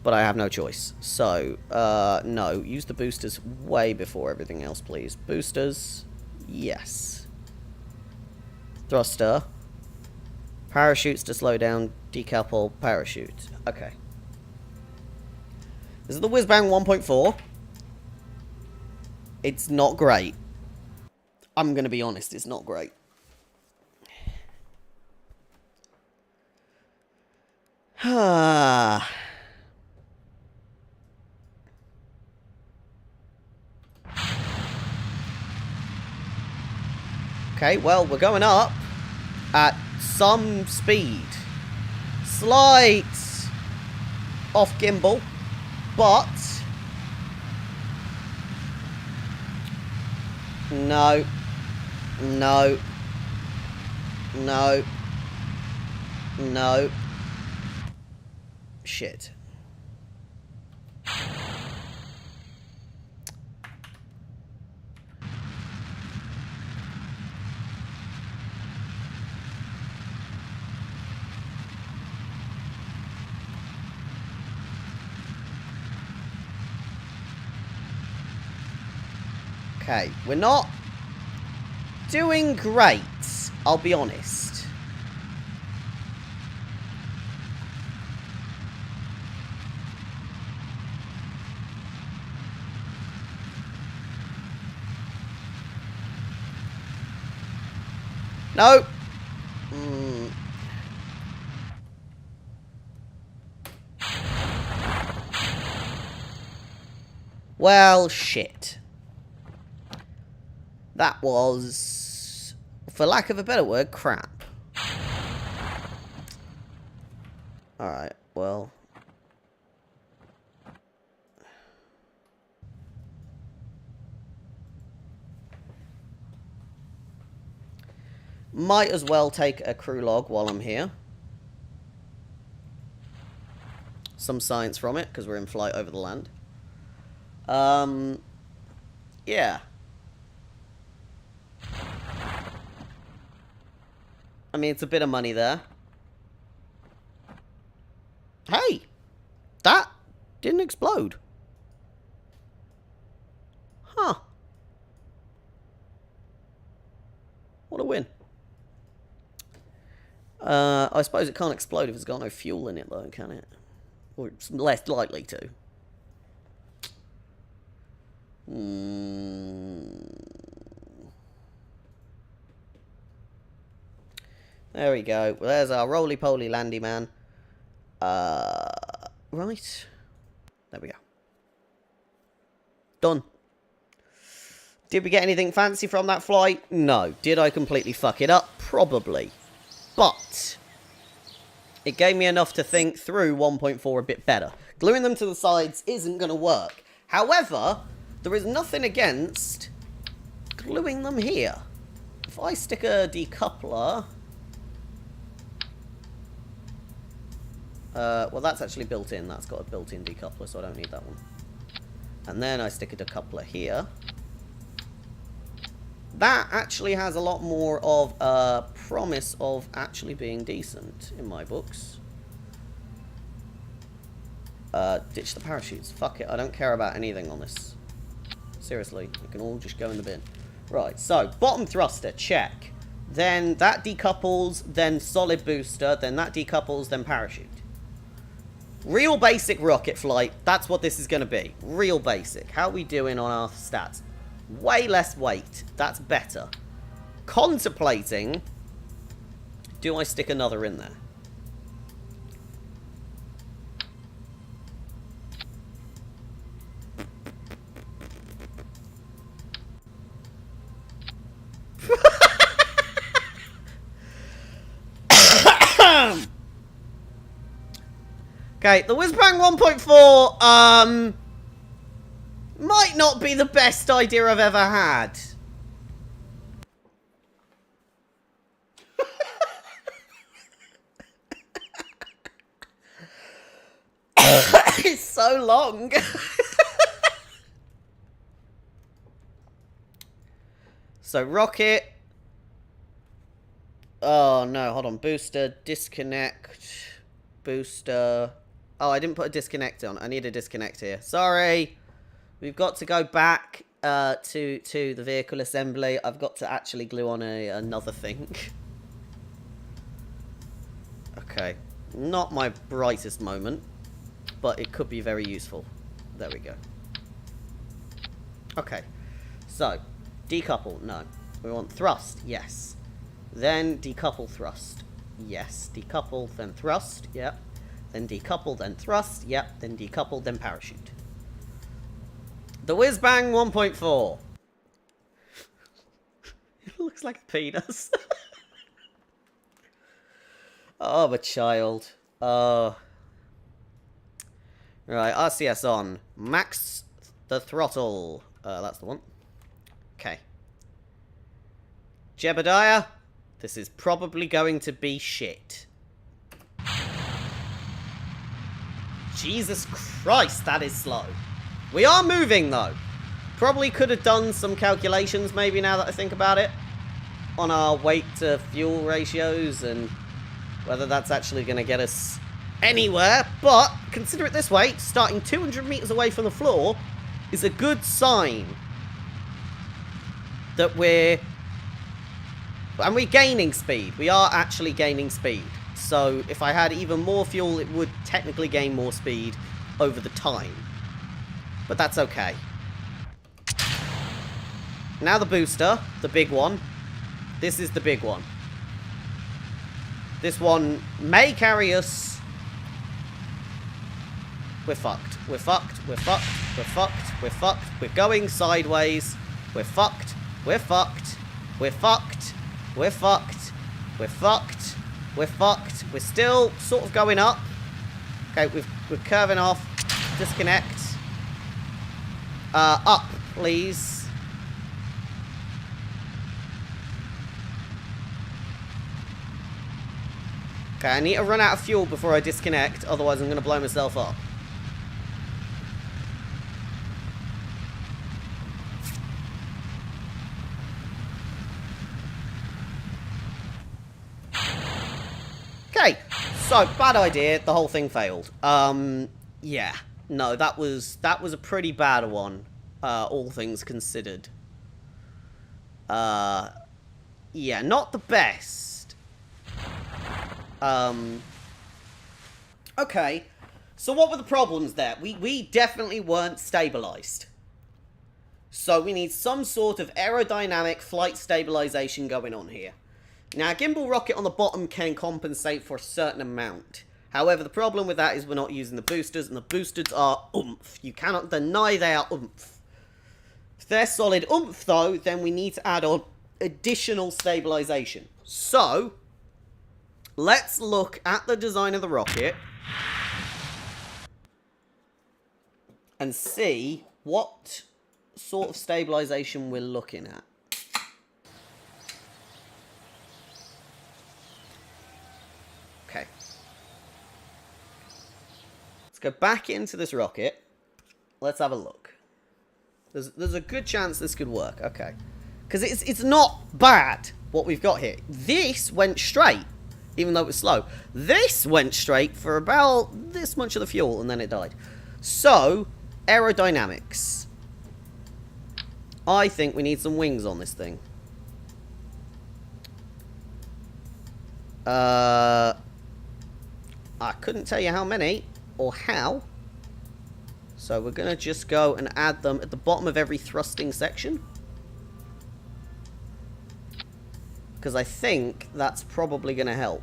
But I have no choice. So, no. Use the boosters way before everything else, please. Boosters. Yes. Thruster. Parachutes to slow down. Decouple. Parachute. Okay. This is the whiz-bang 1.4. It's not great. I'm going to be honest, it's not great. Okay, well, we're going up at some speed. Slight off gimbal. But no, no, no, no, shit. Okay, we're not doing great, I'll be honest. No. Well, shit. That was, for lack of a better word, crap. Alright, well. Might as well take a crew log while I'm here. Some science from it, because we're in flight over the land. Yeah. I mean, it's a bit of money there. Hey! That didn't explode. Huh. What a win. I suppose it can't explode if it's got no fuel in it, though, can it? Or it's less likely to. There we go. Well, there's our roly-poly landy man. Right. There we go. Done. Did we get anything fancy from that flight? No. Did I completely fuck it up? Probably. But it gave me enough to think through 1.4 a bit better. Gluing them to the sides isn't going to work. However, there is nothing against gluing them here. If I stick a decoupler... well, that's actually built in. That's got a built-in decoupler, so I don't need that one. And then I stick a decoupler here. That actually has a lot more of a promise of actually being decent in my books. Ditch the parachutes. Fuck it. I don't care about anything on this. Seriously. It can all just go in the bin. Right. So, bottom thruster. Check. Then that decouples. Then solid booster. Then that decouples. Then parachute. Real basic rocket flight. That's what this is going to be. Real basic. How are we doing on our stats? Way less weight. That's better. Contemplating. Do I stick another in there? Okay, the Whizbang 1.4, might not be the best idea I've ever had. It's so long. So, rocket. Oh, no, hold on. Booster, disconnect, booster. Oh, I didn't put a disconnect on. I need a disconnect here. Sorry. We've got to go back to the vehicle assembly. I've got to actually glue on another thing. Okay. Not my brightest moment, but it could be very useful. There we go. Okay. So, decouple. No. We want thrust. Yes. Then decouple thrust. Yes. Decouple, then thrust. Yep. Then decouple, then thrust. Yep. Then decouple, then parachute. The Whizbang 1.4. It looks like a penis. Oh, my child. Oh. Right, RCS on. Max the throttle. That's the one. Okay. Jebediah, this is probably going to be shit. Jesus Christ, that is slow. We are moving, though. Probably could have done some calculations, maybe, now that I think about it. On our weight to fuel ratios and whether that's actually going to get us anywhere. But, consider it this way. Starting 200 meters away from the floor is a good sign that we're gaining speed. We are actually gaining speed. So, if I had even more fuel, it would technically gain more speed over the time. But that's okay. Now the booster, the big one. This is the big one. This one may carry us. We're fucked. We're fucked. We're fucked. We're fucked. We're fucked. We're going sideways. We're fucked. We're fucked. We're fucked. We're fucked. We're fucked. We're fucked. We're still sort of going up. Okay, we're curving off. Disconnect. Up, please. Okay, I need to run out of fuel before I disconnect, otherwise I'm going to blow myself up. Okay, so, bad idea, the whole thing failed. Yeah, no, that was a pretty bad one, all things considered. Yeah, not the best. Okay, so what were the problems there? We definitely weren't stabilized. So we need some sort of aerodynamic flight stabilization going on here. Now, a gimbal rocket on the bottom can compensate for a certain amount. However, the problem with that is we're not using the boosters, and the boosters are oomph. You cannot deny they are oomph. If they're solid oomph, though, then we need to add on additional stabilization. So, let's look at the design of the rocket and see what sort of stabilization we're looking at. Okay. Let's go back into this rocket. Let's have a look. There's a good chance this could work. Okay. Because it's not bad, what we've got here. This went straight, even though it was slow. This went straight for about this much of the fuel, and then it died. So, aerodynamics. I think we need some wings on this thing. I couldn't tell you how many or how. So we're going to just go and add them at the bottom of every thrusting section. Because I think that's probably going to help.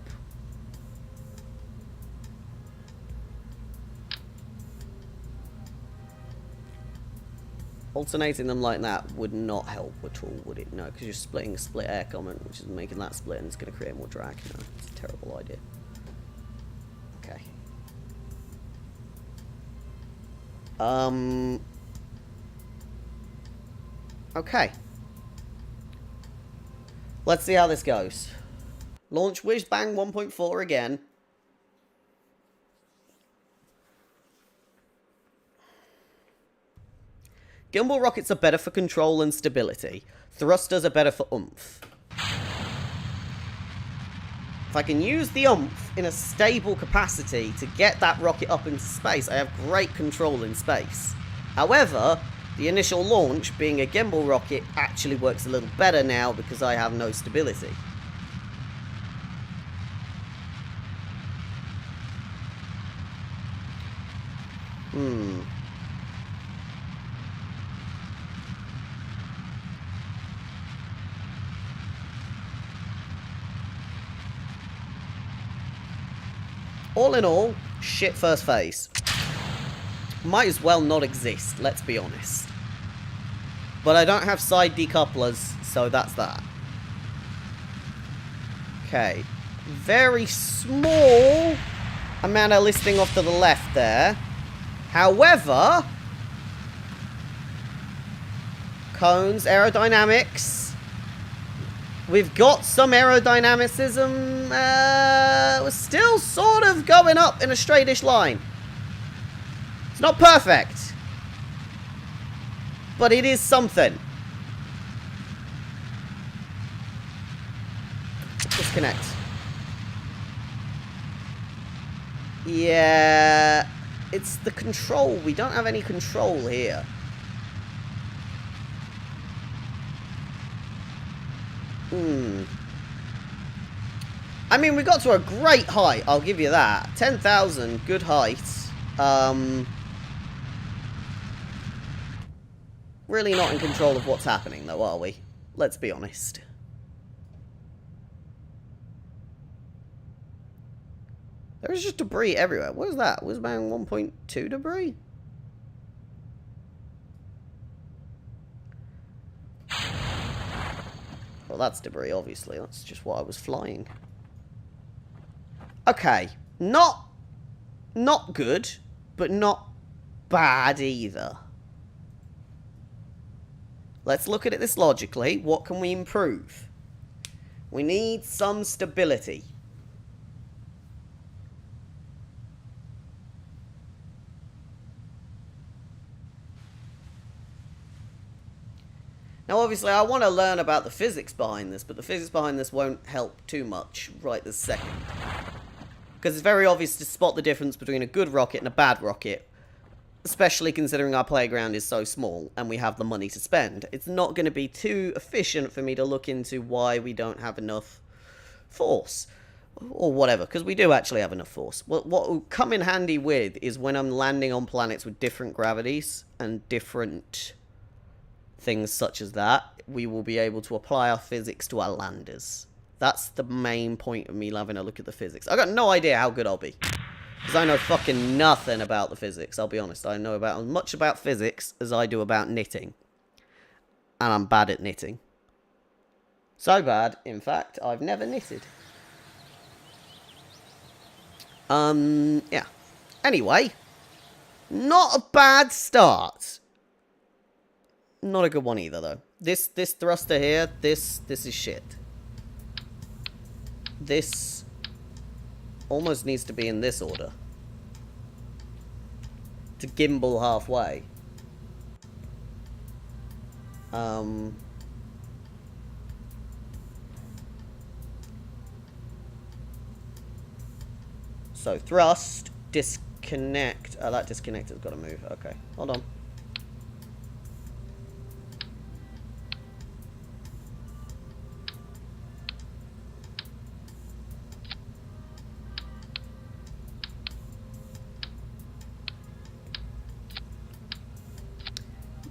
Alternating them like that would not help at all, would it? No, because you're splitting a split air comment, which is making that split, and it's going to create more drag. No, it's a terrible idea. Okay. Okay. Let's see how this goes. Launch whiz bang 1.4 again. Gimbal rockets are better for control and stability. Thrusters are better for oomph. If I can use the oomph in a stable capacity to get that rocket up into space, I have great control in space. However, the initial launch, being a gimbal rocket, actually works a little better now because I have no stability. All in all, shit first phase. Might as well not exist, let's be honest. But I don't have side decouplers, so that's that. Okay. Very small amount of listing off to the left there. However, cones, aerodynamics. We've got some aerodynamicism. We're still sort of going up in a straightish line. It's not perfect, but it is something. Disconnect. Yeah, it's the control. We don't have any control here. I mean, we got to a great height, I'll give you that. 10,000, good height. Really not in control of what's happening, though, are we? Let's be honest. There is just debris everywhere. What is that? Whizbang 1.2 debris? Well, that's debris, obviously. That's just what I was flying. Okay. Not good, but not bad either. Let's look at this logically. What can we improve? We need some stability. Now, obviously, I want to learn about the physics behind this, but the physics behind this won't help too much right this second. Because it's very obvious to spot the difference between a good rocket and a bad rocket. Especially considering our playground is so small and we have the money to spend. It's not going to be too efficient for me to look into why we don't have enough force. Or whatever, because we do actually have enough force. What will come in handy with is when I'm landing on planets with different gravities and different things such as that, we will be able to apply our physics to our landers. That's the main point of me having a look at the physics. I got no idea how good I'll be. Because I know fucking nothing about the physics, I'll be honest. I know about as much about physics as I do about knitting. And I'm bad at knitting. So bad, in fact, I've never knitted. Yeah. Anyway. Not a bad start. Not a good one either, though. This thruster here, this is shit. This almost needs to be in this order. To gimbal halfway. So, thrust, disconnect. Oh, that disconnector's got to move. Okay, hold on.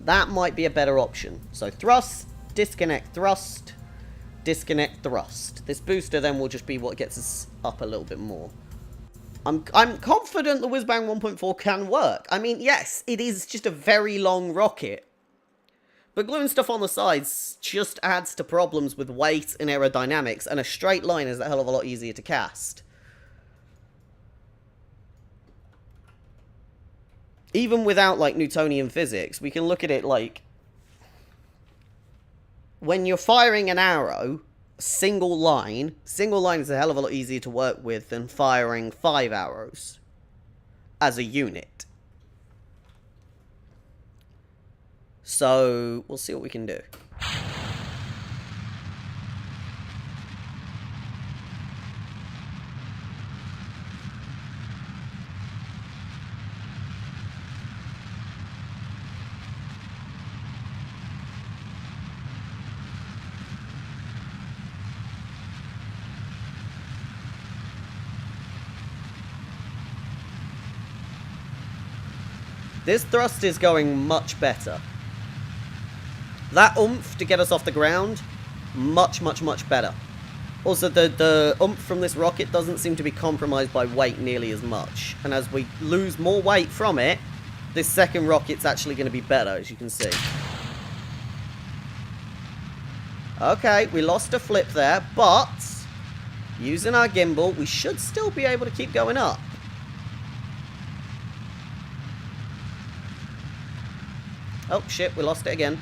That might be a better option. So thrust, disconnect, thrust, disconnect, thrust. This booster then will just be what gets us up a little bit more. I'm confident the Whizbang 1.4 can work. I mean, yes, it is just a very long rocket. But gluing stuff on the sides just adds to problems with weight and aerodynamics, and a straight line is a hell of a lot easier to cast. Even without, like, Newtonian physics, we can look at it like... When you're firing an arrow, single line is a hell of a lot easier to work with than firing 5 arrows as a unit. So, we'll see what we can do. This thrust is going much better. That oomph to get us off the ground, much, much, much better. Also, the oomph from this rocket doesn't seem to be compromised by weight nearly as much. And as we lose more weight from it, this second rocket's actually going to be better, as you can see. Okay, we lost a flip there, but using our gimbal, we should still be able to keep going up. Oh, shit, we lost it again.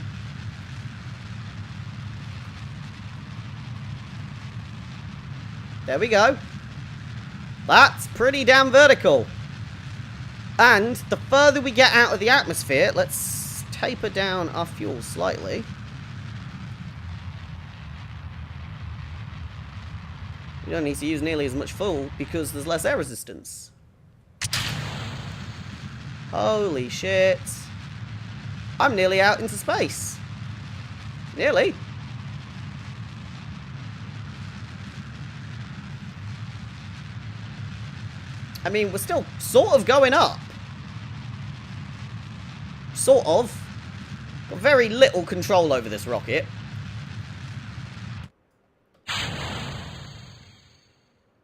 There we go. That's pretty damn vertical. And the further we get out of the atmosphere, let's taper down our fuel slightly. We don't need to use nearly as much fuel because there's less air resistance. Holy shit. I'm nearly out into space. Nearly. I mean, we're still sort of going up. Sort of. Got very little control over this rocket.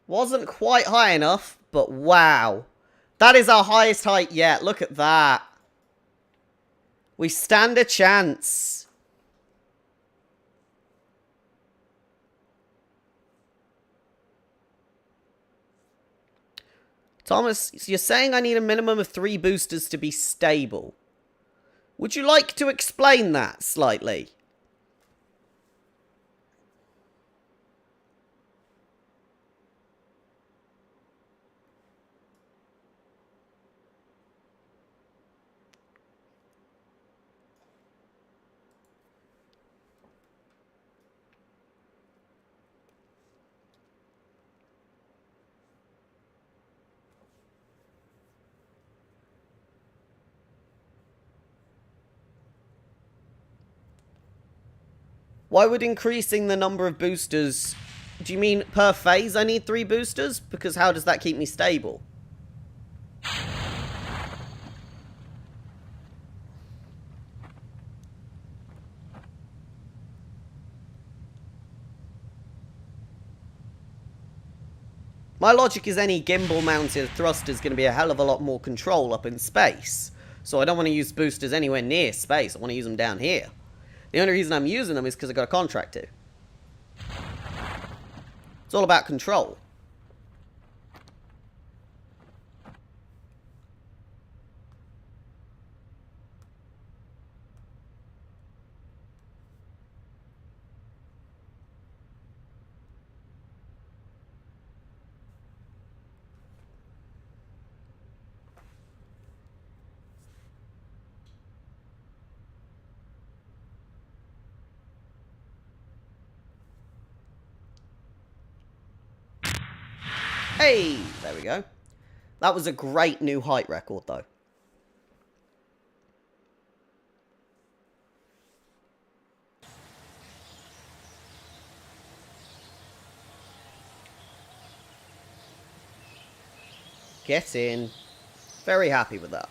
Wasn't quite high enough, but wow. That is our highest height yet. Look at that. We stand a chance. Thomas, you're saying I need a minimum of 3 boosters to be stable. Would you like to explain that slightly? Why would increasing the number of boosters... Do you mean per phase I need 3 boosters? Because how does that keep me stable? My logic is any gimbal-mounted thruster is going to be a hell of a lot more control up in space. So I don't want to use boosters anywhere near space. I want to use them down here. The only reason I'm using them is because I got a contract to. It's all about control. Hey, there we go. That was a great new height record, though. Get in. Very happy with that.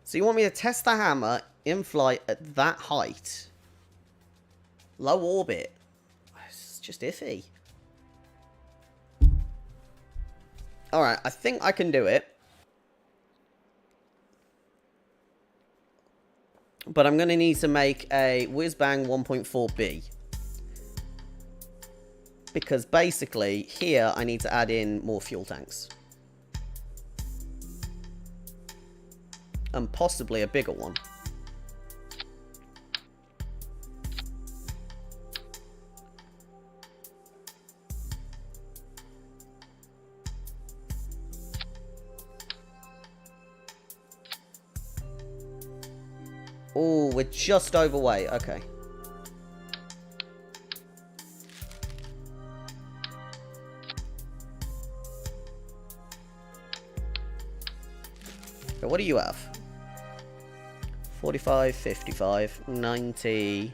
So you want me to test the hammer in flight at that height? Low orbit. It's just iffy. Alright, I think I can do it. But I'm going to need to make a whiz-bang 1.4B. Because basically, here I need to add in more fuel tanks. And possibly a bigger one. Oh, we're just overweight. Okay. Okay, what do you have? 45, 55, 90,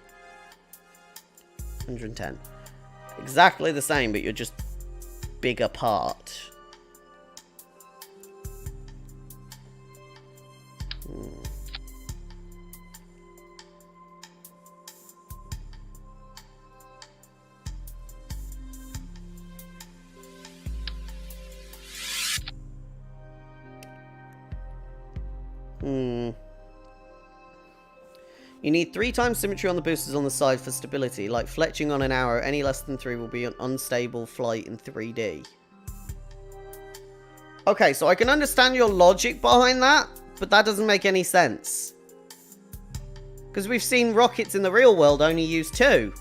110. Exactly the same, but you're just bigger part. You need 3 times symmetry on the boosters on the side for stability. Like fletching on an arrow, any less than 3 will be an unstable flight in 3D. Okay, so I can understand your logic behind that, but that doesn't make any sense. Because we've seen rockets in the real world only use 2.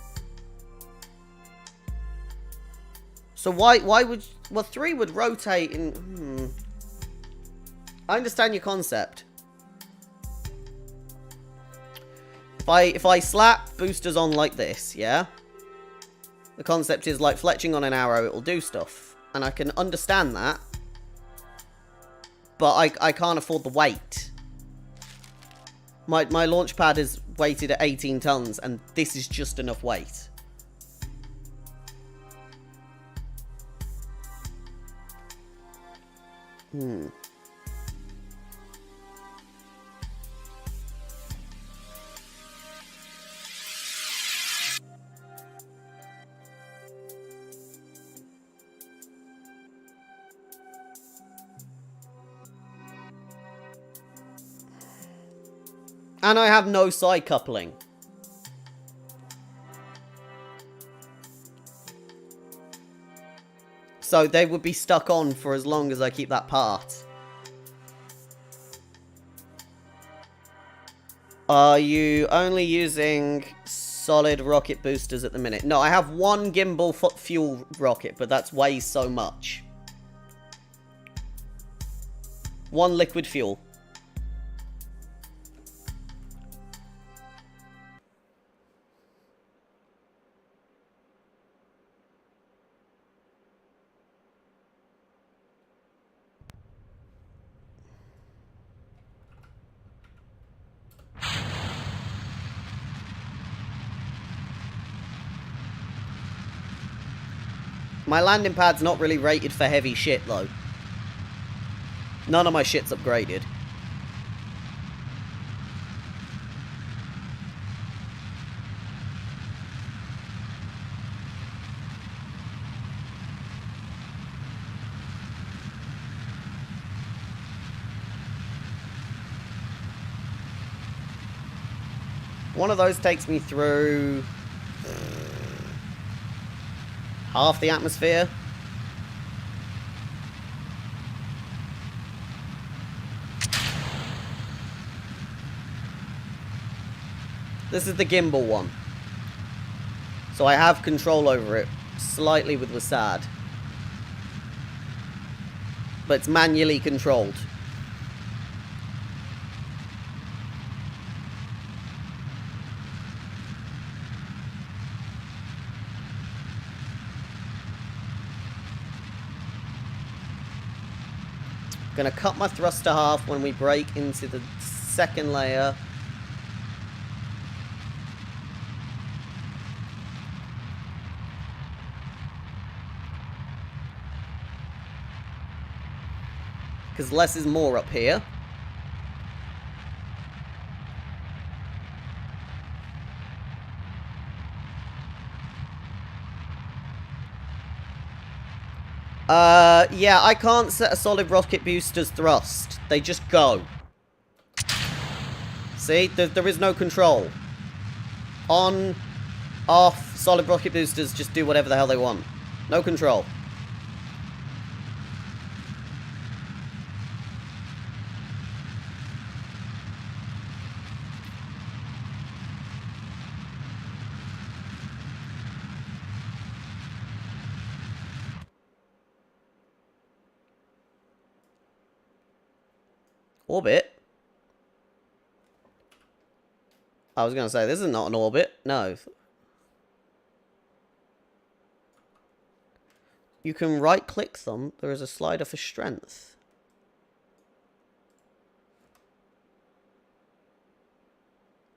So why would... Well, 3 would rotate in... I understand your concept. If I slap boosters on like this, yeah? The concept is like fletching on an arrow, it will do stuff. And I can understand that. But I can't afford the weight. My launch pad is weighted at 18 tons, and this is just enough weight. And I have no side coupling. So they would be stuck on for as long as I keep that part. Are you only using solid rocket boosters at the minute? No, I have one gimbal fuel rocket, but that's weighs so much. One liquid fuel. My landing pad's not really rated for heavy shit, though. None of my shit's upgraded. One of those takes me through half the atmosphere. This is the gimbal one. So I have control over it slightly with WASD. But it's manually controlled. Gonna cut my thrust to half when we break into the second layer. Because less is more up here. Yeah, I can't set a solid rocket booster's thrust. They just go. See? There is no control. On, off, solid rocket boosters just do whatever the hell they want. No control. Orbit? I was going to say, this is not an orbit. No. You can right-click them. There is a slider for strength.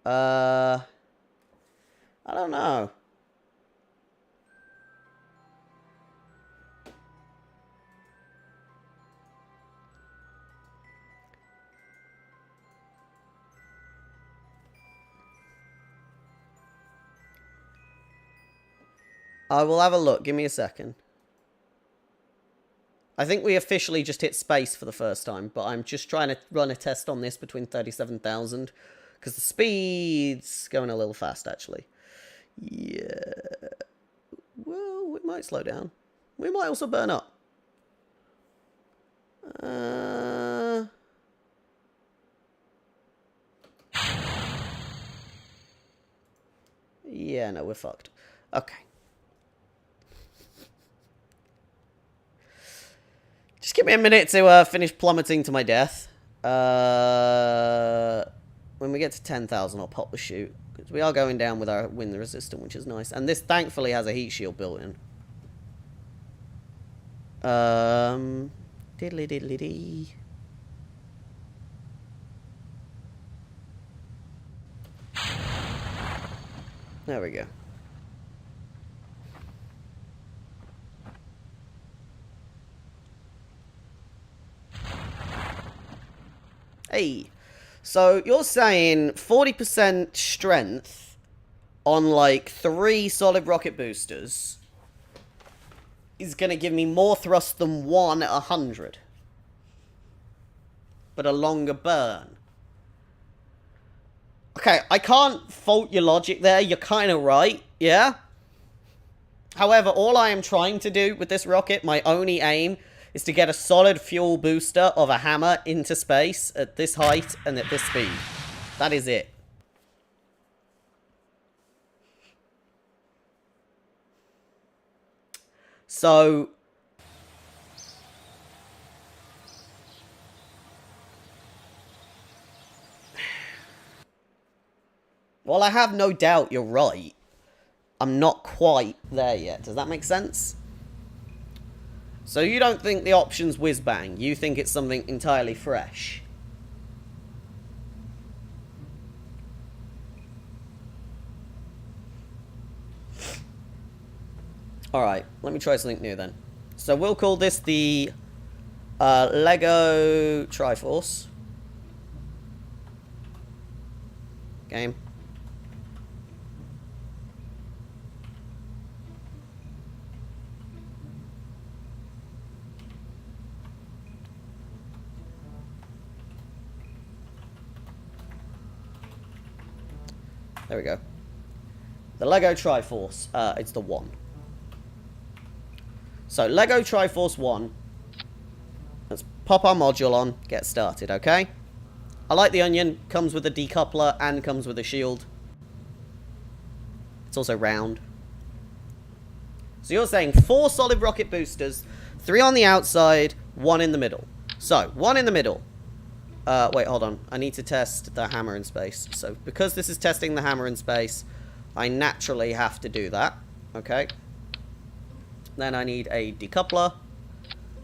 I don't know. I will have a look. Give me a second. I think we officially just hit space for the first time, but I'm just trying to run a test on this between 37,000, because the speed's going a little fast, actually. Yeah. Well, we might slow down. We might also burn up. Yeah, no, we're fucked. Okay. Just give me a minute to finish plummeting to my death. When we get to 10,000, I'll pop the chute. Because we are going down with our wind resistant, which is nice. And this thankfully has a heat shield built in. Diddly diddly dee. There we go. Hey, so you're saying 40% strength on like 3 solid rocket boosters is going to give me more thrust than 1 at 100. But a longer burn. Okay, I can't fault your logic there. You're kind of right, yeah? However, all I am trying to do with this rocket, my only aim, is to get a solid fuel booster of a hammer into space at this height and at this speed. That is it. So... while I have no doubt you're right, I'm not quite there yet. Does that make sense? So you don't think the option's whiz-bang. You think it's something entirely fresh. Alright, let me try something new then. So we'll call this the Lego Triforce. Game. There we go. The Lego Triforce. It's the 1. So, Lego Triforce 1. Let's pop our module on, get started, okay? I like the onion. Comes with a decoupler and comes with a shield. It's also round. So you're saying 4 solid rocket boosters, 3 on the outside, 1 in the middle. So, 1 in the middle. Wait, hold on. I need to test the hammer in space. So, because this is testing the hammer in space, I naturally have to do that. Okay. Then I need a decoupler.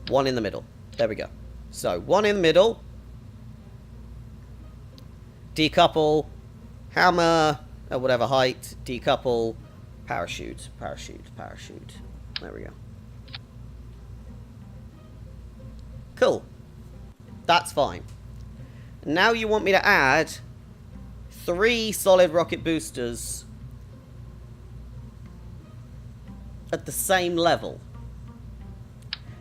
1 in the middle. There we go. So, 1 in the middle. Decouple. Hammer. At whatever height. Decouple. Parachute. Parachute. Parachute. There we go. Cool. That's fine. Now you want me to add 3 solid rocket boosters at the same level.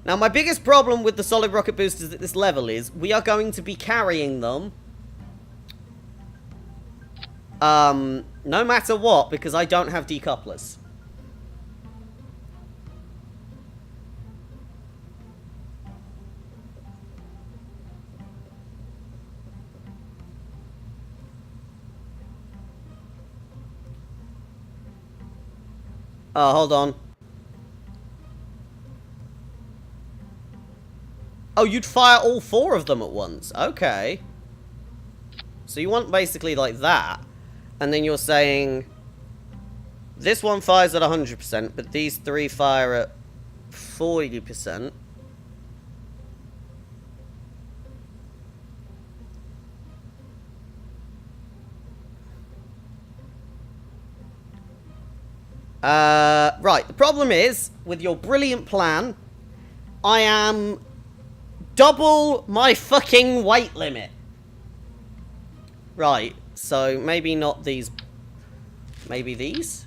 Now my biggest problem with the solid rocket boosters at this level is we are going to be carrying them no matter what, because I don't have decouplers. Oh, hold on. Oh, you'd fire all 4 of them at once. Okay. So you want basically like that. And then you're saying... this one fires at 100%, but these 3 fire at 40%. Right, the problem is, with your brilliant plan, I am double my fucking weight limit. Right, so maybe not these, maybe these?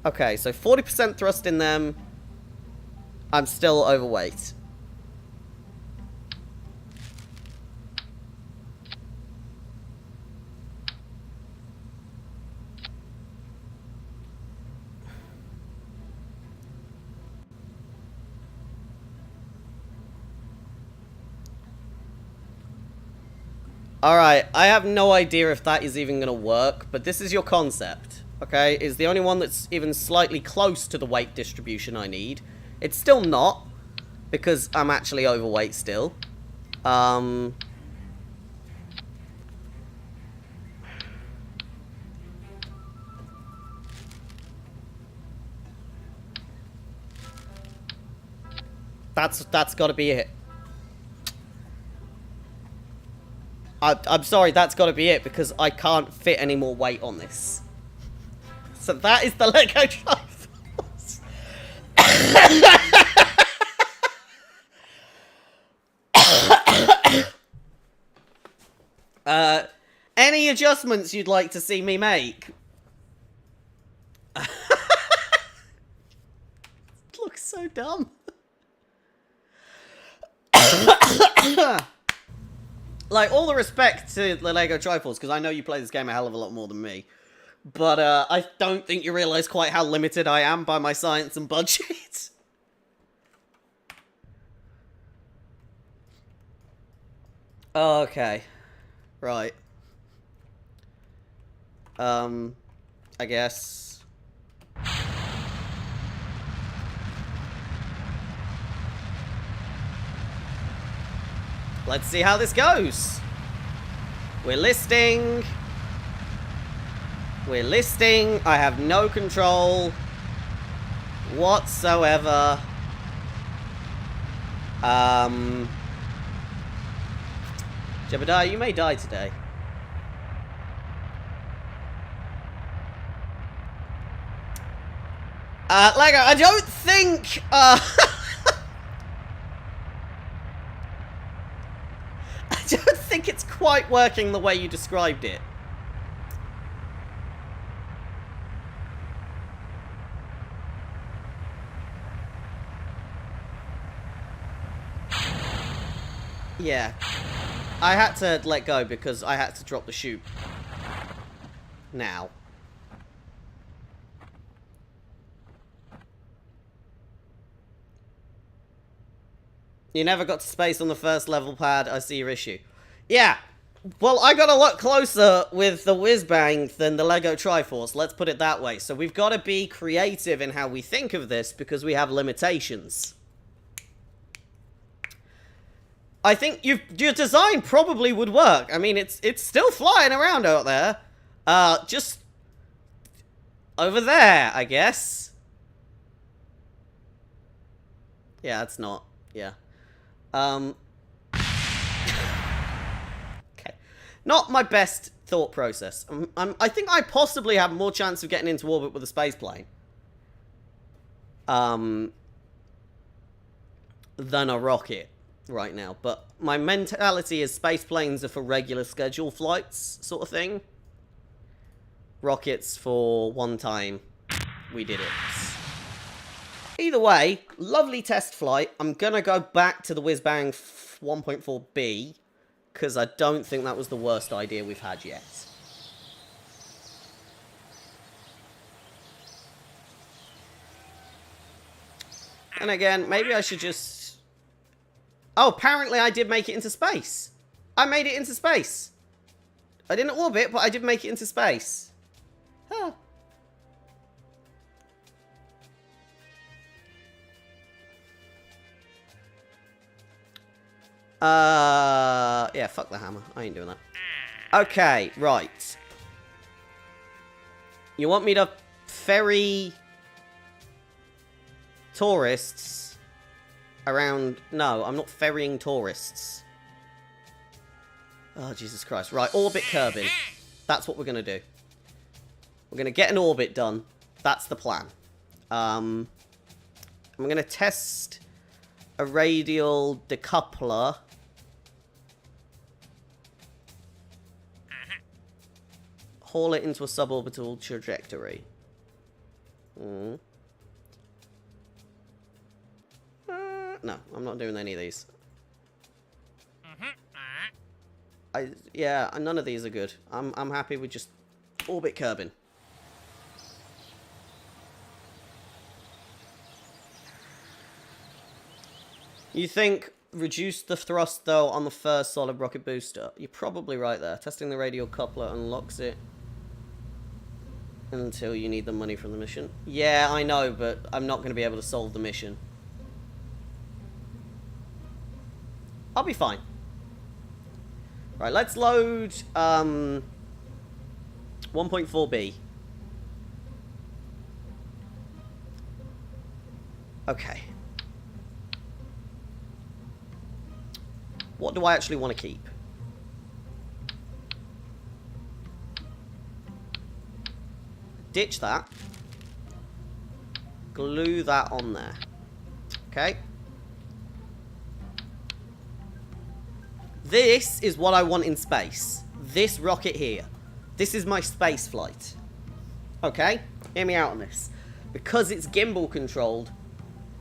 Okay, so 40% thrust in them. I'm still overweight. Alright, I have no idea if that is even going to work, but this is your concept. Okay, is the only one that's even slightly close to the weight distribution I need. It's still not, because I'm actually overweight still. That's got to be it. I'm sorry, that's got to be it, because I can't fit any more weight on this. So that is the Lego Triforce. adjustments you'd like to see me make? It looks so dumb. Like, all the respect to the Lego Triforce, because I know you play this game a hell of a lot more than me. But I don't think you realise quite how limited I am by my science and budget. Okay. Right. I guess. Let's see how this goes. We're listing. We're listing. I have no control whatsoever. Jebediah, you may die today. Lego, I don't think, I don't think it's quite working the way you described it. Yeah. I had to let go because I had to drop the chute. Now. You never got to space on the first level pad. I see your issue. Yeah. Well, I got a lot closer with the whiz-bang than the Lego Triforce. Let's put it that way. So we've got to be creative in how we think of this because we have limitations. I think your design probably would work. I mean, it's still flying around out there. Just over there, I guess. Yeah, that's not. Yeah. Okay. Not my best thought process. I think I possibly have more chance of getting into orbit with a space plane. Than a rocket right now. But my mentality is space planes are for regular schedule flights, sort of thing. Rockets for one time. We did it. Either way, lovely test flight. I'm gonna go back to the whiz-bang 1.4B, because I don't think that was the worst idea we've had yet. And again, maybe I should just... Oh, apparently I did make it into space. I made it into space. I didn't orbit, but I did make it into space. Huh. Yeah, fuck the hammer. I ain't doing that. Okay, right. You want me to ferry tourists around... No, I'm not ferrying tourists. Oh, Jesus Christ. Right, orbit Kerbin. That's what we're going to do. We're going to get an orbit done. That's the plan. I'm going to test a radial decoupler. Haul it into a suborbital trajectory. No, I'm not doing any of these. Yeah, none of these are good. I'm happy with just orbit Kerbin. You think reduce the thrust though on the first solid rocket booster? You're probably right there. Testing the radial coupler unlocks it until you need the money from the mission. Yeah, I know, but I'm not going to be able to solve the mission. I'll be fine. Right, let's load 1.4B. Okay. What do I actually want to keep? Ditch that. Glue that on there. Okay. This is what I want in space. This rocket here. This is my space flight. Okay? Hear me out on this. Because it's gimbal controlled,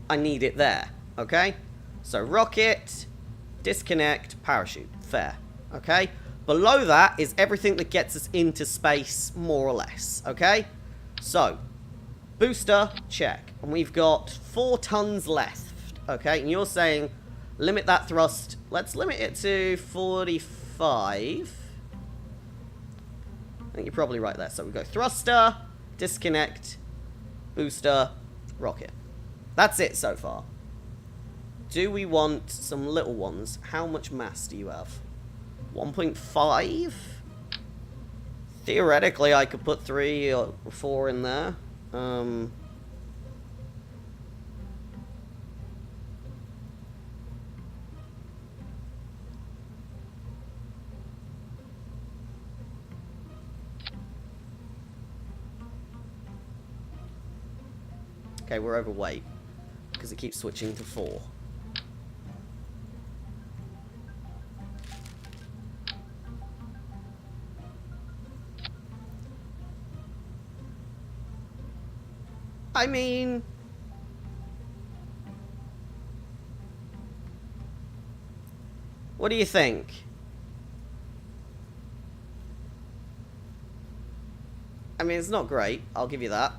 I need it there. Okay? So rocket, disconnect, parachute. Fair. Okay? Below that is everything that gets us into space, more or less. Okay? So, booster, check. And we've got 4 tons left. Okay? And you're saying, limit that thrust. Let's limit it to 45. I think you're probably right there. So we go thruster, disconnect, booster, rocket. That's it so far. Do we want some little ones? How much mass do you have? 1.5? Theoretically, I could put 3 or 4 in there. Okay, we're overweight because it keeps switching to 4. I mean, what do you think? I mean, it's not great. I'll give you that.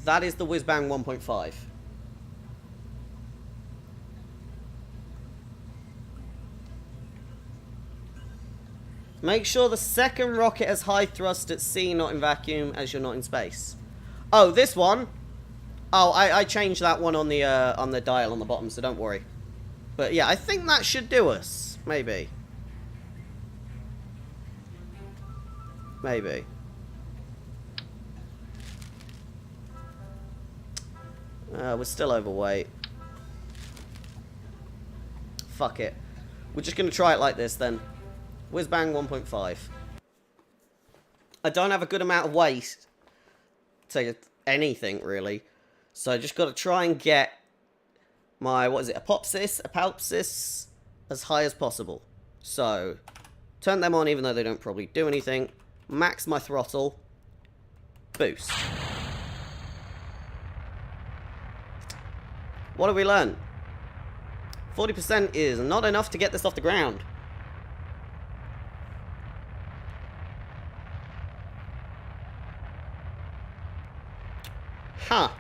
That is the Whiz-Bang 1.5. Make sure the second rocket has high thrust at sea, not in vacuum, as you're not in space. Oh, this one? Oh, I changed that one on the dial on the bottom, so don't worry. But yeah, I think that should do us. Maybe. Maybe. We're still overweight. Fuck it. We're just going to try it like this then. Whiz-Bang 1.5. I don't have a good amount of weight to anything, really. So I just got to try and get my, what is it, apopsis as high as possible. So, turn them on even though they don't probably do anything. Max my throttle. Boost. What have we learned? 40% is not enough to get this off the ground. Huh.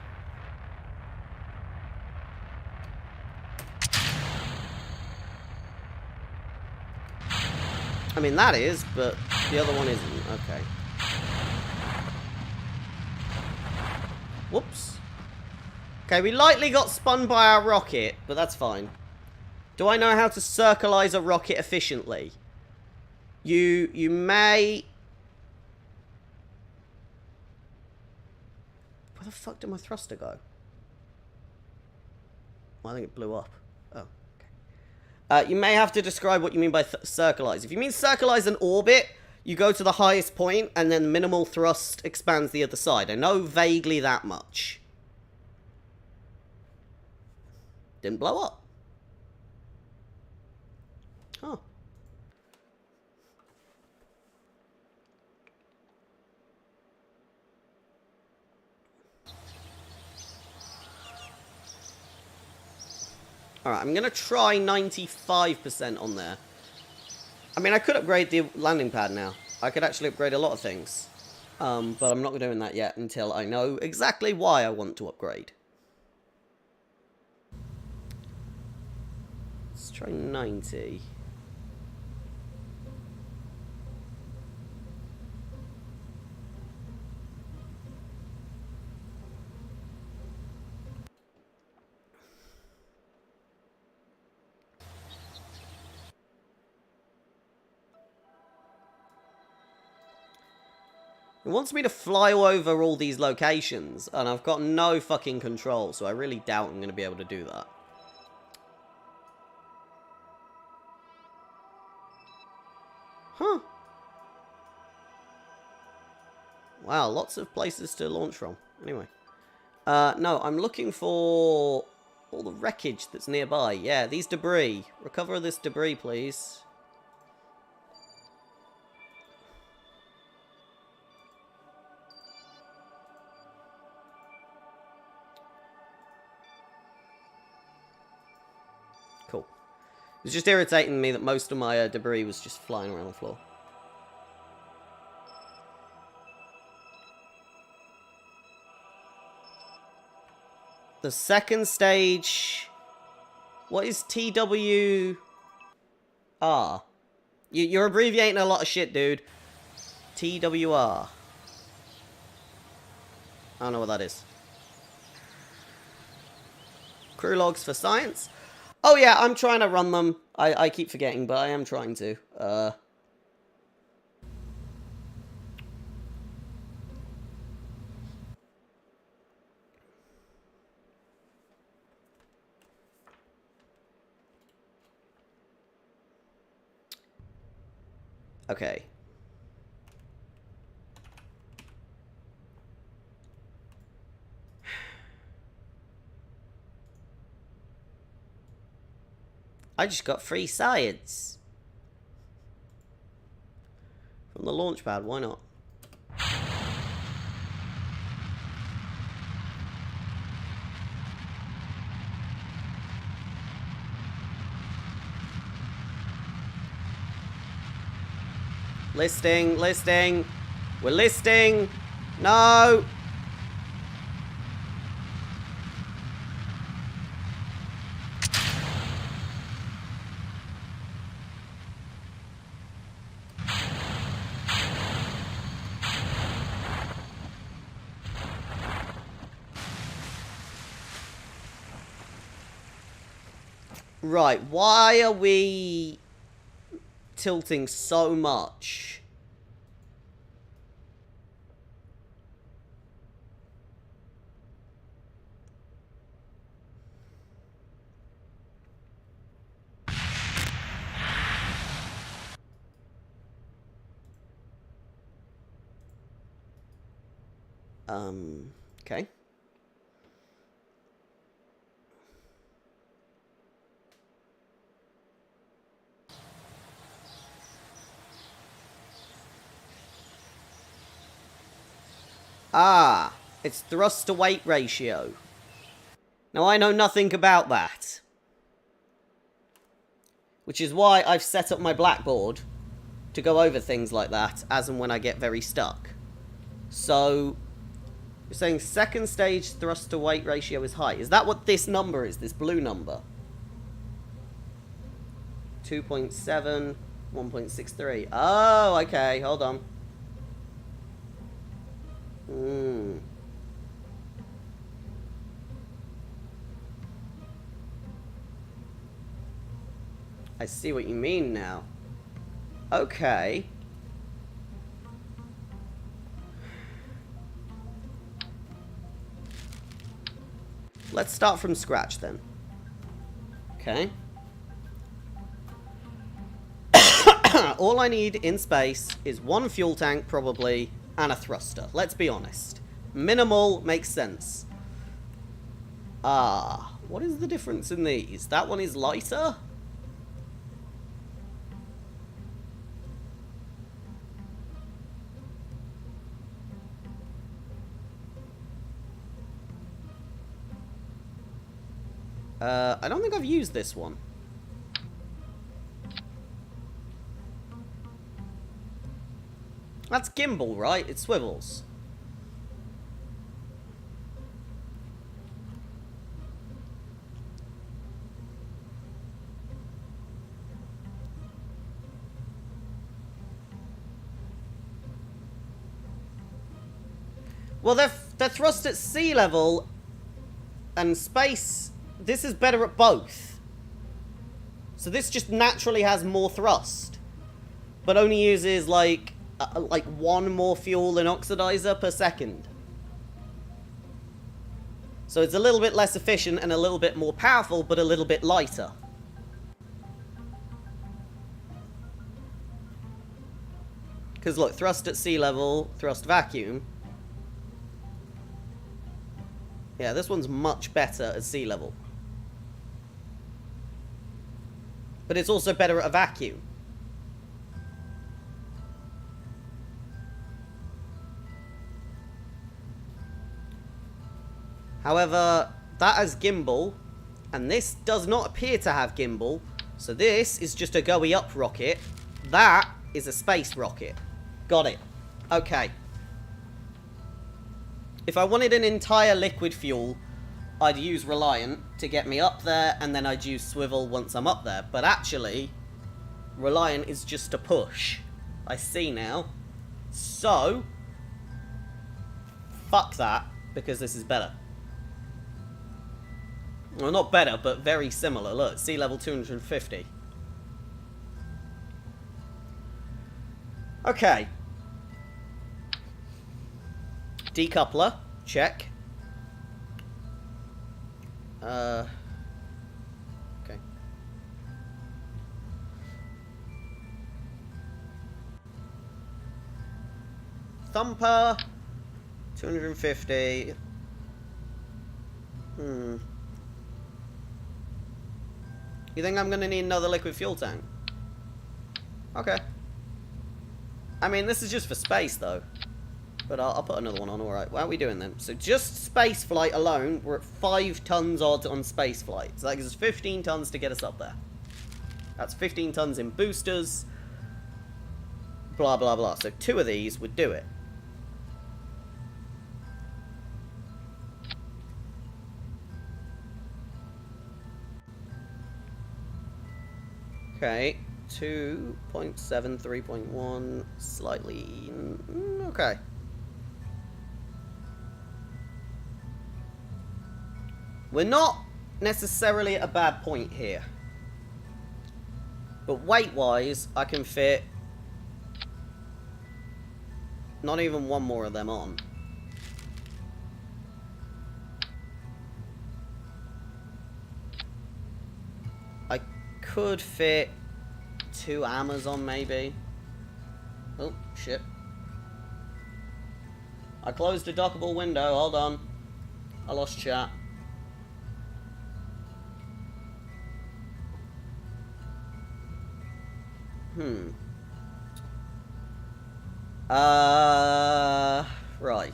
I mean, that is, but the other one isn't. Okay. Whoops. Okay, we lightly got spun by our rocket, but that's fine. Do I know how to circleize a rocket efficiently? You may... Where the fuck did my thruster go? Well, I think it blew up. Oh, okay. You may have to describe what you mean by circleize. If you mean circleize an orbit, you go to the highest point, and then minimal thrust expands the other side. I know vaguely that much. Didn't blow up. Huh. Alright, I'm going to try 95% on there. I mean, I could upgrade the landing pad now. I could actually upgrade a lot of things. But I'm not doing that yet until I know exactly why I want to upgrade. Let's try 90. It wants me to fly over all these locations, and I've got no fucking control, so I really doubt I'm going to be able to do that. Huh. Wow, lots of places to launch from. Anyway. No, I'm looking for all the wreckage that's nearby. Yeah, these debris. Recover this debris, please. It's just irritating me that most of my debris was just flying around the floor. The second stage... What is TWR? You're abbreviating a lot of shit, dude. TWR. I don't know what that is. Crew logs for science? Oh yeah, I'm trying to run them. I keep forgetting, but I am trying to. Okay. I just got free science. From the launch pad, why not? Listing, listing. We're listing. No. Right, why are we tilting so much? Okay. Ah, it's thrust to weight ratio. Now I know nothing about that. Which is why I've set up my blackboard to go over things like that as and when I get very stuck. So, you're saying second stage thrust to weight ratio is high. Is that what this number is, this blue number? 2.7, 1.63. Oh, okay, hold on. I see what you mean now. Okay. Let's start from scratch then. Okay. All I need in space is one fuel tank, probably, and a thruster. Let's be honest. Minimal makes sense. What is the difference in these? That one is lighter? I don't think I've used this one. That's gimbal, right? It swivels. Well, they're thrust at sea level and space. This is better at both. So this just naturally has more thrust, but only uses like one more fuel and oxidizer per second. So it's a little bit less efficient and a little bit more powerful, but a little bit lighter. Because look, thrust at sea level, thrust vacuum. Yeah, this one's much better at sea level. But it's also better at a vacuum. However, that has gimbal, and this does not appear to have gimbal, So this is just a goey up rocket. That is a space rocket. Got it. Okay. If I wanted an entire liquid fuel, I'd use Reliant to get me up there, and then I'd use Swivel once I'm up there. But actually, Reliant is just a push. I see now. So, fuck that, because this is better. Well, not better, but very similar. Look, sea level 250. Okay. Decoupler, check. Okay. Thumper, 250. You think I'm gonna need another liquid fuel tank? Okay. I mean, this is just for space, though. But I'll put another one on, alright. What are we doing then? So just space flight alone, we're at 5 tons odd on space flight. So that gives us 15 tons to get us up there. That's 15 tons in boosters. Blah, blah, blah. So 2 of these would do it. Okay. 2.7, 3.1, slightly... okay. We're not necessarily at a bad point here. But weight-wise, I can fit not even one more of them on. I could fit 2 Amazon, maybe. Oh, shit. I closed a dockable window. Hold on. I lost chat. Right.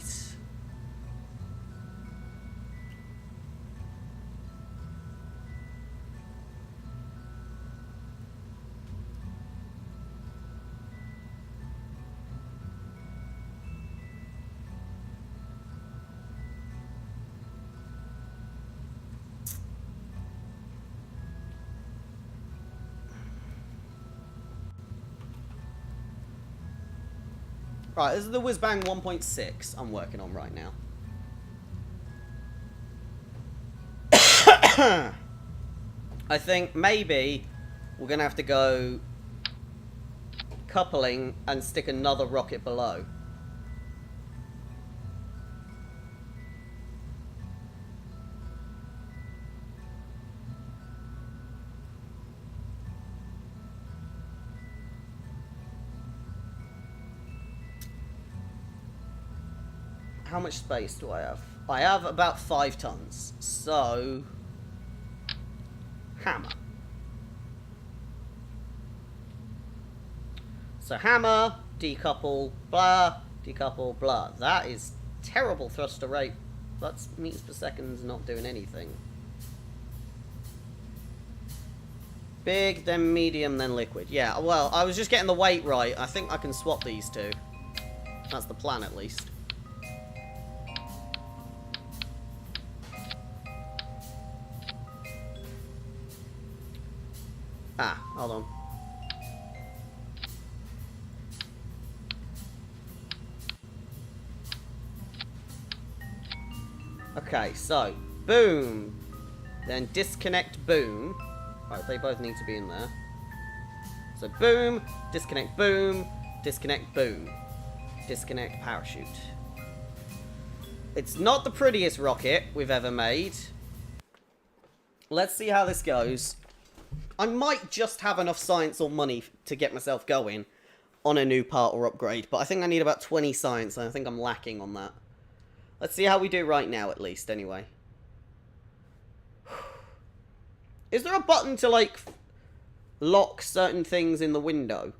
Right, this is the Whiz-Bang 1.6 I'm working on right now. I think maybe we're going to have to go coupling and stick another rocket below. How much space do I have? I have about 5 tons. So, hammer. So hammer, decouple, blah, decouple, blah. That is terrible thruster rate. That's meters per second not doing anything. Big, then medium, then liquid. Yeah, well, I was just getting the weight right. I think I can swap these 2. That's the plan, at least. Ah, hold on. Okay, so, boom. Then disconnect, boom. Right, they both need to be in there. So, boom, disconnect, boom, disconnect, boom. Disconnect parachute. It's not the prettiest rocket we've ever made. Let's see how this goes. I might just have enough science or money to get myself going on a new part or upgrade, but I think I need about 20 science, and I think I'm lacking on that. Let's see how we do right now, at least, anyway. Is there a button to, like, lock certain things in the window?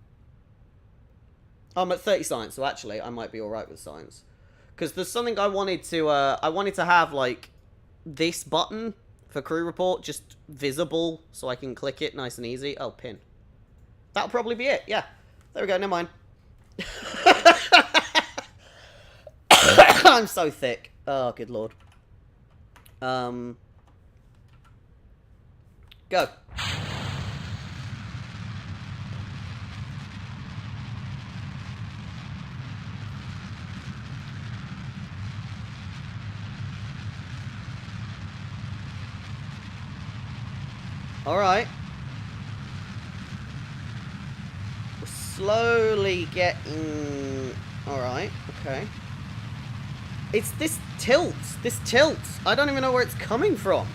I'm at 30 science, so actually, I might be alright with science. Because there's something I wanted to have, like, this button for crew report, just visible, so I can click it nice and easy. Oh, pin. That'll probably be it, yeah. There we go, never mind. I'm so thick. Oh, good lord. Go. Alright. We're slowly getting... Alright, okay. It's this tilt. This tilt. I don't even know where it's coming from.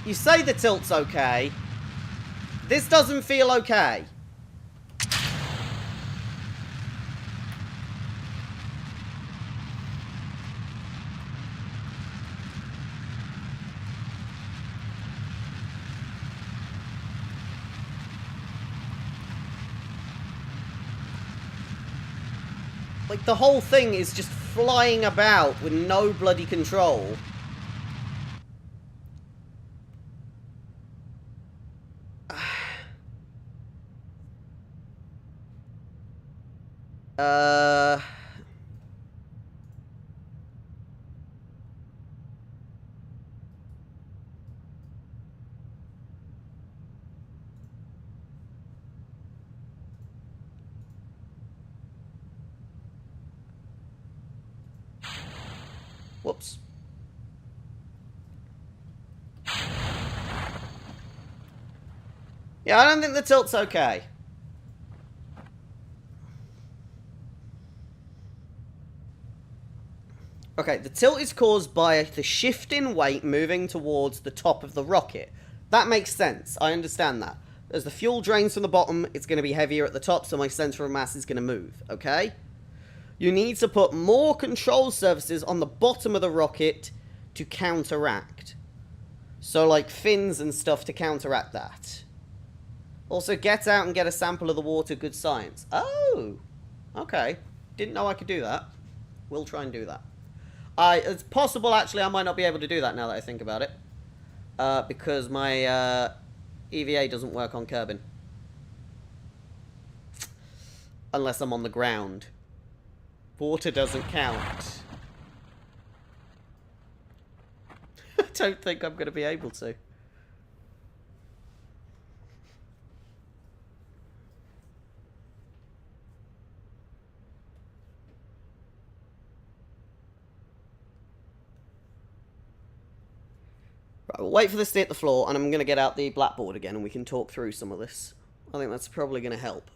You say the tilt's okay. This doesn't feel okay. Like, the whole thing is just flying about with no bloody control. Whoops. Yeah, I don't think the tilt's okay. Okay, the tilt is caused by the shift in weight moving towards the top of the rocket. That makes sense. I understand that. As the fuel drains from the bottom, it's going to be heavier at the top, so my center of mass is going to move, okay? You need to put more control surfaces on the bottom of the rocket to counteract. So, like, fins and stuff to counteract that. Also, get out and get a sample of the water. Good science. Oh! Okay. Didn't know I could do that. We'll try and do that. It's possible, actually, I might not be able to do that now that I think about it. Because my EVA doesn't work on Kerbin. Unless I'm on the ground. Water doesn't count. I don't think I'm going to be able to. Right, we'll wait for this to hit the floor, and I'm going to get out the blackboard again, and we can talk through some of this. I think that's probably going to help.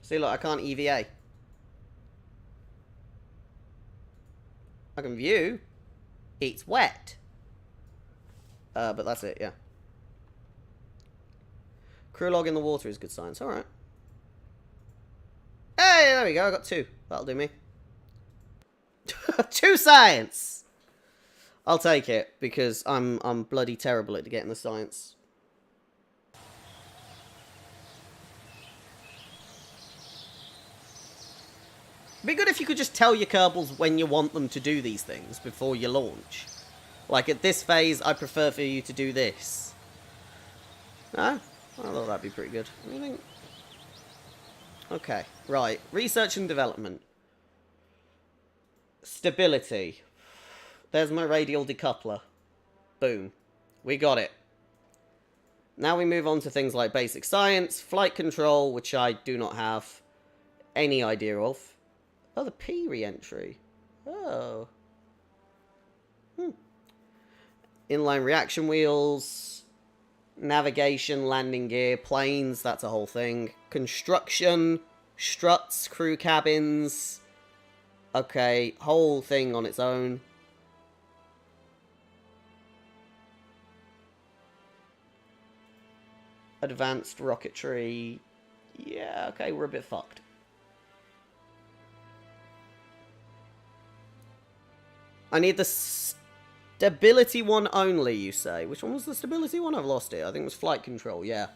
See, look, I can't EVA. I can view. It's wet. But that's it, yeah. Crew log in the water is good science. Alright. Hey, there we go. I got 2. That'll do me. 2 science! I'll take it, because I'm bloody terrible at getting the science. It'd be good if you could just tell your Kerbals when you want them to do these things before you launch. Like, at this phase, I prefer for you to do this. No? I thought that'd be pretty good. What do you think? Okay, right. Research and development. Stability. There's my radial decoupler. Boom. We got it. Now we move on to things like basic science, flight control, which I do not have any idea of. Oh, the P re-entry. Oh. Inline reaction wheels. Navigation, landing gear, planes, that's a whole thing. Construction, struts, crew cabins. Okay, whole thing on its own. Advanced rocketry. Yeah, okay, we're a bit fucked. I need the stability one only, you say. Which one was the stability one? I've lost it. I think it was flight control, yeah.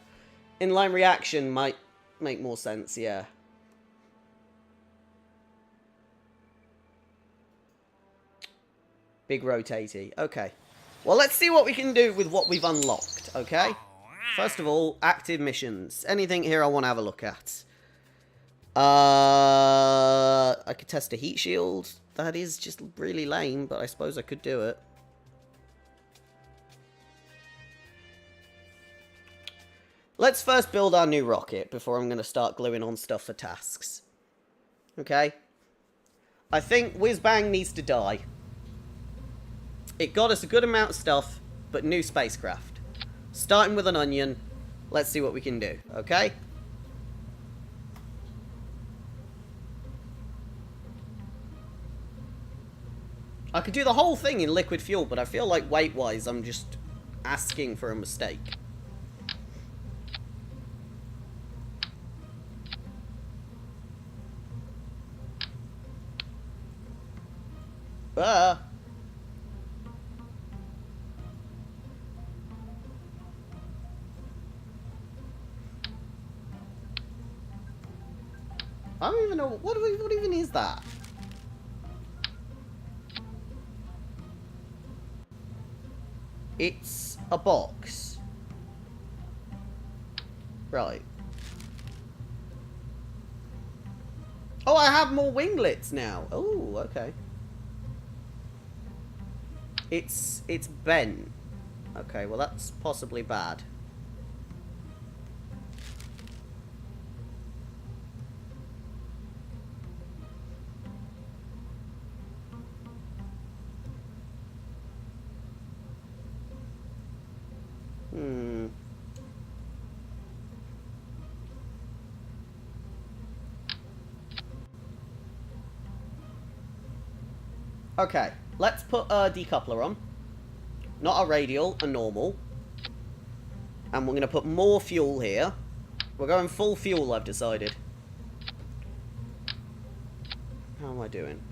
Inline reaction might make more sense, yeah. Big rotatey. Okay. Well, let's see what we can do with what we've unlocked, okay? First of all, active missions. Anything here I want to have a look at? I could test a heat shield. That is just really lame, but I suppose I could do it. Let's first build our new rocket before I'm going to start gluing on stuff for tasks. Okay? I think Whiz-Bang needs to die. It got us a good amount of stuff, but new spacecraft. Starting with an onion. Let's see what we can do, okay? I could do the whole thing in liquid fuel, but I feel like weight-wise I'm just asking for a mistake. I don't even know, what even is that? It's a box. Right. Oh, I have more winglets now. Oh, okay. It's bent. Okay, well that's possibly bad. Okay, let's put a decoupler on. Not a radial, a normal. And we're going to put more fuel here. We're going full fuel, I've decided. How am I doing?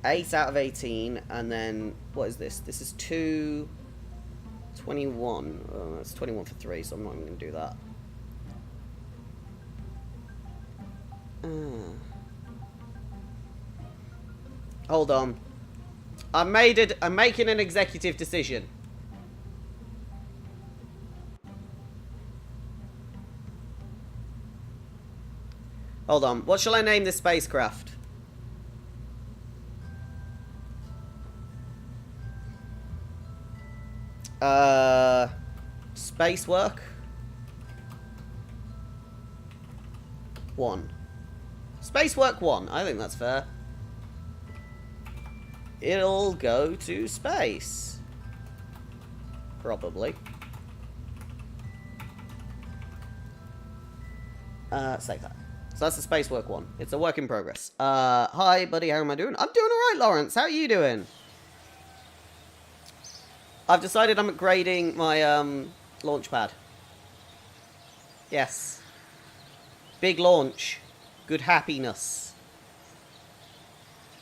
8 out of 18, and then, what is this? This is 21. Oh, that's 21 for 3, so I'm not even going to do that. Hold on. I'm making an executive decision. Hold on. What shall I name this spacecraft? Space work? 1. Space work 1. I think that's fair. It'll go to space. Probably. Save that. So that's the space work 1. It's a work in progress. Hi, buddy. How am I doing? I'm doing alright, Lawrence. How are you doing? I've decided I'm upgrading my, launch pad. Yes. Big launch. Good happiness.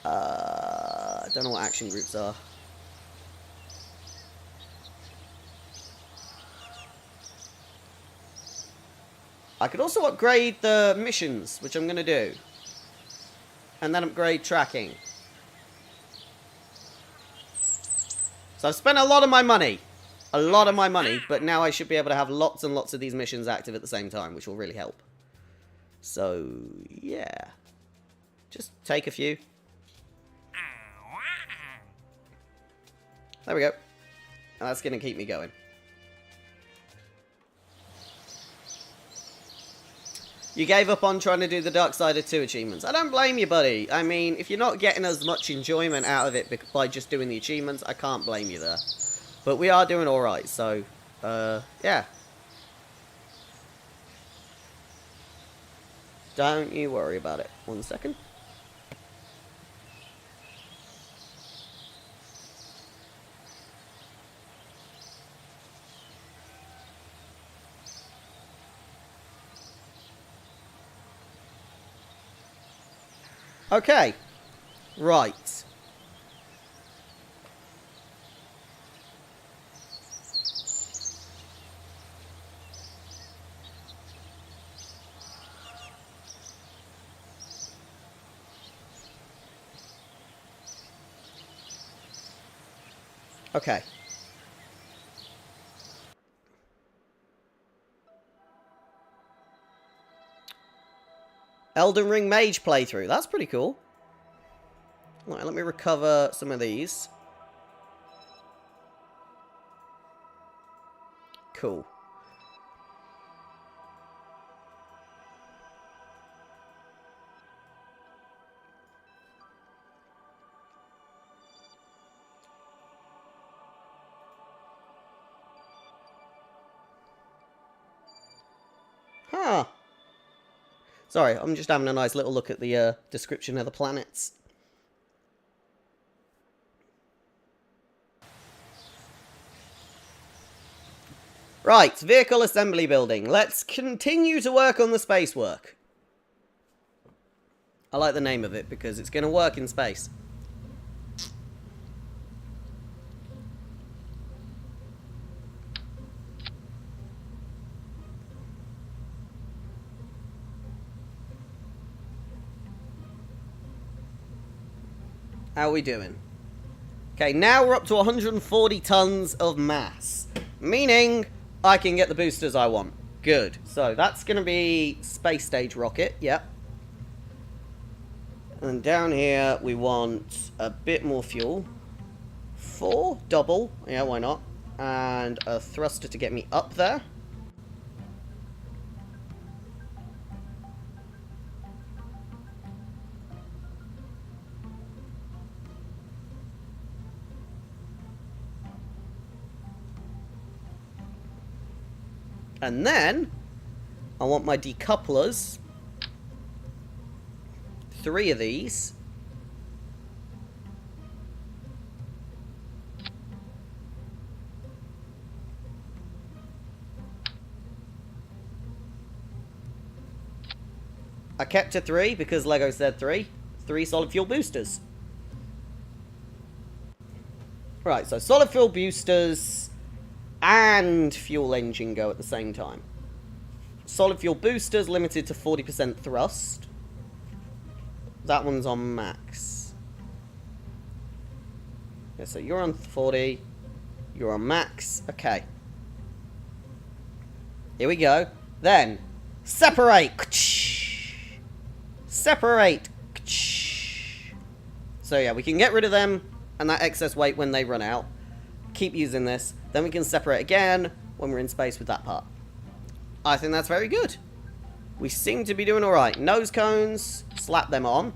I don't know what action groups are. I could also upgrade the missions, which I'm going to do. And then upgrade tracking. So I've spent a lot of my money. A lot of my money. But now I should be able to have lots and lots of these missions active at the same time, which will really help. So, yeah. Just take a few. There we go. And that's going to keep me going. You gave up on trying to do the Darksider 2 achievements. I don't blame you, buddy. I mean, if you're not getting as much enjoyment out of it by just doing the achievements, I can't blame you there. But we are doing alright, so Yeah. Don't you worry about it. 1 second. Okay. Right. Okay. Elden Ring Mage playthrough. That's pretty cool. Right, let me recover some of these. Cool. Huh. Sorry, I'm just having a nice little look at the description of the planets. Right, vehicle assembly building. Let's continue to work on the space work. I like the name of it because it's going to work in space. How are we doing? Okay, now we're up to 140 tons of mass. Meaning I can get the boosters I want. Good. So that's going to be space stage rocket. Yep. And down here we want a bit more fuel. 4 double. Yeah, why not? And a thruster to get me up there. And then I want my decouplers. 3 of these. I kept to 3 because Lego said 3. 3 solid fuel boosters. Right, so solid fuel boosters and fuel engine go at the same time. Solid fuel boosters limited to 40% thrust. That one's on max. Yeah, so you're on 40. You're on max. Okay. Here we go. Then, separate. Separate. So yeah, we can get rid of them and that excess weight when they run out. Keep using this. Then we can separate again when we're in space with that part. I think that's very good. We seem to be doing alright. Nose cones, slap them on.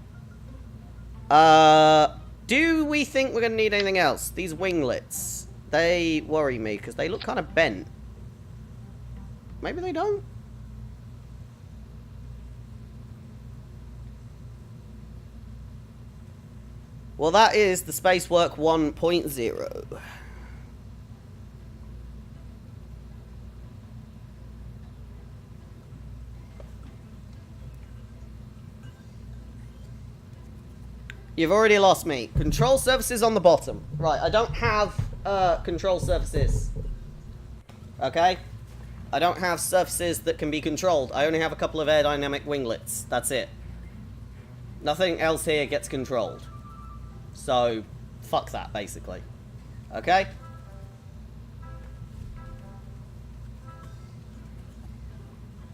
Do we think we're going to need anything else? These winglets, they worry me because they look kind of bent. Maybe they don't? Well, that is the Spacework 1.0. You've already lost me. Control surfaces on the bottom. Right, I don't have control surfaces. Okay? I don't have surfaces that can be controlled. I only have a couple of aerodynamic winglets. That's it. Nothing else here gets controlled. So, fuck that, basically. Okay?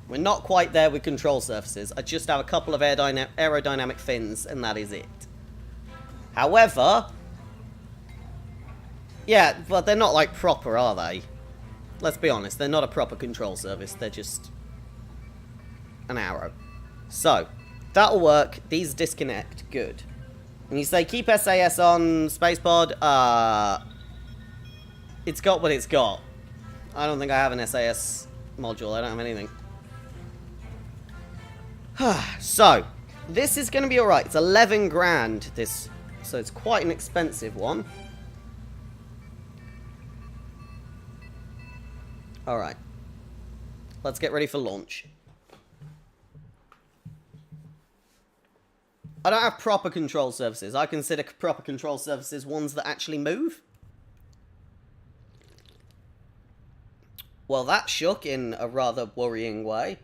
We're not quite there with control surfaces. I just have a couple of aerodynamic fins, and that is it. However... yeah, but they're not, like, proper, are they? Let's be honest, they're not a proper control surface. They're just... an arrow. So, that'll work. These disconnect. Good. And you say, keep SAS on, Spacepod. It's got what it's got. I don't think I have an SAS module. I don't have anything. So, this is going to be alright. It's 11 grand, this. So it's quite an expensive one. Alright. Let's get ready for launch. I don't have proper control surfaces. I consider proper control surfaces ones that actually move. Well, that shook in a rather worrying way.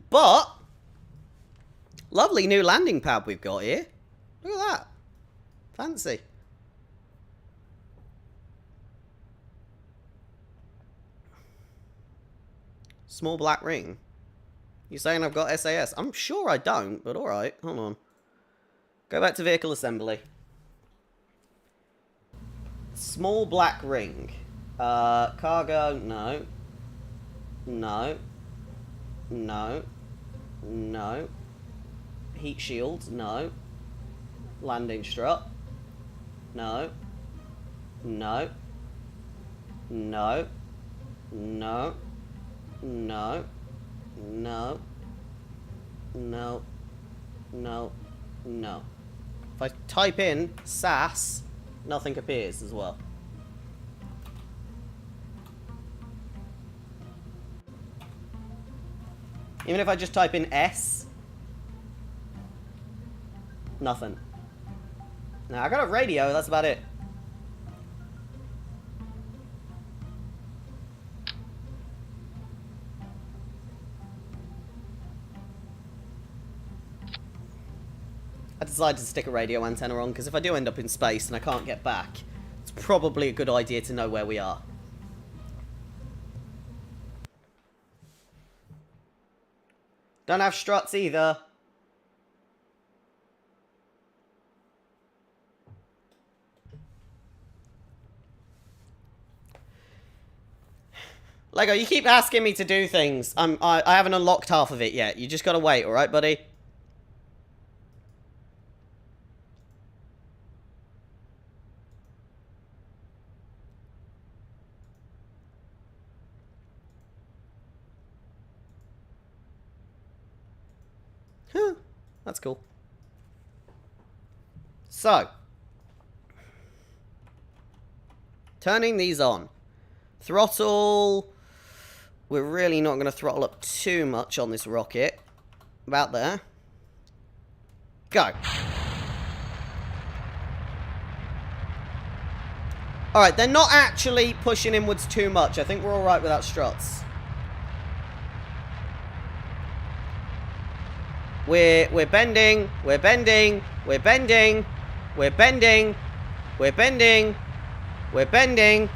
But, lovely new landing pad we've got here. Look at that. Fancy. Small black ring. You saying I've got SAS? I'm sure I don't, but alright. Hold on. Go back to vehicle assembly. Small black ring. Cargo, no. No. No. No. Heat shields, no. Landing strut. No. No. No. No. No. No. No. No. No. If I type in SAS, nothing appears as well. Even if I just type in S, nothing. Now, I got a radio, that's about it. I decided to stick a radio antenna on, because if I do end up in space and I can't get back, it's probably a good idea to know where we are. Don't have struts either. Lego, you keep asking me to do things. I haven't unlocked half of it yet. You just gotta wait, alright, buddy? Huh. That's cool. So. Turning these on. Throttle. We're really not going to throttle up too much on this rocket. About there. Go. Alright, they're not actually pushing inwards too much. I think we're alright without struts. We're bending. We're bending. We're bending. We're bending. We're bending. We're bending.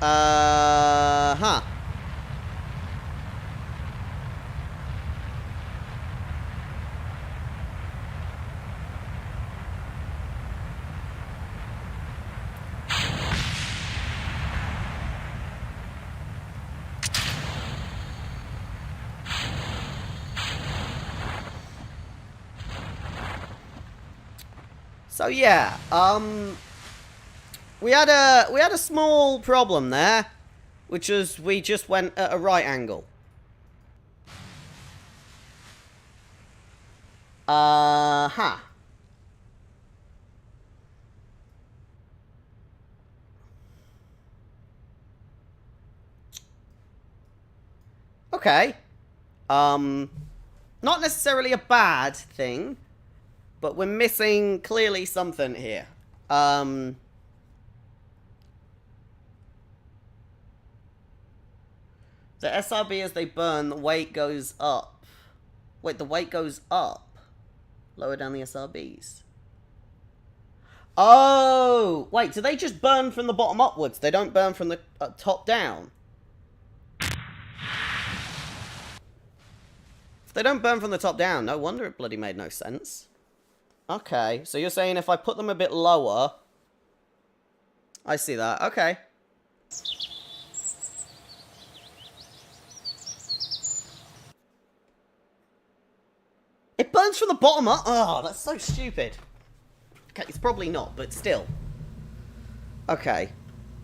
Huh. So yeah, we had a small problem there, which was we just went at a right angle. Huh. Okay. Not necessarily a bad thing, but we're missing clearly something here. The SRB, as they burn, the weight goes up. Wait, the weight goes up. Lower down the SRBs. Oh! Wait, do they just burn from the bottom upwards? They don't burn from the top down? If they don't burn from the top down, no wonder it bloody made no sense. Okay, so you're saying if I put them a bit lower... I see that, okay. It burns from the bottom up? Oh, that's so stupid. Okay, it's probably not, but still. Okay.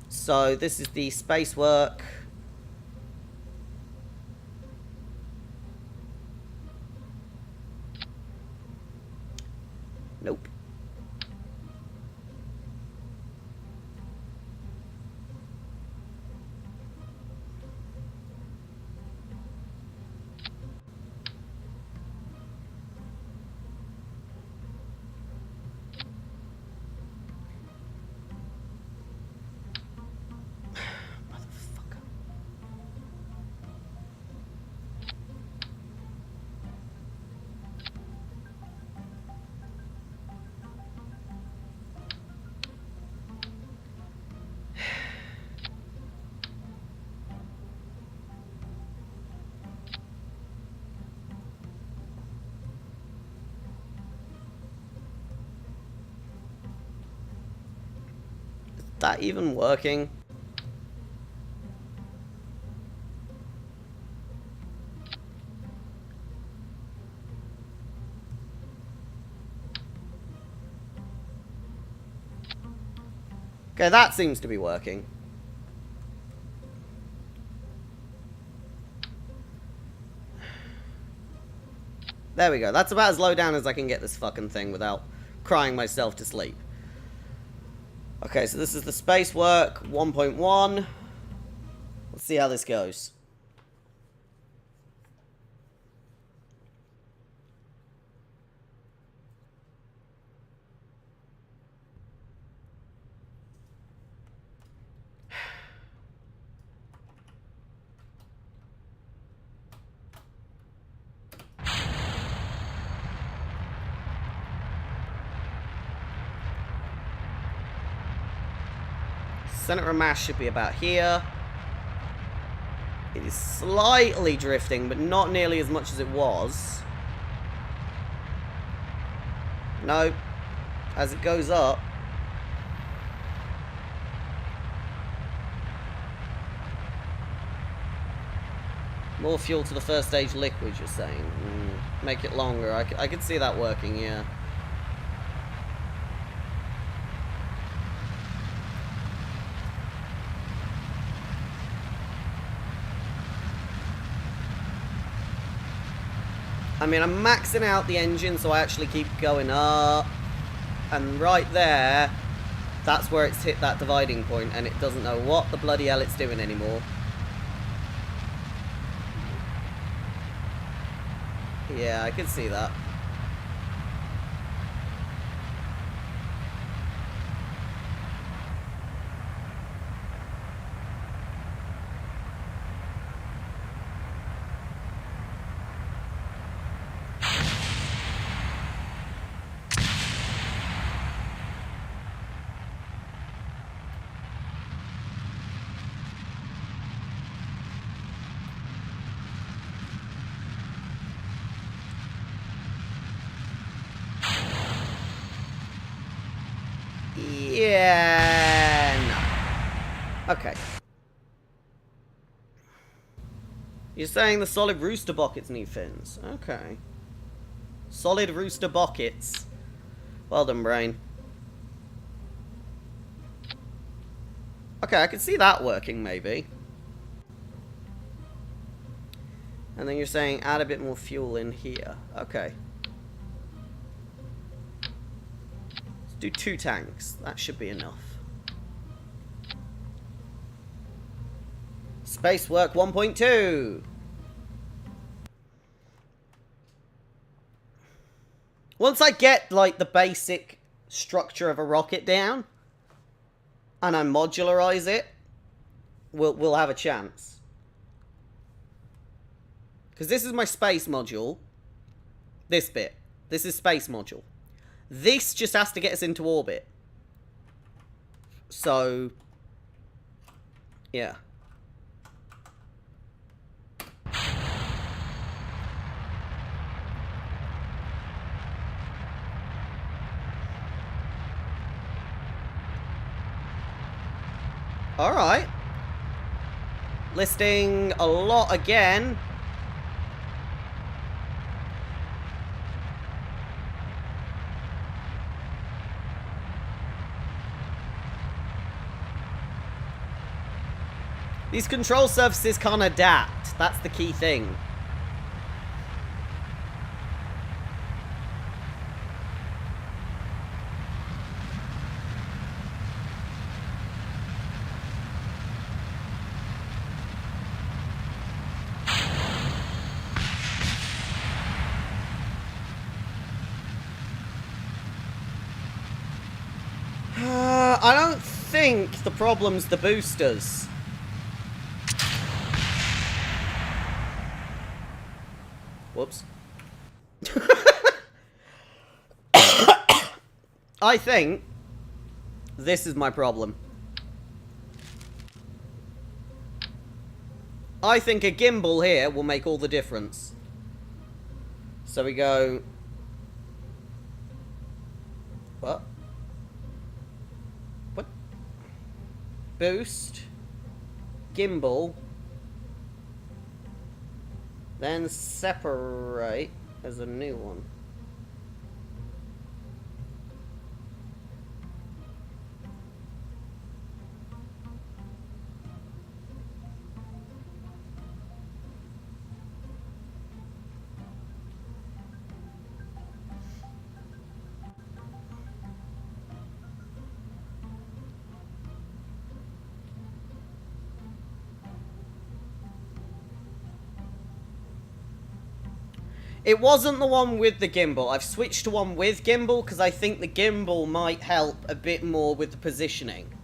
So, this is the space work. Nope. Motherfucker. Is that even working? Okay, that seems to be working. There we go. That's about as low down as I can get this fucking thing without crying myself to sleep. Okay, so this is the space work 1.1. Let's see how this goes. Center of mass should be about here. It is slightly drifting, but not nearly as much as it was. No. As it goes up. More fuel to the first stage liquid, you're saying. Make it longer. I could see that working, yeah. I mean, I'm maxing out the engine, so I actually keep going up. And right there, that's where it's hit that dividing point, and it doesn't know what the bloody hell it's doing anymore. Yeah, I can see that. Yeah, no. Okay. You're saying the solid rooster buckets need fins. Okay. Solid rooster buckets. Well done, brain. Okay, I can see that working, maybe. And then you're saying add a bit more fuel in here. Okay. Do 2 tanks. That should be enough. Space work 1.2. Once I get, like, the basic structure of a rocket down, and I modularize it, we'll have a chance. Because this is my space module. This bit. This is space module. This just has to get us into orbit. So, yeah. Alright. Listing a lot again. These control surfaces can't adapt. That's the key thing. I don't think the problem's the boosters. Whoops. I think this is my problem. I think a gimbal here will make all the difference. So we go... What? What? Boost. Gimbal. Then separate as a new one. It wasn't the one with the gimbal. I've switched to one with gimbal because I think the gimbal might help a bit more with the positioning.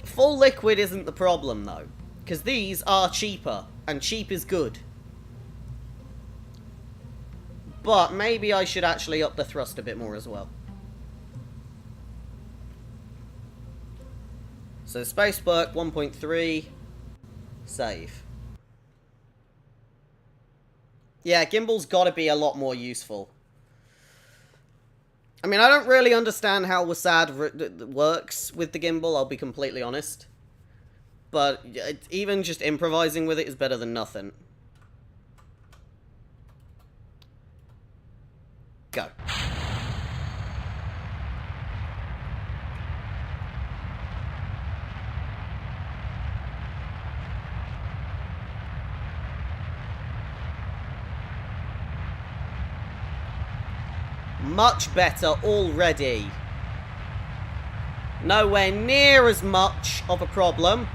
Full liquid isn't the problem though, because these are cheaper, and cheap is good. But maybe I should actually up the thrust a bit more as well. So space perk 1.3, save. Yeah, gimbal's got to be a lot more useful. I mean, I don't really understand how WASD works with the gimbal, I'll be completely honest. But even just improvising with it is better than nothing. Go. Much better already. Nowhere near as much of a problem.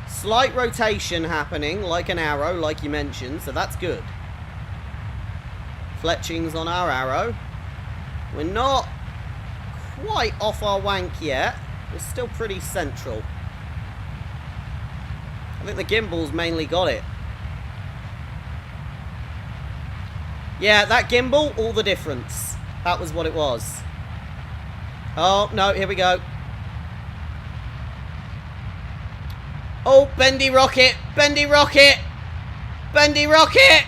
Slight rotation happening, like an arrow, like you mentioned, so that's good. Fletchings on our arrow. We're not quite off our wank yet. We're still pretty central. I think the gimbal's mainly got it. Yeah, that gimbal, all the difference. That was what it was. Oh, no, here we go. Oh, bendy rocket! Bendy rocket! Bendy rocket!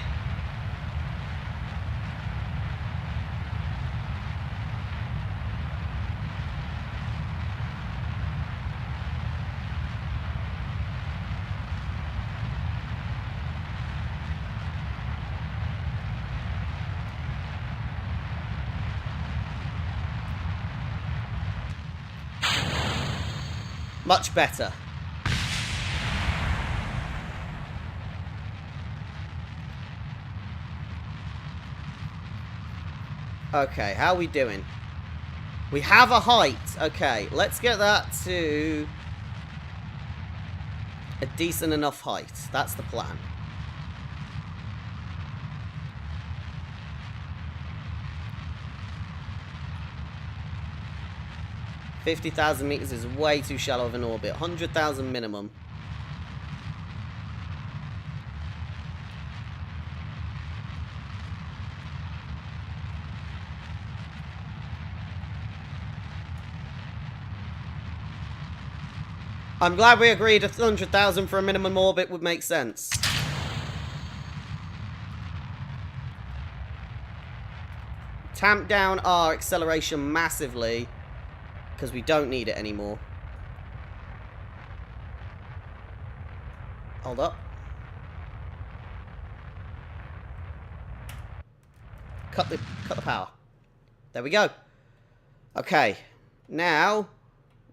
Much better. Okay, how are we doing? We have a height. Okay, let's get that to a decent enough height. That's the plan. $50,000 meters is way too shallow of an orbit. 100,000 minimum. I'm glad we agreed 100,000 for a minimum orbit would make sense. Tamp down our acceleration massively, because we don't need it anymore. Hold up. cut the power. There we go. Okay. Now,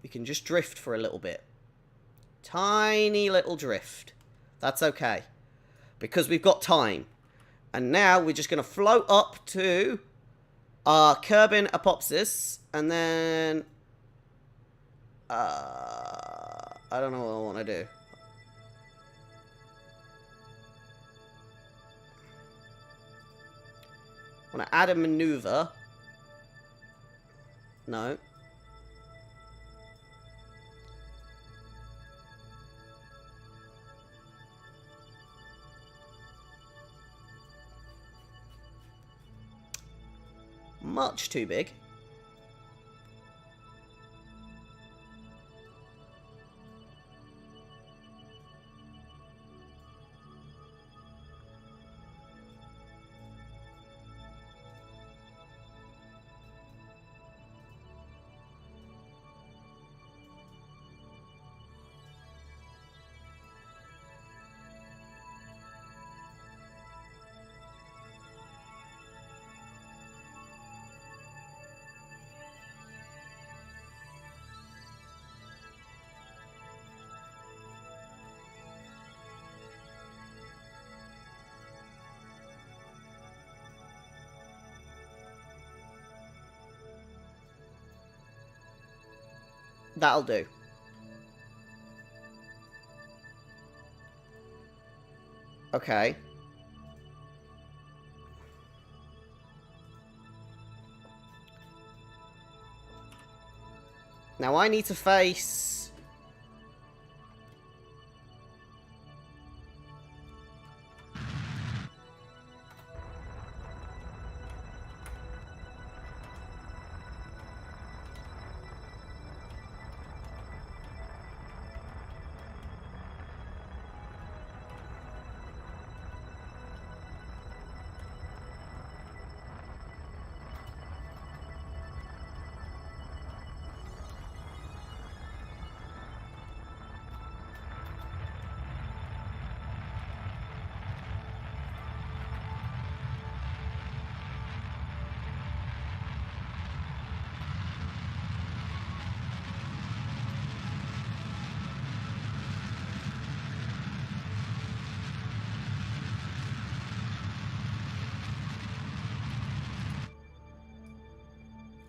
we can just drift for a little bit. Tiny little drift. That's okay. Because we've got time. And now we're just going to float up to our Kerbin Apopsis. And then... I don't know what I want to do. I want to add a maneuver. No. Much too big. That'll do. Okay. Now I need to face...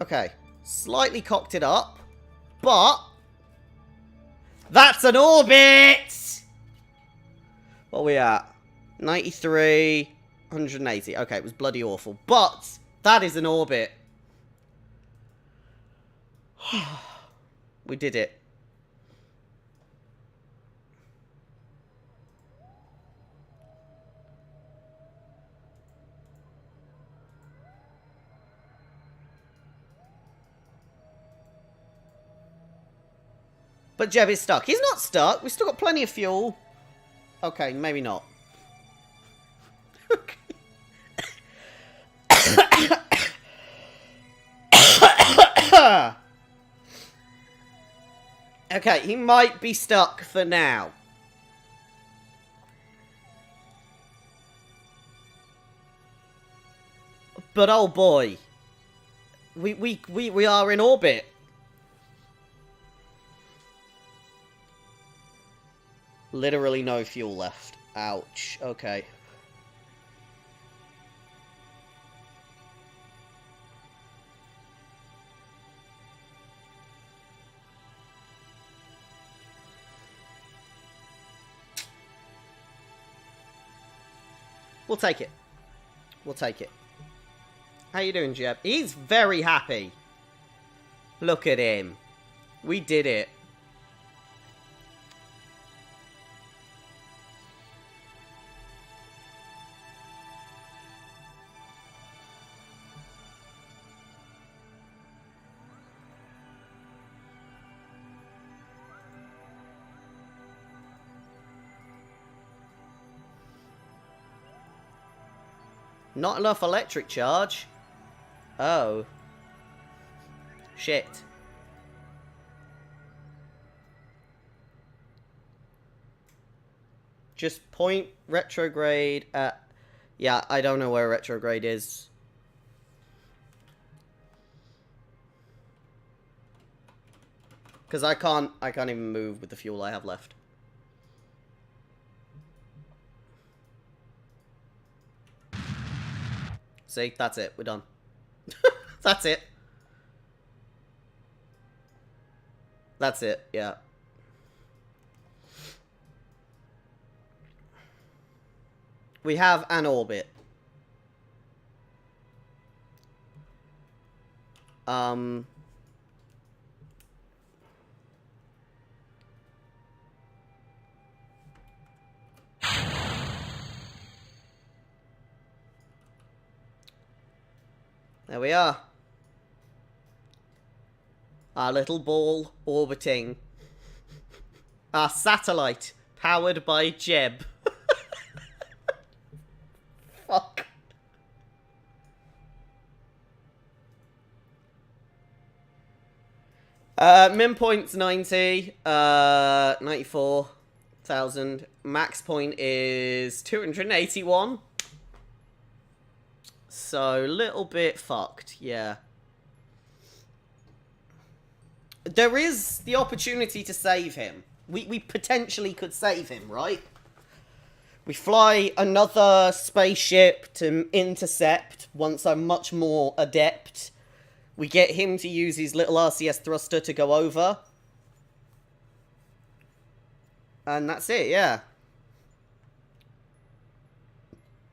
Okay, slightly cocked it up, but that's an orbit! What are we at? 93, 180. Okay, it was bloody awful, but that is an orbit. We did it. But Jeb is stuck. He's not stuck. We've still got plenty of fuel. Okay, maybe not. Okay, he might be stuck for now. But oh boy. We are in orbit. Literally no fuel left. Ouch. Okay. We'll take it. We'll take it. How you doing, Jeb? He's very happy. Look at him. We did it. Not enough electric charge. Oh. Shit. Just point retrograde at... Yeah, I don't know where retrograde is. Because I can't even move with the fuel I have left. See, that's it. We're done. That's it. That's it, yeah. We have an orbit. There we are. Our little ball orbiting. Our satellite, powered by Jeb. Fuck. Min point's 90. 94,000. Max point is 281. So, little bit fucked, yeah. There is the opportunity to save him. We potentially could save him, right? We fly another spaceship to intercept once I'm much more adept. We get him to use his little RCS thruster to go over. And that's it, yeah.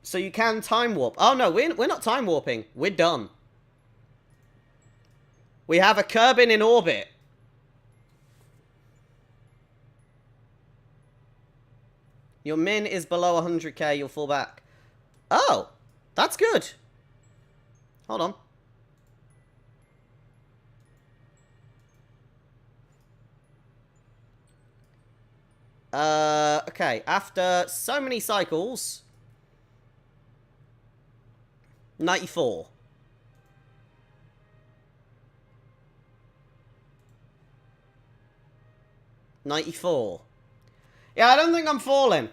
So you can time warp. Oh no, we're not time warping. We're done. We have a Kerbin in orbit. Your min is below 100k, you'll fall back. Oh, that's good. Hold on. Okay, after so many cycles... 94. $94. Yeah, I don't think I'm falling.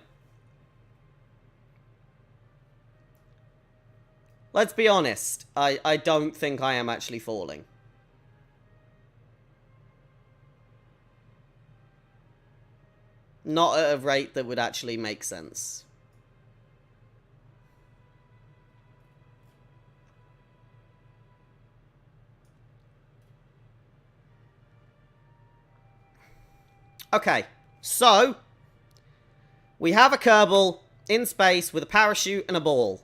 Let's be honest. I don't think I am actually falling. Not at a rate that would actually make sense. Okay, so we have a Kerbal in space with a parachute and a ball.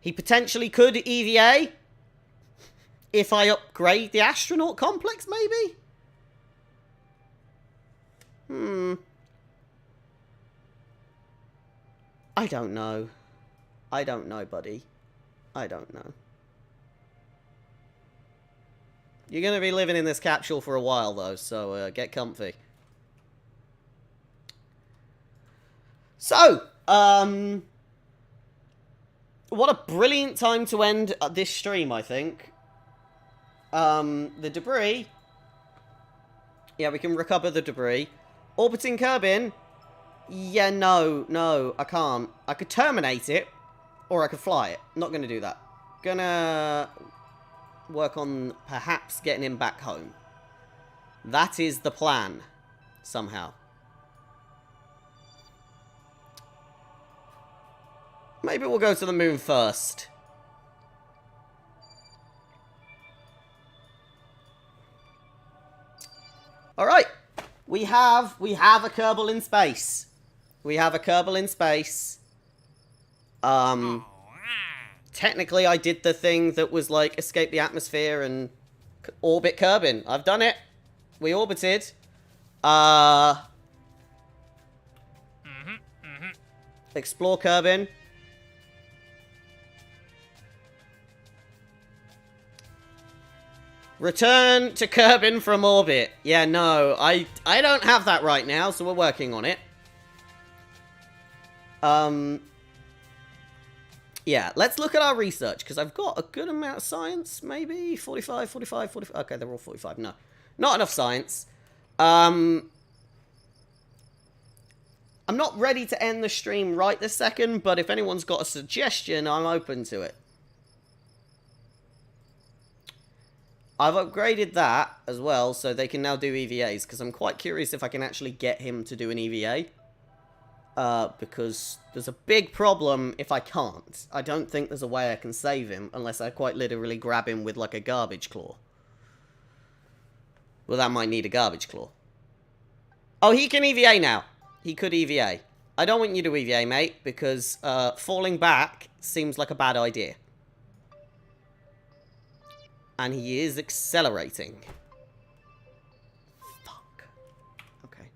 He potentially could EVA if I upgrade the astronaut complex, maybe? I don't know. I don't know, buddy. I don't know. You're going to be living in this capsule for a while, though, so get comfy. So, what a brilliant time to end this stream, I think. The debris. Yeah, we can recover the debris. Orbiting Kerbin. Yeah, no, I can't. I could terminate it, or I could fly it. Not going to do that. Gonna work on perhaps getting him back home. That is the plan, somehow. Maybe we'll go to the moon first. Alright. We have a Kerbal in space. We have a Kerbal in space. Technically, I did the thing that was like escape the atmosphere and orbit Kerbin. I've done it. We orbited. Explore Kerbin. Return to Kerbin from orbit. Yeah, no, I don't have that right now, so we're working on it. Yeah, let's look at our research, because I've got a good amount of science, maybe? 45, 45, 45... Okay, they're all 45. No, not enough science. I'm not ready to end the stream right this second, but if anyone's got a suggestion, I'm open to it. I've upgraded that as well, so they can now do EVAs, because I'm quite curious if I can actually get him to do an EVA. Because there's a big problem if I can't. I don't think there's a way I can save him, unless I quite literally grab him with, like, a garbage claw. Well, that might need a garbage claw. Oh, he can EVA now. He could EVA. I don't want you to EVA, mate, because falling back seems like a bad idea. And he is accelerating. Fuck. Okay.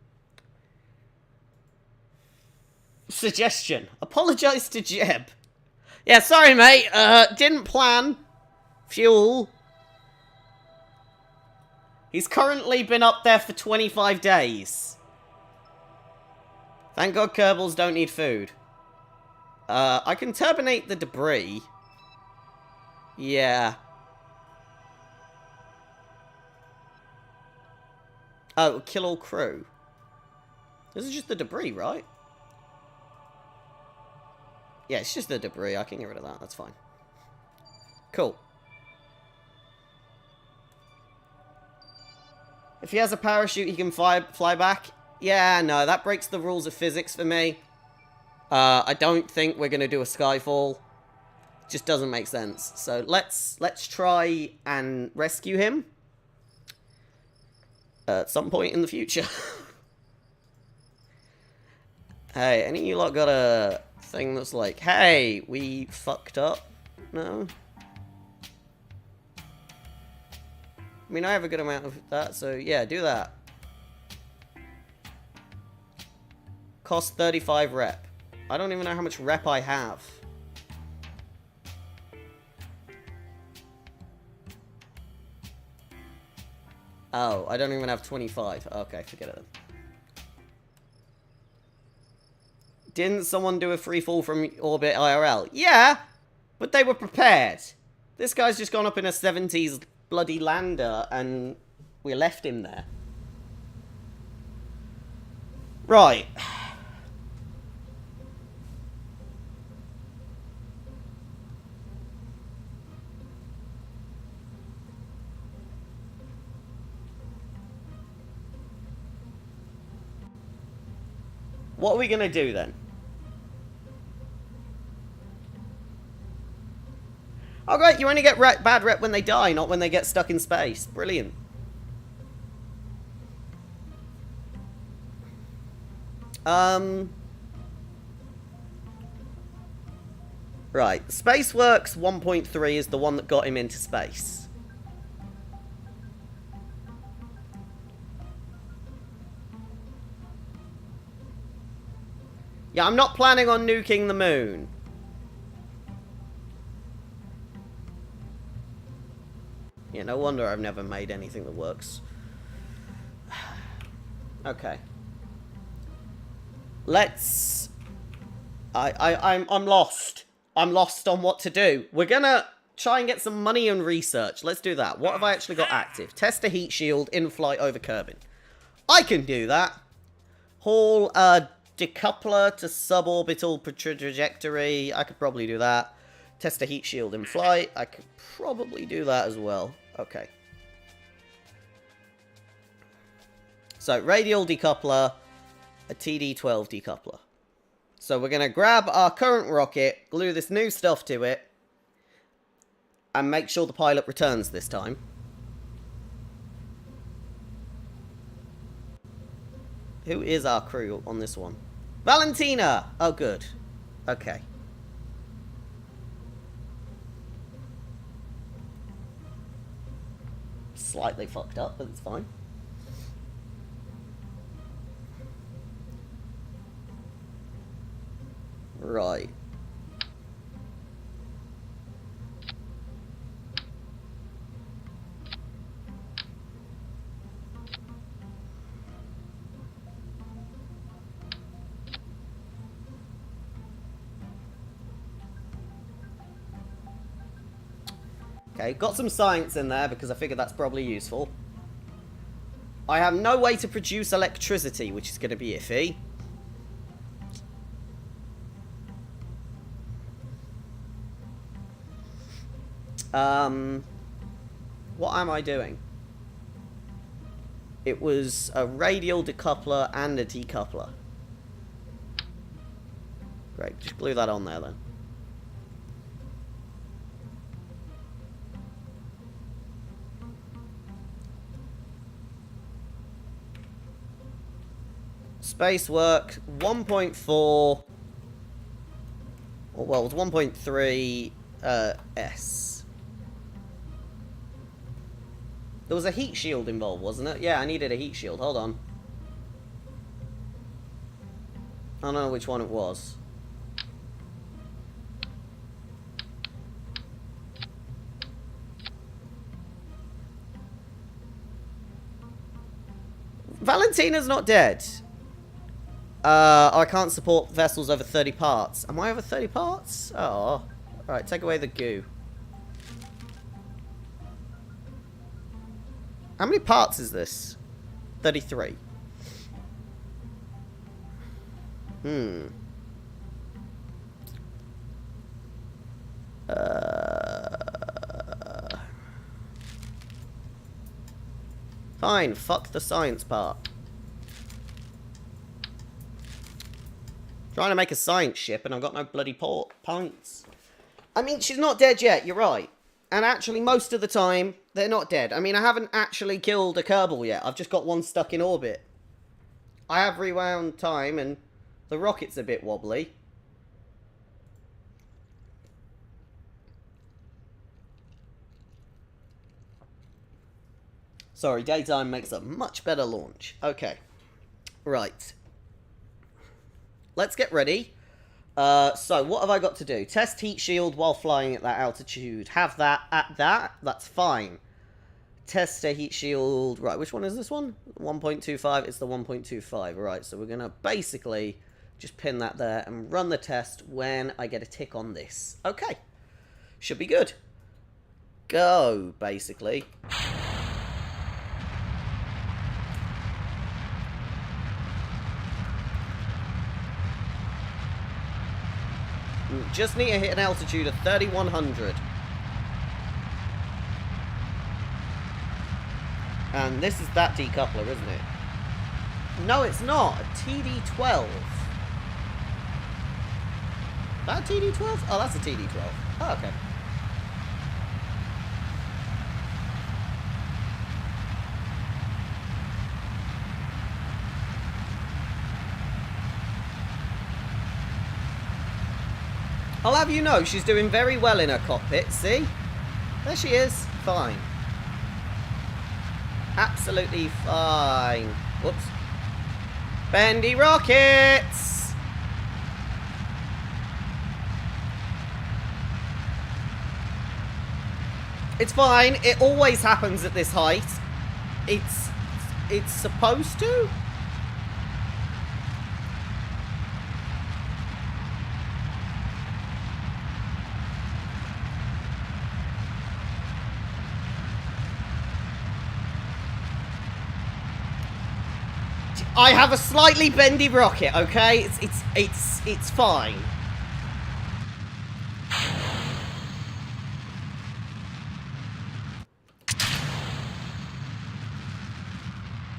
Suggestion. Apologize to Jeb. Yeah, sorry, mate. Didn't plan. Fuel. He's currently been up there for 25 days. Thank God Kerbals don't need food. I can turbinate the debris. Yeah. Oh, kill all crew. This is just the debris, right? Yeah, it's just the debris. I can get rid of that. That's fine. Cool. If he has a parachute, he can fly back. Yeah, no, that breaks the rules of physics for me. I don't think we're going to do a Skyfall. It just doesn't make sense. So let's try and rescue him. At some point in the future. Hey, any of you lot got a thing that's like, hey, we fucked up? No? I mean, I have a good amount of that, so yeah, do that. Cost 35 rep. I don't even know how much rep I have. Oh, I don't even have 25. Okay, forget it then. Didn't someone do a free fall from orbit IRL? Yeah, but they were prepared. This guy's just gone up in a 70s bloody lander and we left him there. Right. What are we going to do then? Oh great, you only get bad rep when they die, not when they get stuck in space. Brilliant. Right, SpaceWorks 1.3 is the one that got him into space. Yeah, I'm not planning on nuking the moon. Yeah, no wonder I've never made anything that works. Okay. Let's... I'm lost. I'm lost on what to do. We're gonna try and get some money and research. Let's do that. What have I actually got active? Test a heat shield in flight over Kerbin. I can do that. Haul a decoupler to suborbital trajectory. I could probably do that. Test a heat shield in flight. I could probably do that as well. Okay. So, radial decoupler, a TD-12 decoupler. So we're going to grab our current rocket, glue this new stuff to it, and make sure the pilot returns this time. Who is our crew on this one? Valentina! Oh, good. Okay. Slightly fucked up, but it's fine. Right. Okay, got some science in there because I figured that's probably useful. I have no way to produce electricity, which is going to be iffy. What am I doing? It was a radial decoupler and a decoupler. Great, just glue that on there then. Space work 1.4. Or, well, it's 1.3 S. There was a heat shield involved, wasn't it? Yeah, I needed a heat shield. Hold on. I don't know which one it was. Valentina's not dead. I can't support vessels over 30 parts. Am I over 30 parts? Oh. Alright, take away the goo. How many parts is this? 33. Fine, fuck the science part. Trying to make a science ship and I've got no bloody points. I mean, she's not dead yet, you're right. And actually, most of the time, they're not dead. I mean, I haven't actually killed a Kerbal yet. I've just got one stuck in orbit. I have rewound time and the rocket's a bit wobbly. Sorry, daytime makes a much better launch. Okay. Right. Let's get ready. So, what have I got to do? Test heat shield while flying at that altitude. Have that at that. That's fine. Test a heat shield. Right, which one is this one? 1.25. It's the 1.25. Right, so we're going to basically just pin that there and run the test when I get a tick on this. Okay. Should be good. Go, basically. Just need to hit an altitude of 3,100. And this is that decoupler, isn't it? No, it's not. A TD12. That TD12? Oh, that's a TD12. Oh, okay. I'll have you know, she's doing very well in her cockpit, see? There she is. Fine. Absolutely fine. Whoops. Bendy rockets! It's fine. It always happens at this height. It's supposed to? I have a slightly bendy rocket, okay? It's fine.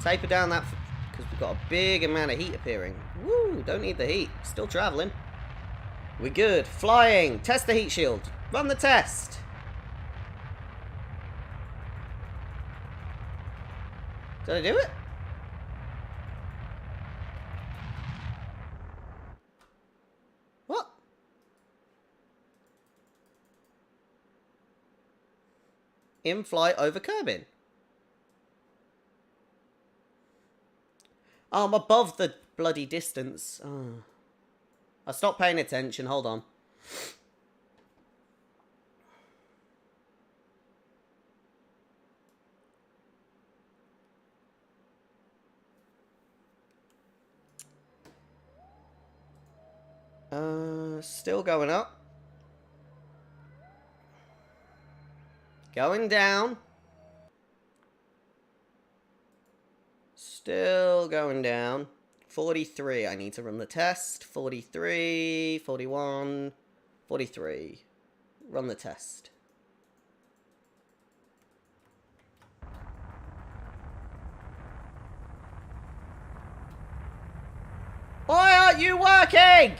Taper down that because we've got a big amount of heat appearing. Woo, don't need the heat. Still traveling. We're good. Flying. Test the heat shield. Run the test. Did I do it? What? In-flight over Kerbin. Oh, I'm above the bloody distance. Oh. I stopped paying attention. Hold on. Still going up. Going down. Still going down. 43. I need to run the test. 43, 41, 43. Run the test. are you working?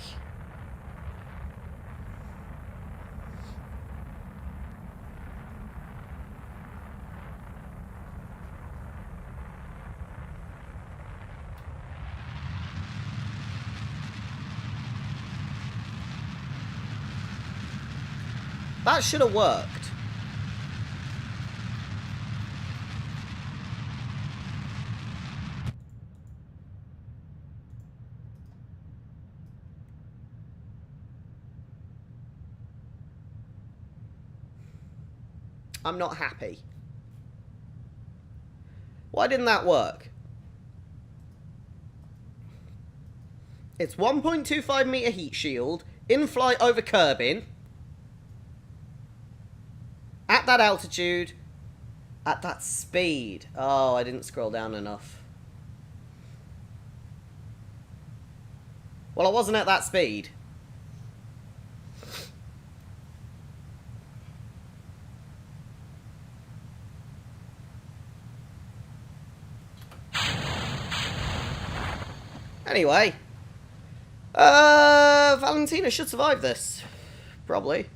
That should have worked. I'm not happy. Why didn't that work? It's 1.25 meter heat shield, in flight over Kerbin, at that altitude, at that speed. Oh, I didn't scroll down enough. Well, I wasn't at that speed. Anyway. Valentina should survive this. Probably.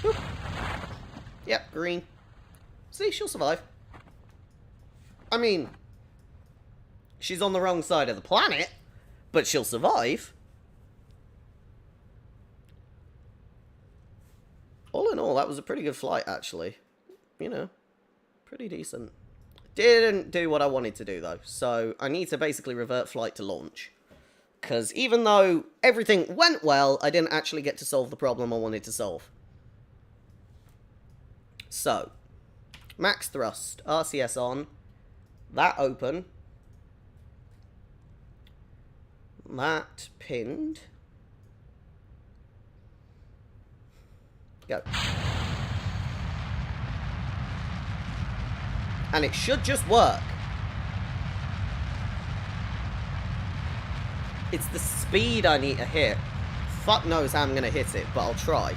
Whoop. Yep, green. See, she'll survive. I mean, she's on the wrong side of the planet, but she'll survive. All in all, that was a pretty good flight, actually. You know, pretty decent. Didn't do what I wanted to do, though. So I need to basically revert flight to launch. Because even though everything went well, I didn't actually get to solve the problem I wanted to solve. So, max thrust, RCS on, that open, that pinned, go. And it should just work. It's the speed I need to hit. Fuck knows how I'm going to hit it, but I'll try.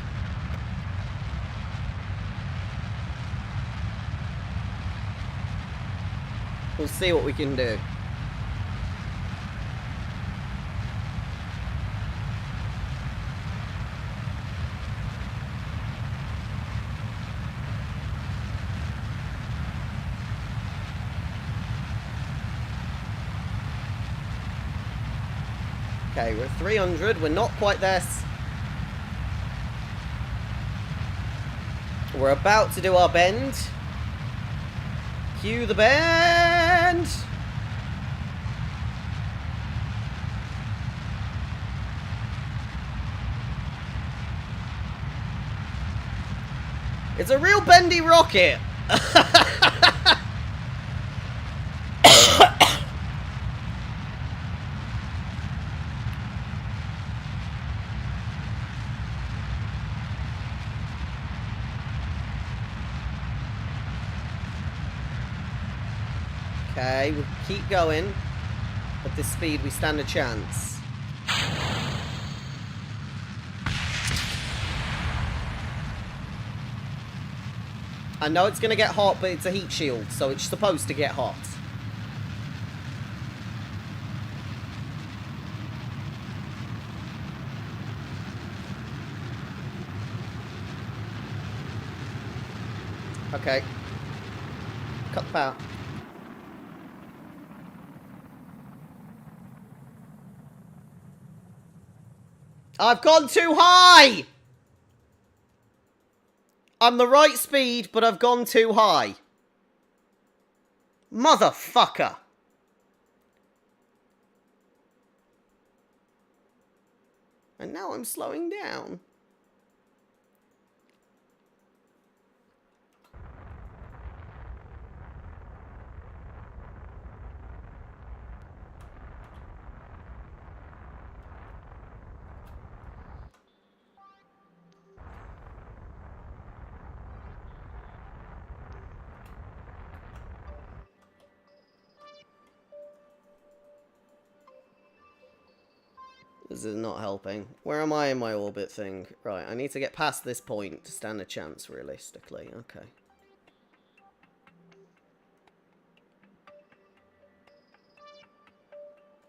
We'll see what we can do. Okay, we're at 300. We're not quite there. We're about to do our bend. Cue the bend! It's a real bendy rocket! Okay, we'll keep going. At this speed, we stand a chance. I know it's going to get hot, but it's a heat shield, so it's supposed to get hot. Okay. Cut the power. I've gone too high! I'm the right speed, but I've gone too high. Motherfucker! And now I'm slowing down. This is not helping. Where am I in my orbit thing? Right, I need to get past this point to stand a chance, realistically. Okay.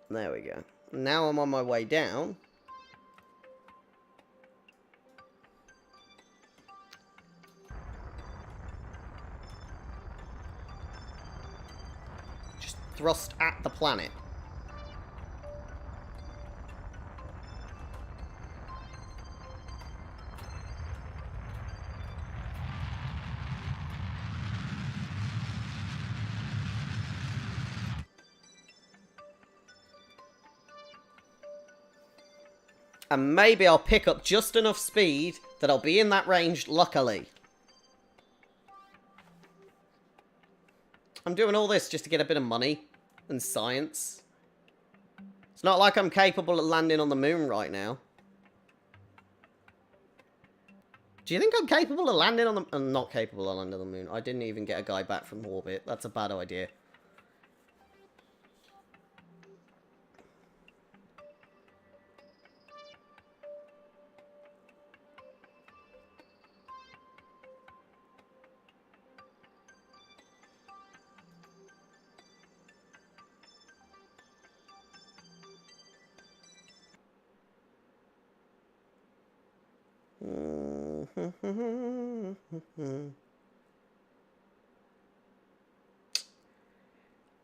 There we go. Now I'm on my way down. Just thrust at the planet. And maybe I'll pick up just enough speed that I'll be in that range, luckily. I'm doing all this just to get a bit of money and science. It's not like I'm capable of landing on the moon right now. Do you think I'm capable of landing on the... I'm not capable of landing on the moon. I didn't even get a guy back from orbit. That's a bad idea.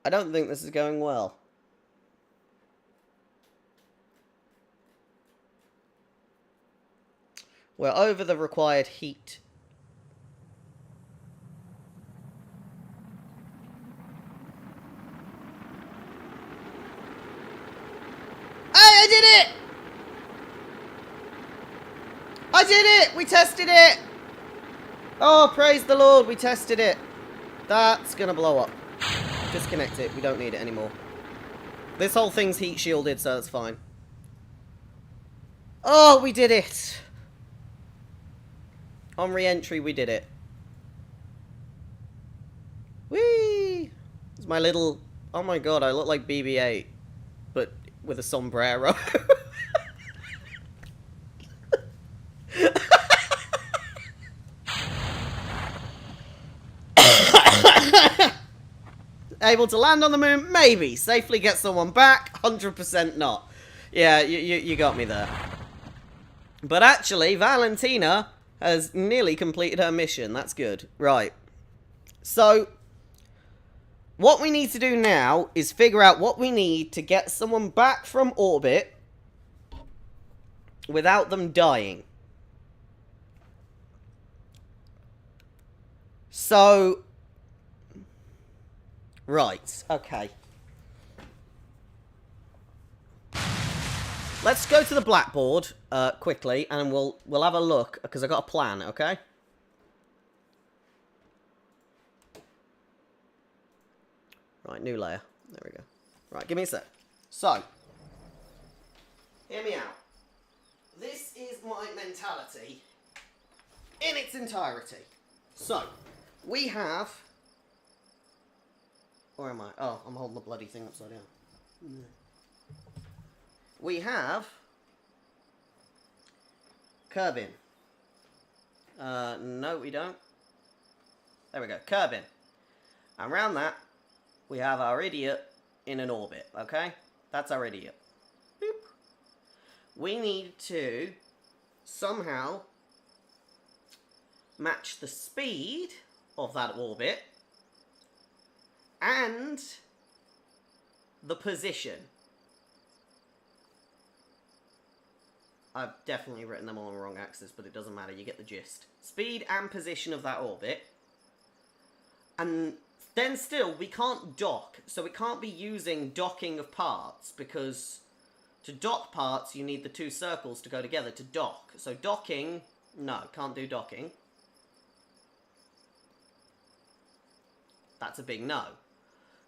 I don't think this is going well. We're over the required heat. I did it! I did it! We tested it! Oh, praise the Lord, we tested it. That's gonna blow up. Disconnect it, we don't need it anymore. This whole thing's heat shielded, so that's fine. Oh, we did it! On re-entry, we did it. Whee! It's my little... Oh my god, I look like BB-8, but with a sombrero. Able to land on the moon? Maybe. Safely get someone back? 100% not. Yeah, you got me there. But actually, Valentina has nearly completed her mission. That's good. Right. So, what we need to do now is figure out what we need to get someone back from orbit without them dying. So... Right, okay. Let's go to the blackboard quickly, and we'll have a look, because I got a plan, okay? Right, new layer. There we go. Right, give me a sec. So, hear me out. This is my mentality in its entirety. So, we have... Where am I? Oh, I'm holding the bloody thing upside down. We have... Kerbin. No, we don't. There we go. Kerbin. And around that, we have our idiot in an orbit, okay? That's our idiot. Boop. We need to somehow match the speed of that orbit and the position. I've definitely written them all on the wrong axis, but it doesn't matter, you get the gist. Speed and position of that orbit. And then still, we can't dock, so we can't be using docking of parts, because to dock parts, you need the two circles to go together to dock. So docking, no, can't do docking. That's a big no.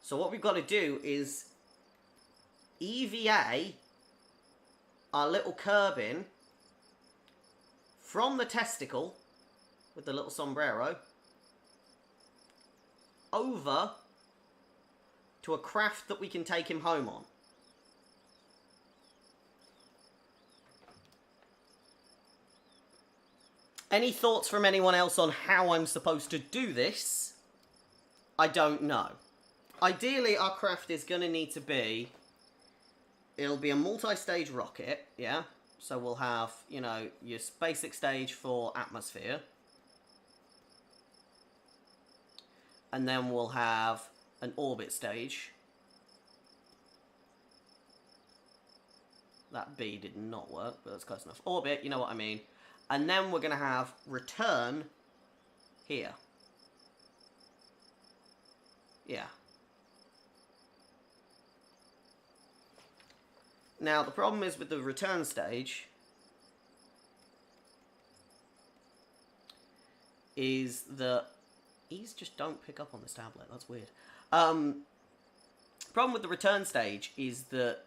So what we've got to do is EVA our little Kerbin from the testicle with the little sombrero over to a craft that we can take him home on. Any thoughts from anyone else on how I'm supposed to do this? I don't know. Ideally, our craft is going to need to be it'll be a multi-stage rocket, yeah? So we'll have, you know, your basic stage for atmosphere. And then we'll have an orbit stage. That B did not work, but that's close enough. Orbit, you know what I mean. And then we're going to have return here. Yeah. Now, the problem is with the return stage is that these just don't pick up on this tablet. That's weird. Problem with the return stage is that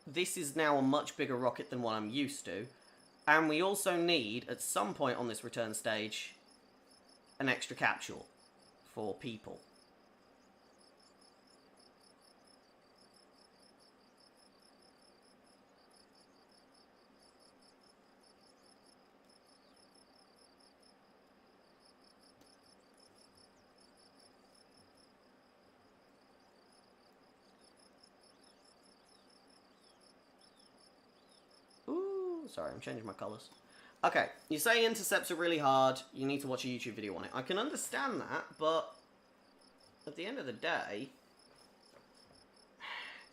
this is now a much bigger rocket than what I'm used to. And we also need, at some point on this return stage, an extra capsule for people. Sorry, I'm changing my colours. Okay, you say intercepts are really hard, you need to watch a YouTube video on it. I can understand that, but at the end of the day,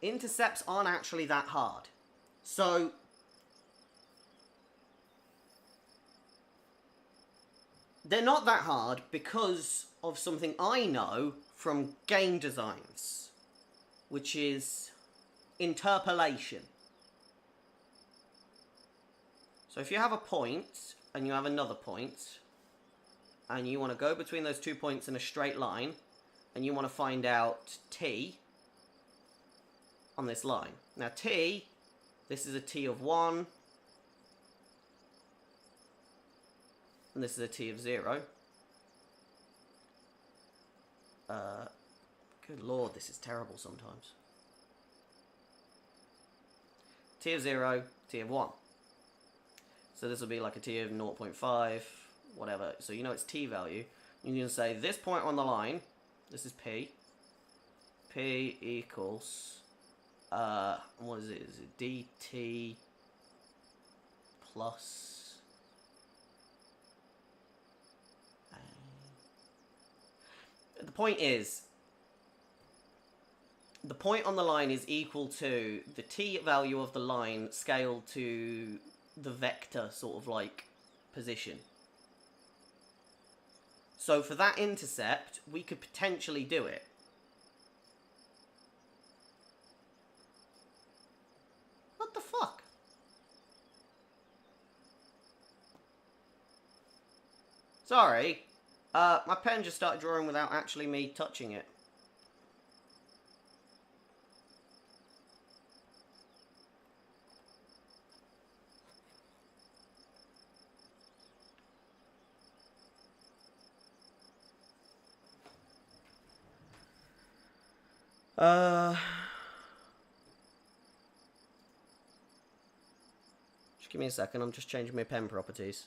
intercepts aren't actually that hard. So, they're not that hard because of something I know from game designs, which is interpolation. So if you have a point, and you have another point, and you want to go between those 2 points in a straight line, and you want to find out t on this line. Now t, this is a t of 1, and this is a t of 0. Good lord, this is terrible sometimes. T of 0, t of 1. So this will be like a t of 0.5, whatever. So you know its t value. You can say this point on the line, this is p. P equals, what is it? Is it dt plus... The point is, the point on the line is equal to the t value of the line scaled to the vector sort of like position. So for that intercept, we could potentially do it. What the fuck? Sorry, my pen just started drawing without actually me touching it. Just give me a second, I'm just changing my pen properties.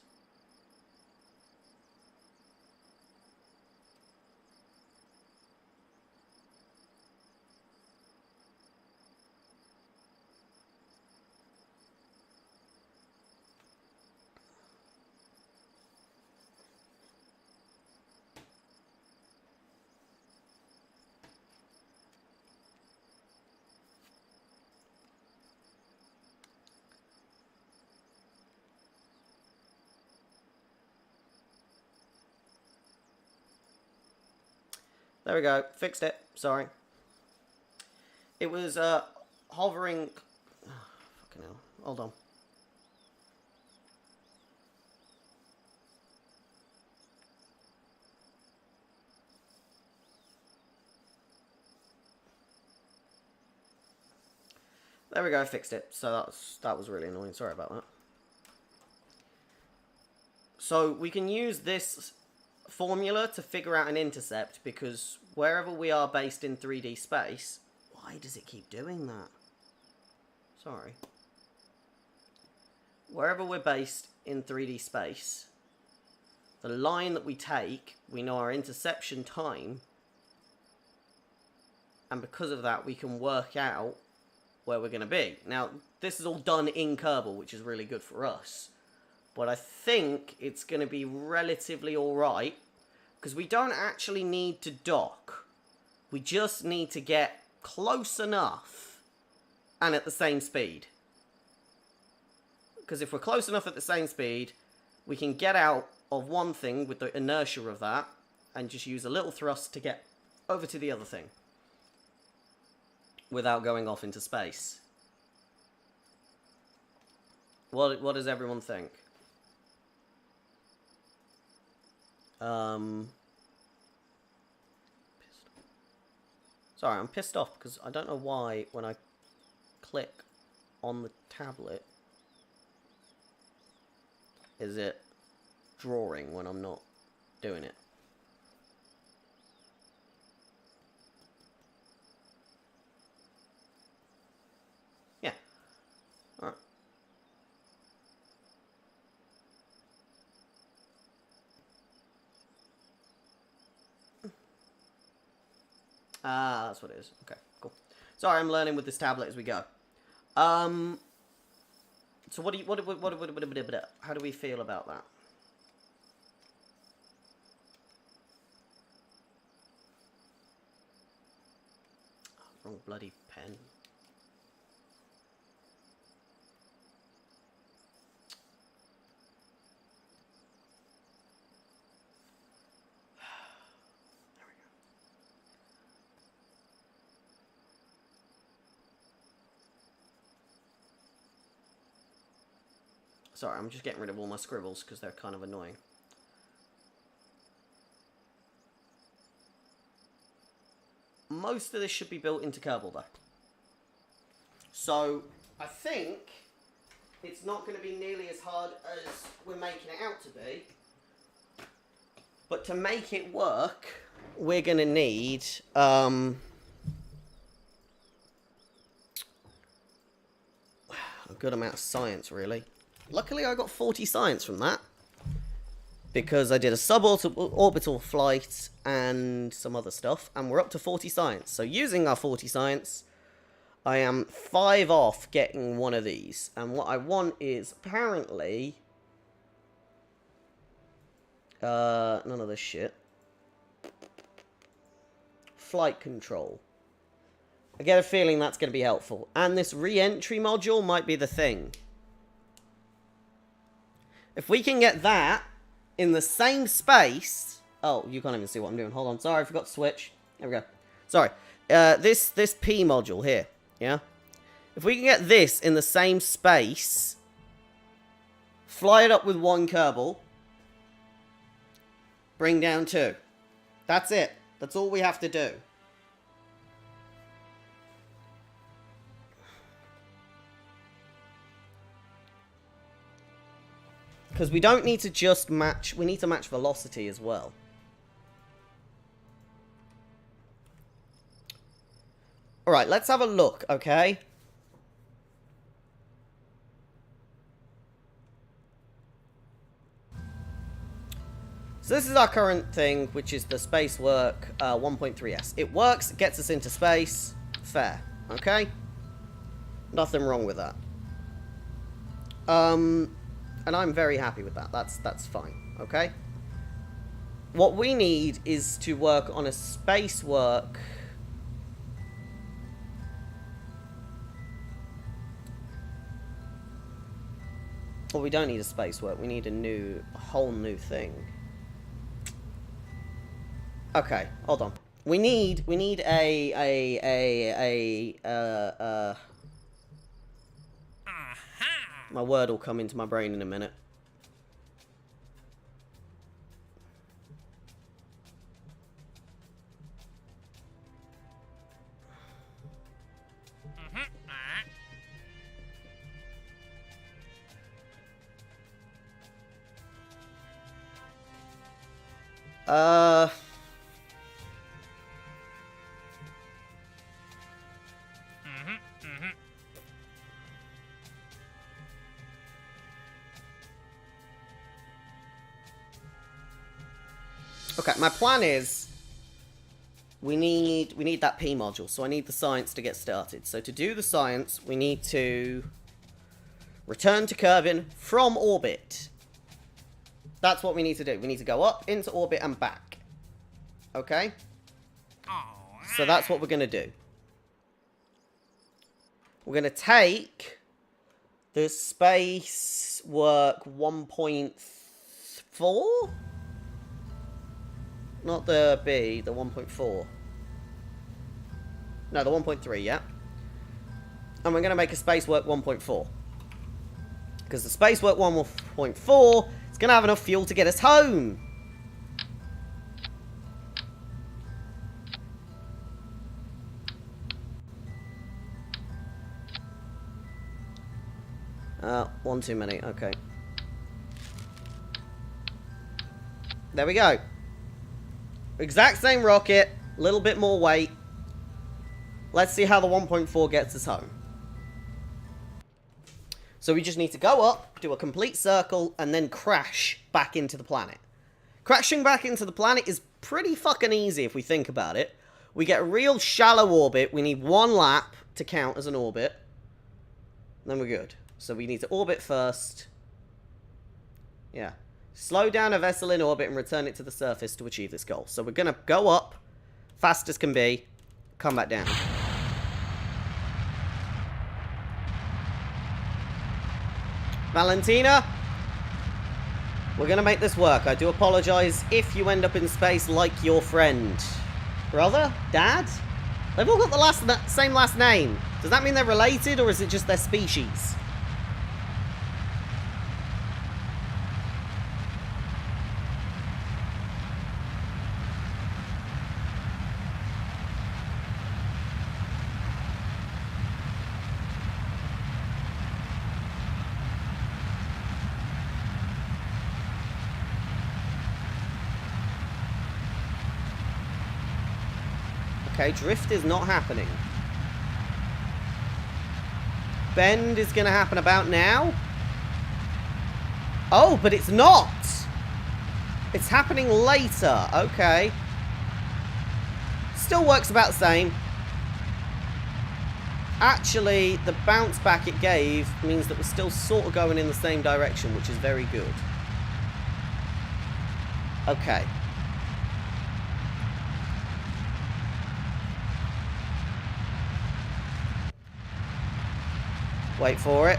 There we go. Fixed it. Sorry. It was, hovering... Oh, fucking hell. Hold on. There we go. Fixed it. So that was really annoying. Sorry about that. So we can use this formula to figure out an intercept, because wherever we are based in 3D space... Why does it keep doing that? Sorry. Wherever we're based in 3D space, the line that we take, we know our interception time, and because of that we can work out where we're going to be. Now, this is all done in Kerbal, which is really good for us. But I think it's going to be relatively alright, because we don't actually need to dock. We just need to get close enough and at the same speed. Because if we're close enough at the same speed, we can get out of one thing with the inertia of that and just use a little thrust to get over to the other thing without going off into space. What does everyone think? Sorry, I'm pissed off because I don't know why when I click on the tablet is it drawing when I'm not doing it. Yeah. Alright. Ah, that's what it is. Okay, cool. Sorry, I'm learning with this tablet as we go. So how do we feel about that? Oh, wrong bloody pen. Sorry, I'm just getting rid of all my scribbles because they're kind of annoying. Most of this should be built into Kerbal though. So, I think it's not going to be nearly as hard as we're making it out to be. But to make it work, we're going to need a good amount of science, really. Luckily, I got 40 science from that, because I did a suborbital flight and some other stuff, and we're up to 40 science. So using our 40 science, I am 5 off getting one of these. And what I want is, apparently, none of this shit. Flight control. I get a feeling that's going to be helpful. And this re-entry module might be the thing. If we can get that in the same space... Oh, you can't even see what I'm doing. Hold on. Sorry, I forgot to switch. There we go. Sorry. This P module here. Yeah? If we can get this in the same space, fly it up with 1 Kerbal, bring down 2. That's it. That's all we have to do. Because we don't need to just match... We need to match velocity as well. Alright, let's have a look, okay? So this is our current thing, which is the space work 1.3S. It works, it gets us into space. Fair, okay? Nothing wrong with that. And I'm very happy with that. That's fine, okay? What we need is to work on a space work... Well, we don't need a space work. We need a whole new thing. Okay, hold on. We need my word will come into my brain in a minute. Okay, my plan is we need that P module. So I need the science to get started. So to do the science, we need to return to Kerbin from orbit. That's what we need to do. We need to go up into orbit and back. Okay? So that's what we're going to do. We're going to take the space work 1.4? Not the B, the 1.4. No, the 1.3, yeah. And we're going to make a space work 1.4. Because the space work 1.4 is going to have enough fuel to get us home. One too many, okay. There we go. Exact same rocket, little bit more weight. Let's see how the 1.4 gets us home. So we just need to go up, do a complete circle, and then crash back into the planet. Crashing back into the planet is pretty fucking easy if we think about it. We get a real shallow orbit. We need one lap to count as an orbit. Then we're good. So we need to orbit first. Yeah. Slow down a vessel in orbit and return it to the surface to achieve this goal. So we're going to go up, fast as can be, come back down. Valentina, we're going to make this work. I do apologize if you end up in space like your friend. Brother? Dad? They've all got the same last name. Does that mean they're related, or is it just their species? Okay, drift is not happening. Bend is going to happen about now. Oh, but it's not. It's happening later. Okay. Still works about the same. Actually, the bounce back it gave means that we're still sort of going in the same direction, which is very good. Okay. Wait for it.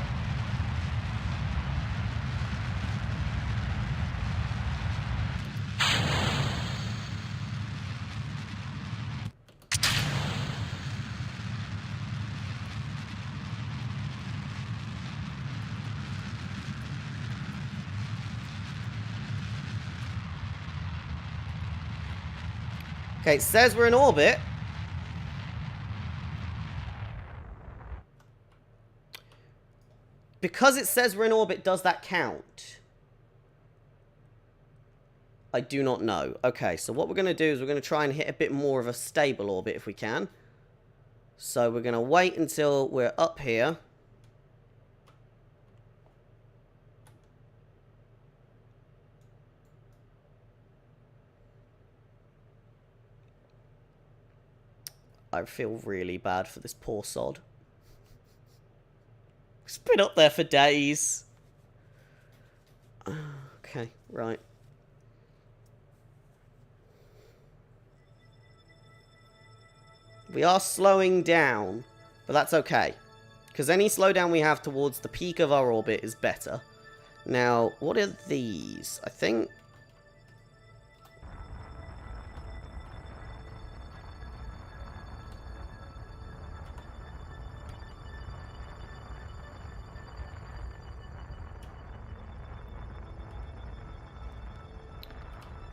Okay, it says we're in orbit. Because it says we're in orbit, does that count? I do not know. Okay, so what we're going to do is we're going to try and hit a bit more of a stable orbit if we can. So we're going to wait until we're up here. I feel really bad for this poor sod. It's been up there for days. Okay, right. We are slowing down, but that's okay. Because any slowdown we have towards the peak of our orbit is better. Now, what are these? I think...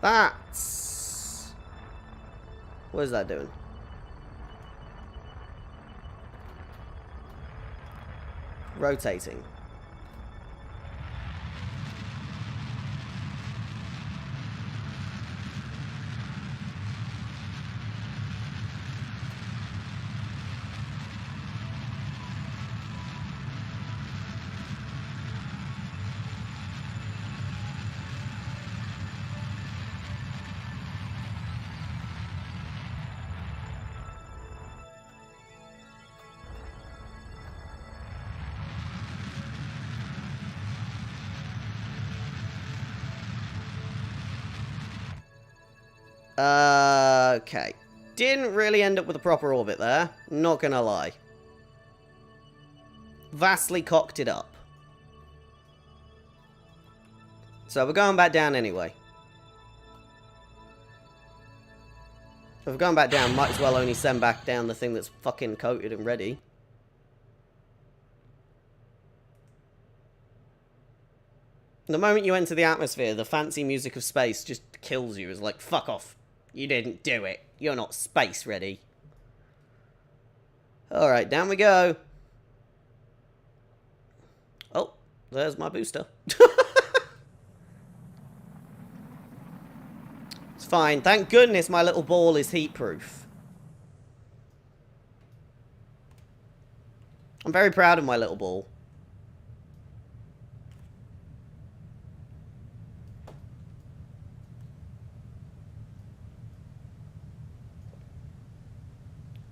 That's... What is that doing? Rotating. Okay. Didn't really end up with a proper orbit there. Not gonna lie. Vastly cocked it up. So we're going back down anyway. So if we're going back down, might as well only send back down the thing that's fucking coated and ready. The moment you enter the atmosphere, the fancy music of space just kills you. It's like, fuck off. You didn't do it. You're not space ready. Alright, down we go. Oh, there's my booster. It's fine. Thank goodness my little ball is heat-proof. I'm very proud of my little ball.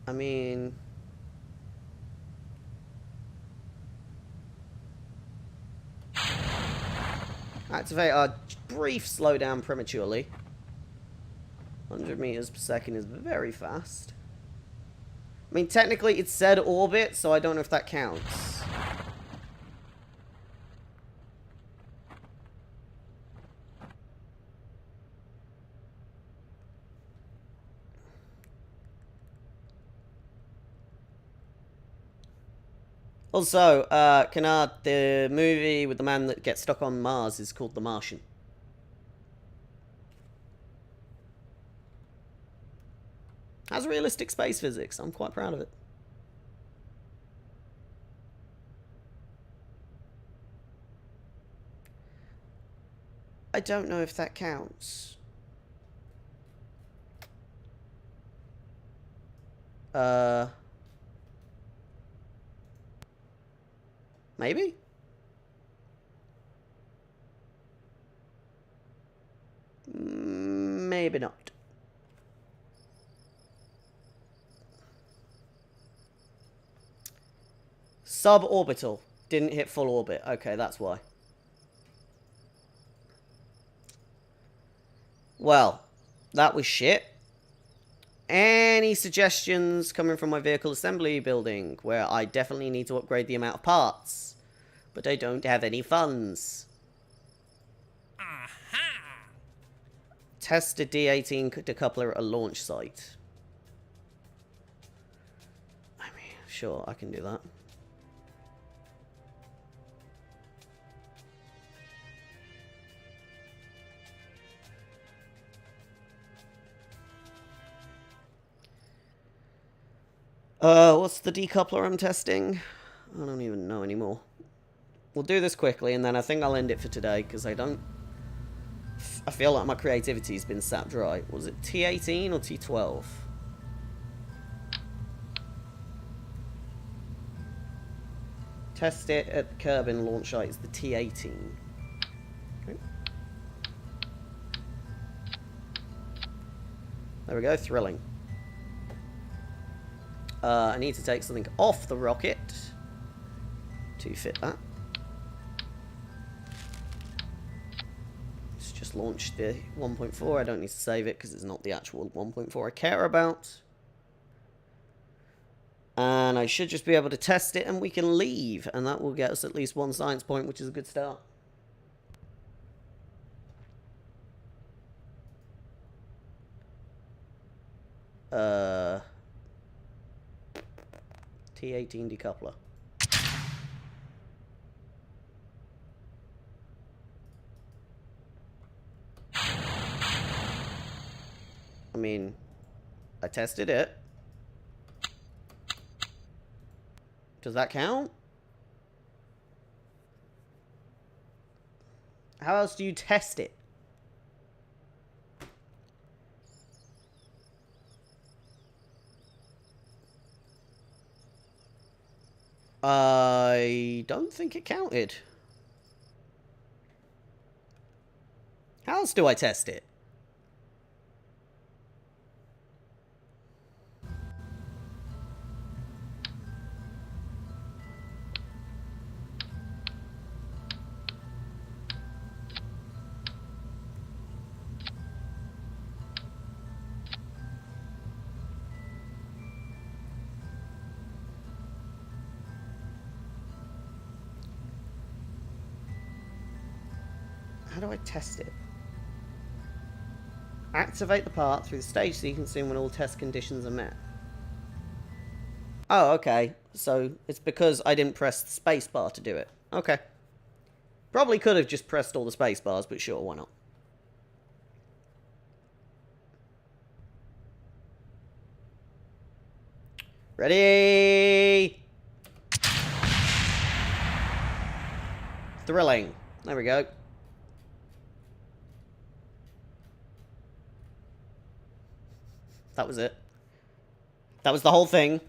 I mean... Activate our brief slowdown prematurely. 100 meters per second is very fast. I mean, technically it said orbit, so I don't know if that counts. Also, Canard, the movie with the man that gets stuck on Mars is called The Martian. Has realistic space physics. I'm quite proud of it. I don't know if that counts. Maybe? Maybe not. Suborbital. Didn't hit full orbit. Okay, that's why. Well, that was shit. Any suggestions coming from my vehicle assembly building, where I definitely need to upgrade the amount of parts, but I don't have any funds? Test a D18 decoupler at a launch site. I mean, sure, I can do that. What's the decoupler I'm testing? I don't even know anymore. We'll do this quickly, and then I think I'll end it for today, because I feel like my creativity's been sat dry. Was it T18 or T12? Test it at the Kerbal launch site. It's the T18. Okay. There we go, thrilling. I need to take something off the rocket to fit that. Let's just launch the 1.4. I don't need to save it because it's not the actual 1.4 I care about. And I should just be able to test it and we can leave. And that will get us at least one science point, which is a good start. T18 decoupler. I mean, I tested it. Does that count? How else do you test it? I don't think it counted. How else do I test it? do I test it? Activate the part through the stage sequencing when all test conditions are met. Oh, okay. So it's because I didn't press the space bar to do it. Okay. Probably could have just pressed all the space bars, but sure, why not? Ready? Thrilling. There we go. That was it. That was the whole thing.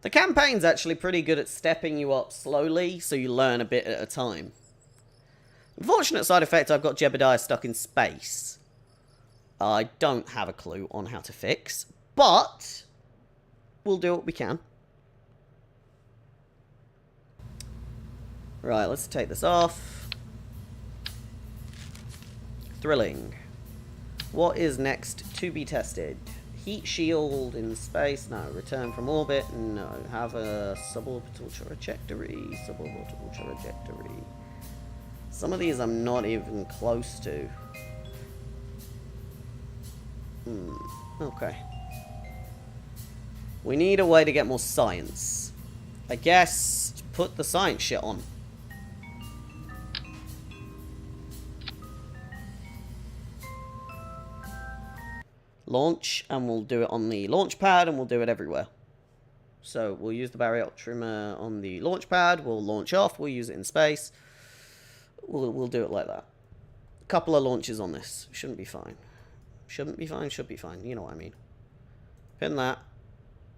The campaign's actually pretty good at stepping you up slowly, so you learn a bit at a time. Unfortunate side effect, I've got Jebediah stuck in space. I don't have a clue on how to fix, but we'll do what we can. Right, let's take this off. Thrilling. What is next to be tested? Heat shield in space? No. Return from orbit? No. Have a suborbital trajectory. Suborbital trajectory. Some of these I'm not even close to. Okay. We need a way to get more science. I guess put the science shit on. Launch, and we'll do it on the launch pad, and we'll do it everywhere. So we'll use the baryoptrimer on the launch pad, we'll launch off, we'll use it in space. We'll do it like that. A couple of launches on this. Shouldn't be fine. Shouldn't be fine, should be fine. You know what I mean. Pin that.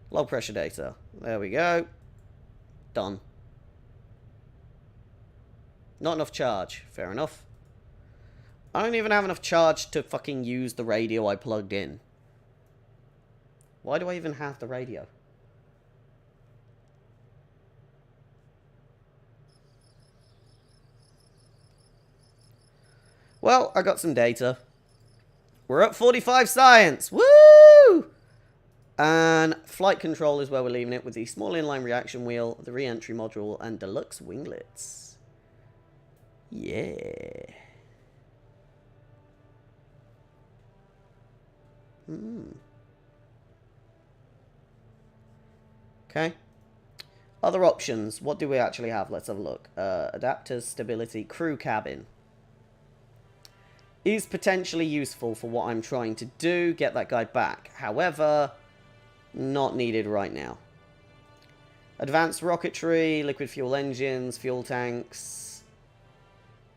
Low pressure data. There we go. Done. Not enough charge. Fair enough. I don't even have enough charge to fucking use the radio I plugged in. Why do I even have the radio? Well, I got some data. We're at 45 science. Woo! And flight control is where we're leaving it with the small inline reaction wheel, the re-entry module, and deluxe winglets. Yeah. Okay. Other options. What do we actually have? Let's have a look. Adapters, stability, crew cabin. Is potentially useful for what I'm trying to do. Get that guy back. However, not needed right now. Advanced rocketry, liquid fuel engines, fuel tanks.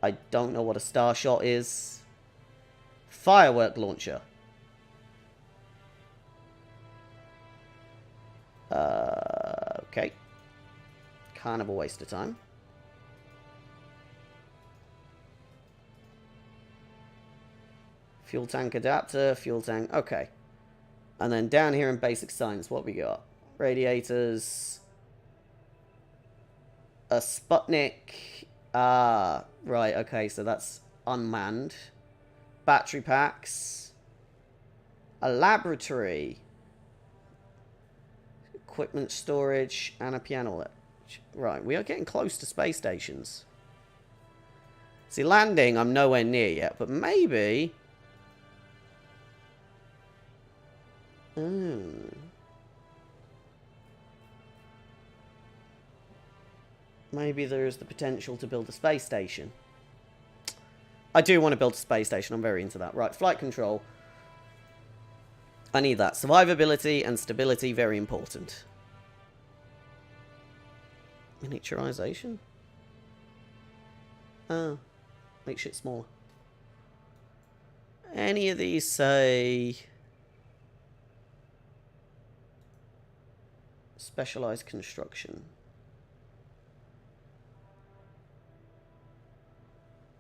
I don't know what a star shot is. Firework launcher. Okay. Kind of a waste of time. Fuel tank adapter, fuel tank, okay. And then down here in basic science, what we got? Radiators. A Sputnik. Ah, right, okay, so that's unmanned. Battery packs. A laboratory. Equipment storage and a piano. Right, we are getting close to space stations. See, landing, I'm nowhere near yet, but maybe... Maybe there's the potential to build a space station. I do want to build a space station. I'm very into that. Right, flight control. I need that. Survivability and stability, very important. Miniaturization? Oh. Make shit smaller. Any of these say... Specialized construction.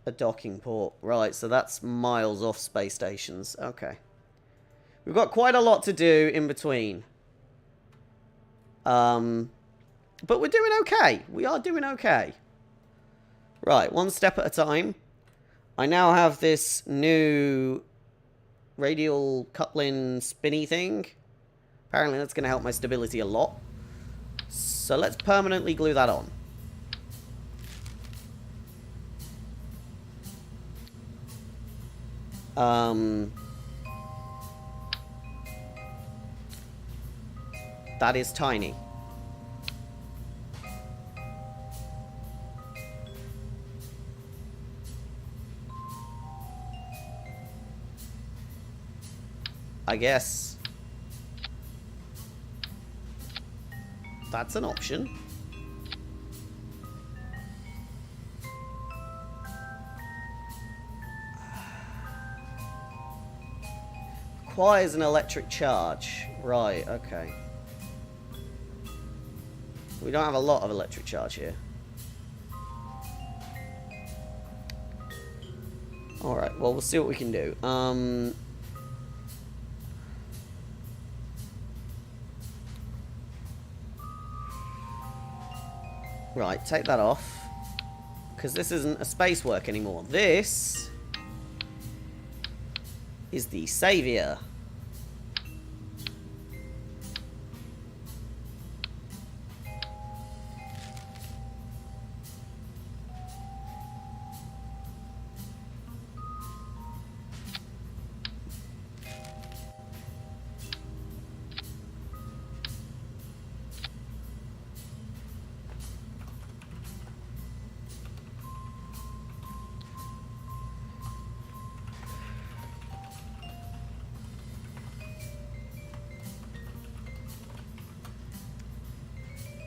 A docking port. Right, so that's miles off space stations. Okay. We've got quite a lot to do in between. But we're doing okay. We are doing okay. Right, one step at a time. I now have this new radial coupling spinny thing. Apparently that's going to help my stability a lot. So let's permanently glue that on. That is tiny. I guess that's an option. Requires an electric charge. Right, okay. We don't have a lot of electric charge here. Alright, well, we'll see what we can do. Right, take that off. Because this isn't a space work anymore. This is the Savior.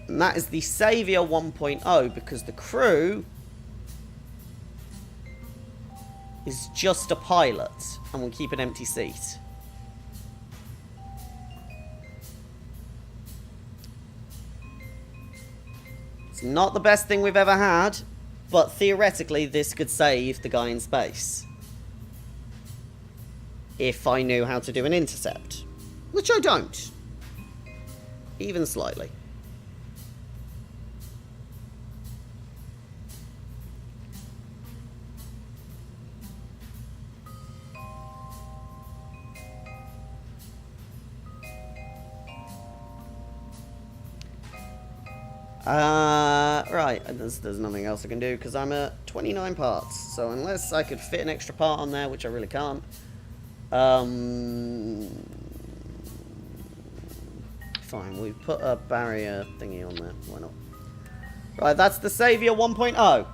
And that is the Savior 1.0 because the crew is just a pilot and will keep an empty seat. It's not the best thing we've ever had, but theoretically this could save the guy in space. If I knew how to do an intercept. Which I don't. Even slightly. Right, there's nothing else I can do because I'm at 29 parts. So unless I could fit an extra part on there, which I really can't. Fine, we put a barrier thingy on there. Why not? Right, that's the Savior 1.0.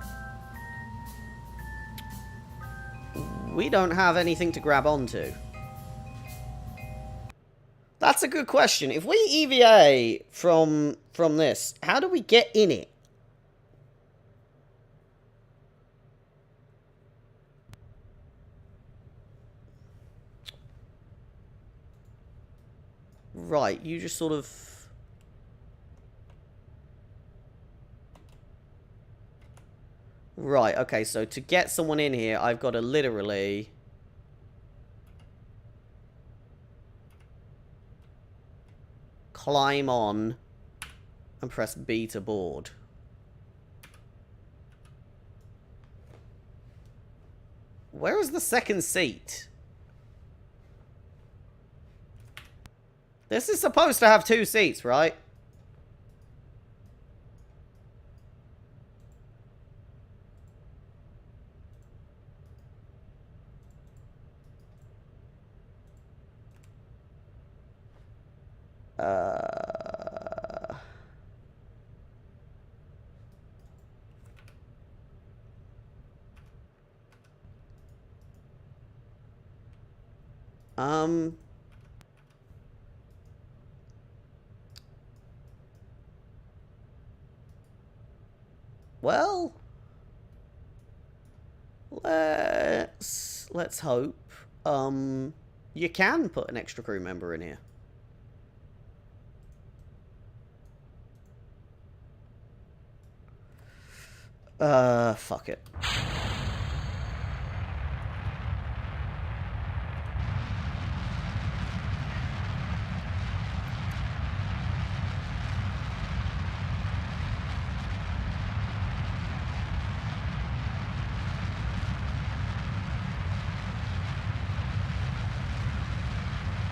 We don't have anything to grab onto. That's a good question. If we EVA from this, how do we get in it? Right, you just sort of... Right, okay, so to get someone in here, I've got to literally... climb on and press B to board. Where is the second seat? This is supposed to have 2 seats, right? Well, let's hope. You can put an extra crew member in here. Fuck it.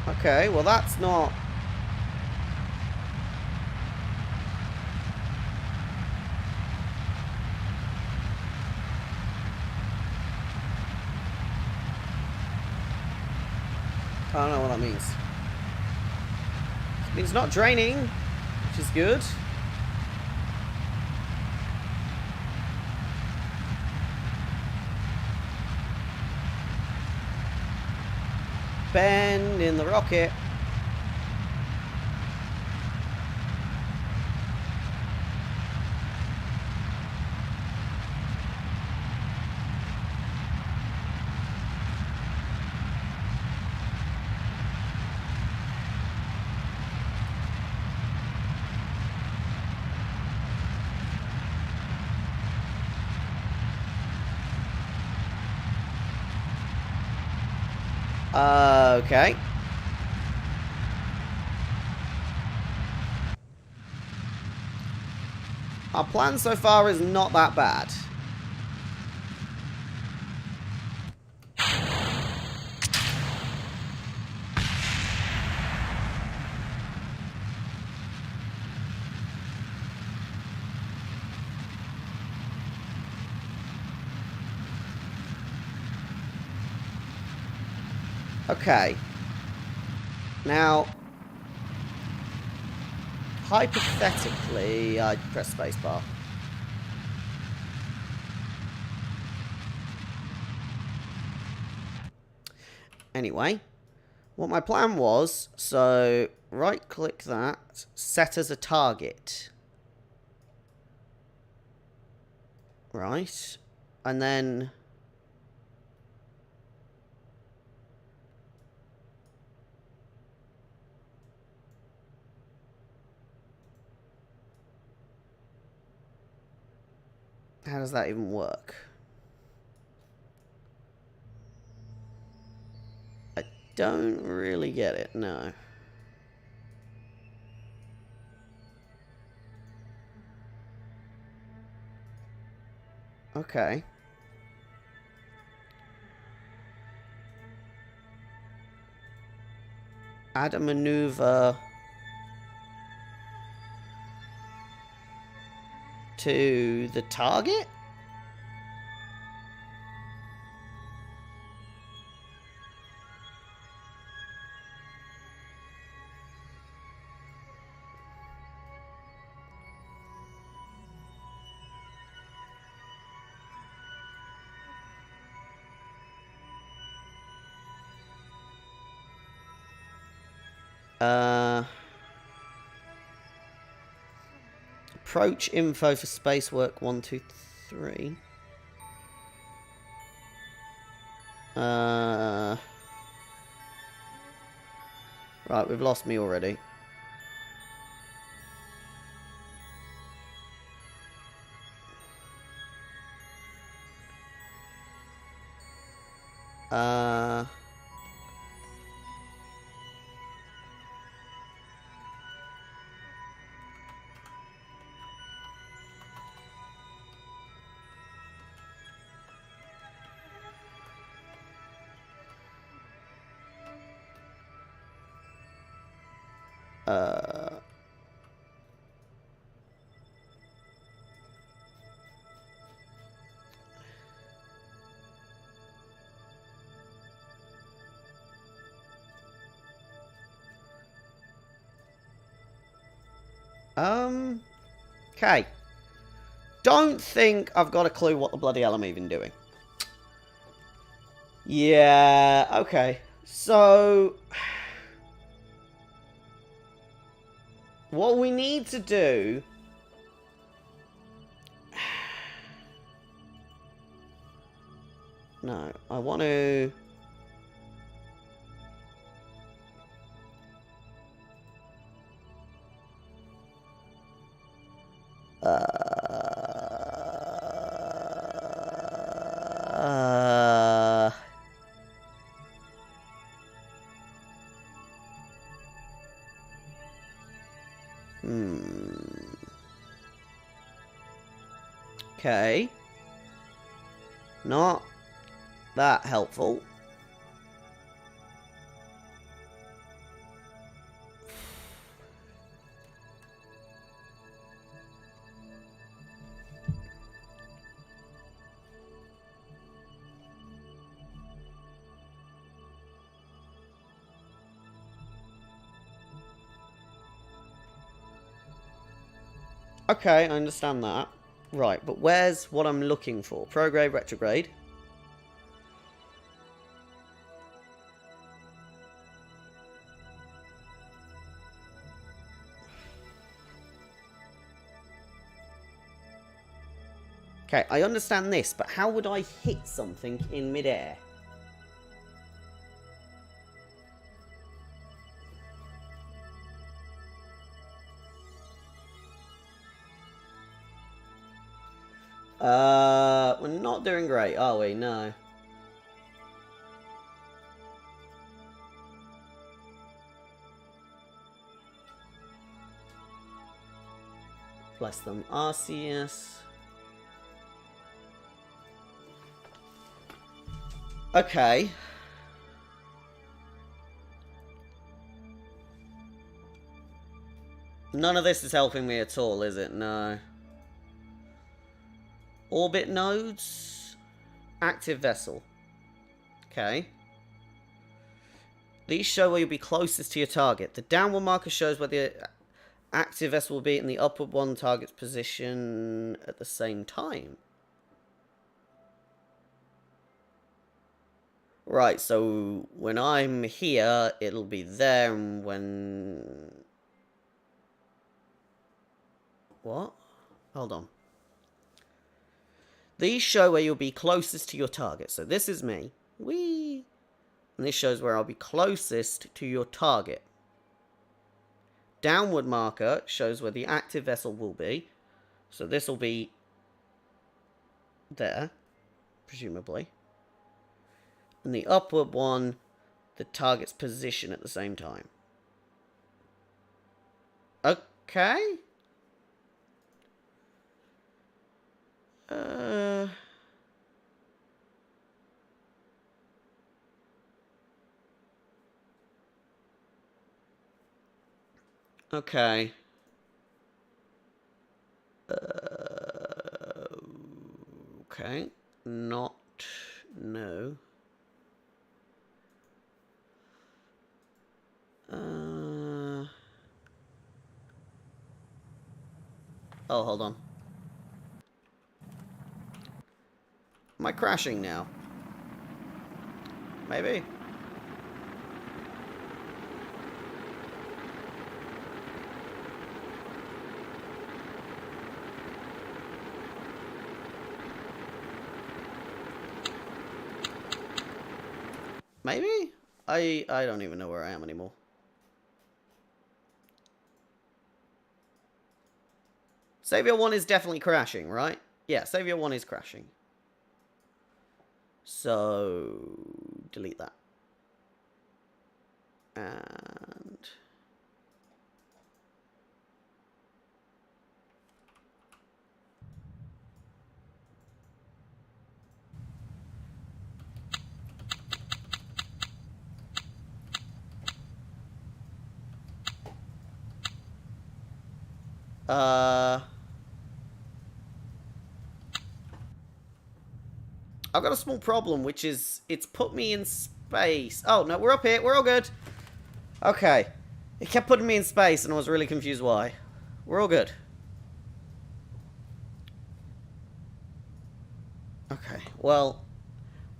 Okay, well that's not... I don't know what that means. It means not draining, which is good. Bend in the rocket. Okay. Our plan so far is not that bad. Okay. Now, hypothetically, I press spacebar. Anyway, what my plan was, so right-click that, set as a target. Right. And then... how does that even work? I don't really get it, no. Okay. Add a maneuver to the target? Approach info for spacework 1, 2, 3. Right, we've lost me already. Okay. Don't think I've got a clue what the bloody hell I'm even doing. Yeah, okay. So... what we need to do... no, I want to... Okay. Not that helpful. Okay, I understand that. Right, but where's what I'm looking for? Prograde, retrograde. Okay, I understand this, but how would I hit something in midair? We're not doing great, are we? No. Bless them. Arceus. Okay. None of this is helping me at all, is it? No. Orbit nodes. Active vessel. Okay. These show where you'll be closest to your target. The downward marker shows where the active vessel will be in the upward one target's position at the same time. Right, so when I'm here, it'll be there, and when... What? Hold on. These show where you'll be closest to your target. So this is me. Whee! And this shows where I'll be closest to your target. Downward marker shows where the active vessel will be. So this will be there, presumably. And the upward one, the target's position at the same time. Okay. Okay. Okay. Not... No. Oh, hold on. Am I crashing now? Maybe. Maybe? I don't even know where I am anymore. Savior 1 is definitely crashing, right? Yeah, Savior 1 is crashing. So, delete that. And... I've got a small problem, which is it's put me in space. Oh, no, we're up here. We're all good. Okay. It kept putting me in space, and I was really confused why. We're all good. Okay, well,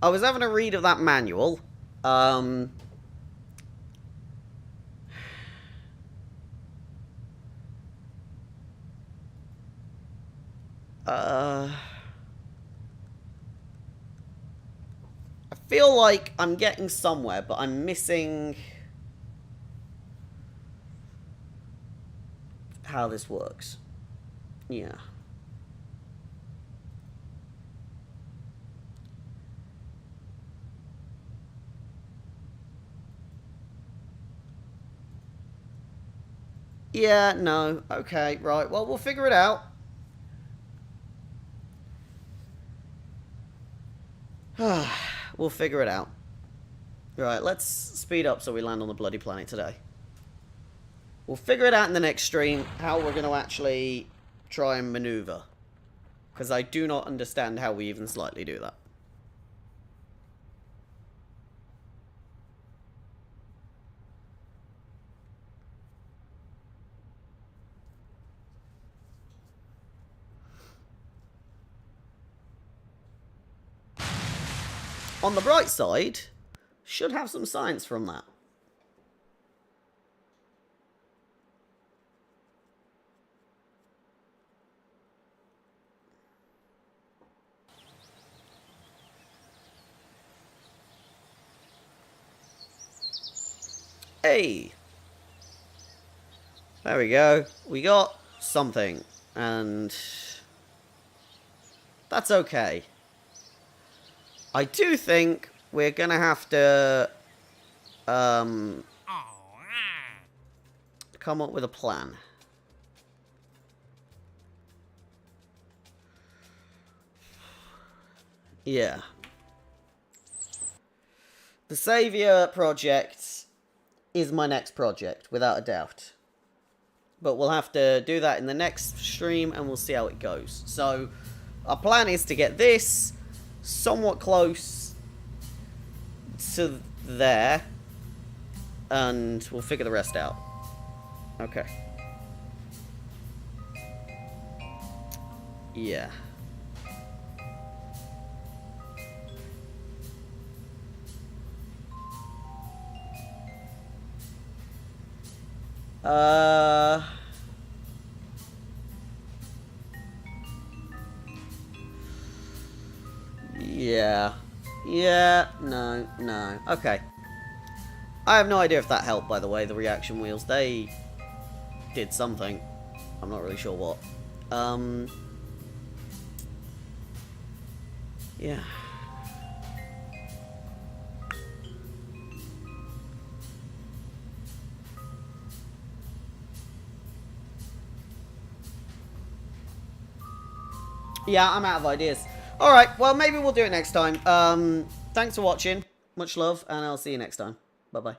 I was having a read of that manual. I feel like I'm getting somewhere, but I'm missing how this works. Yeah. Yeah, no. Okay, right. Well, we'll figure it out. We'll figure it out. Right, let's speed up so we land on the bloody planet today. We'll figure it out in the next stream, how we're going to actually try and maneuver. Because I do not understand how we even slightly do that. on the bright side, should have some science from that. Hey! There we go. We got something. And that's okay. I do think we're going to have to come up with a plan. Yeah. The Savior project is my next project, without a doubt. But we'll have to do that in the next stream, and we'll see how it goes. So, our plan is to get this somewhat close to there, and we'll figure the rest out. Okay. Yeah. Yeah. Yeah, no. Okay. I have no idea if that helped, by the way, the reaction wheels. They did something. I'm not really sure what. Yeah. Yeah, I'm out of ideas. Alright, well, maybe we'll do it next time. Thanks for watching. Much love, and I'll see you next time. Bye-bye.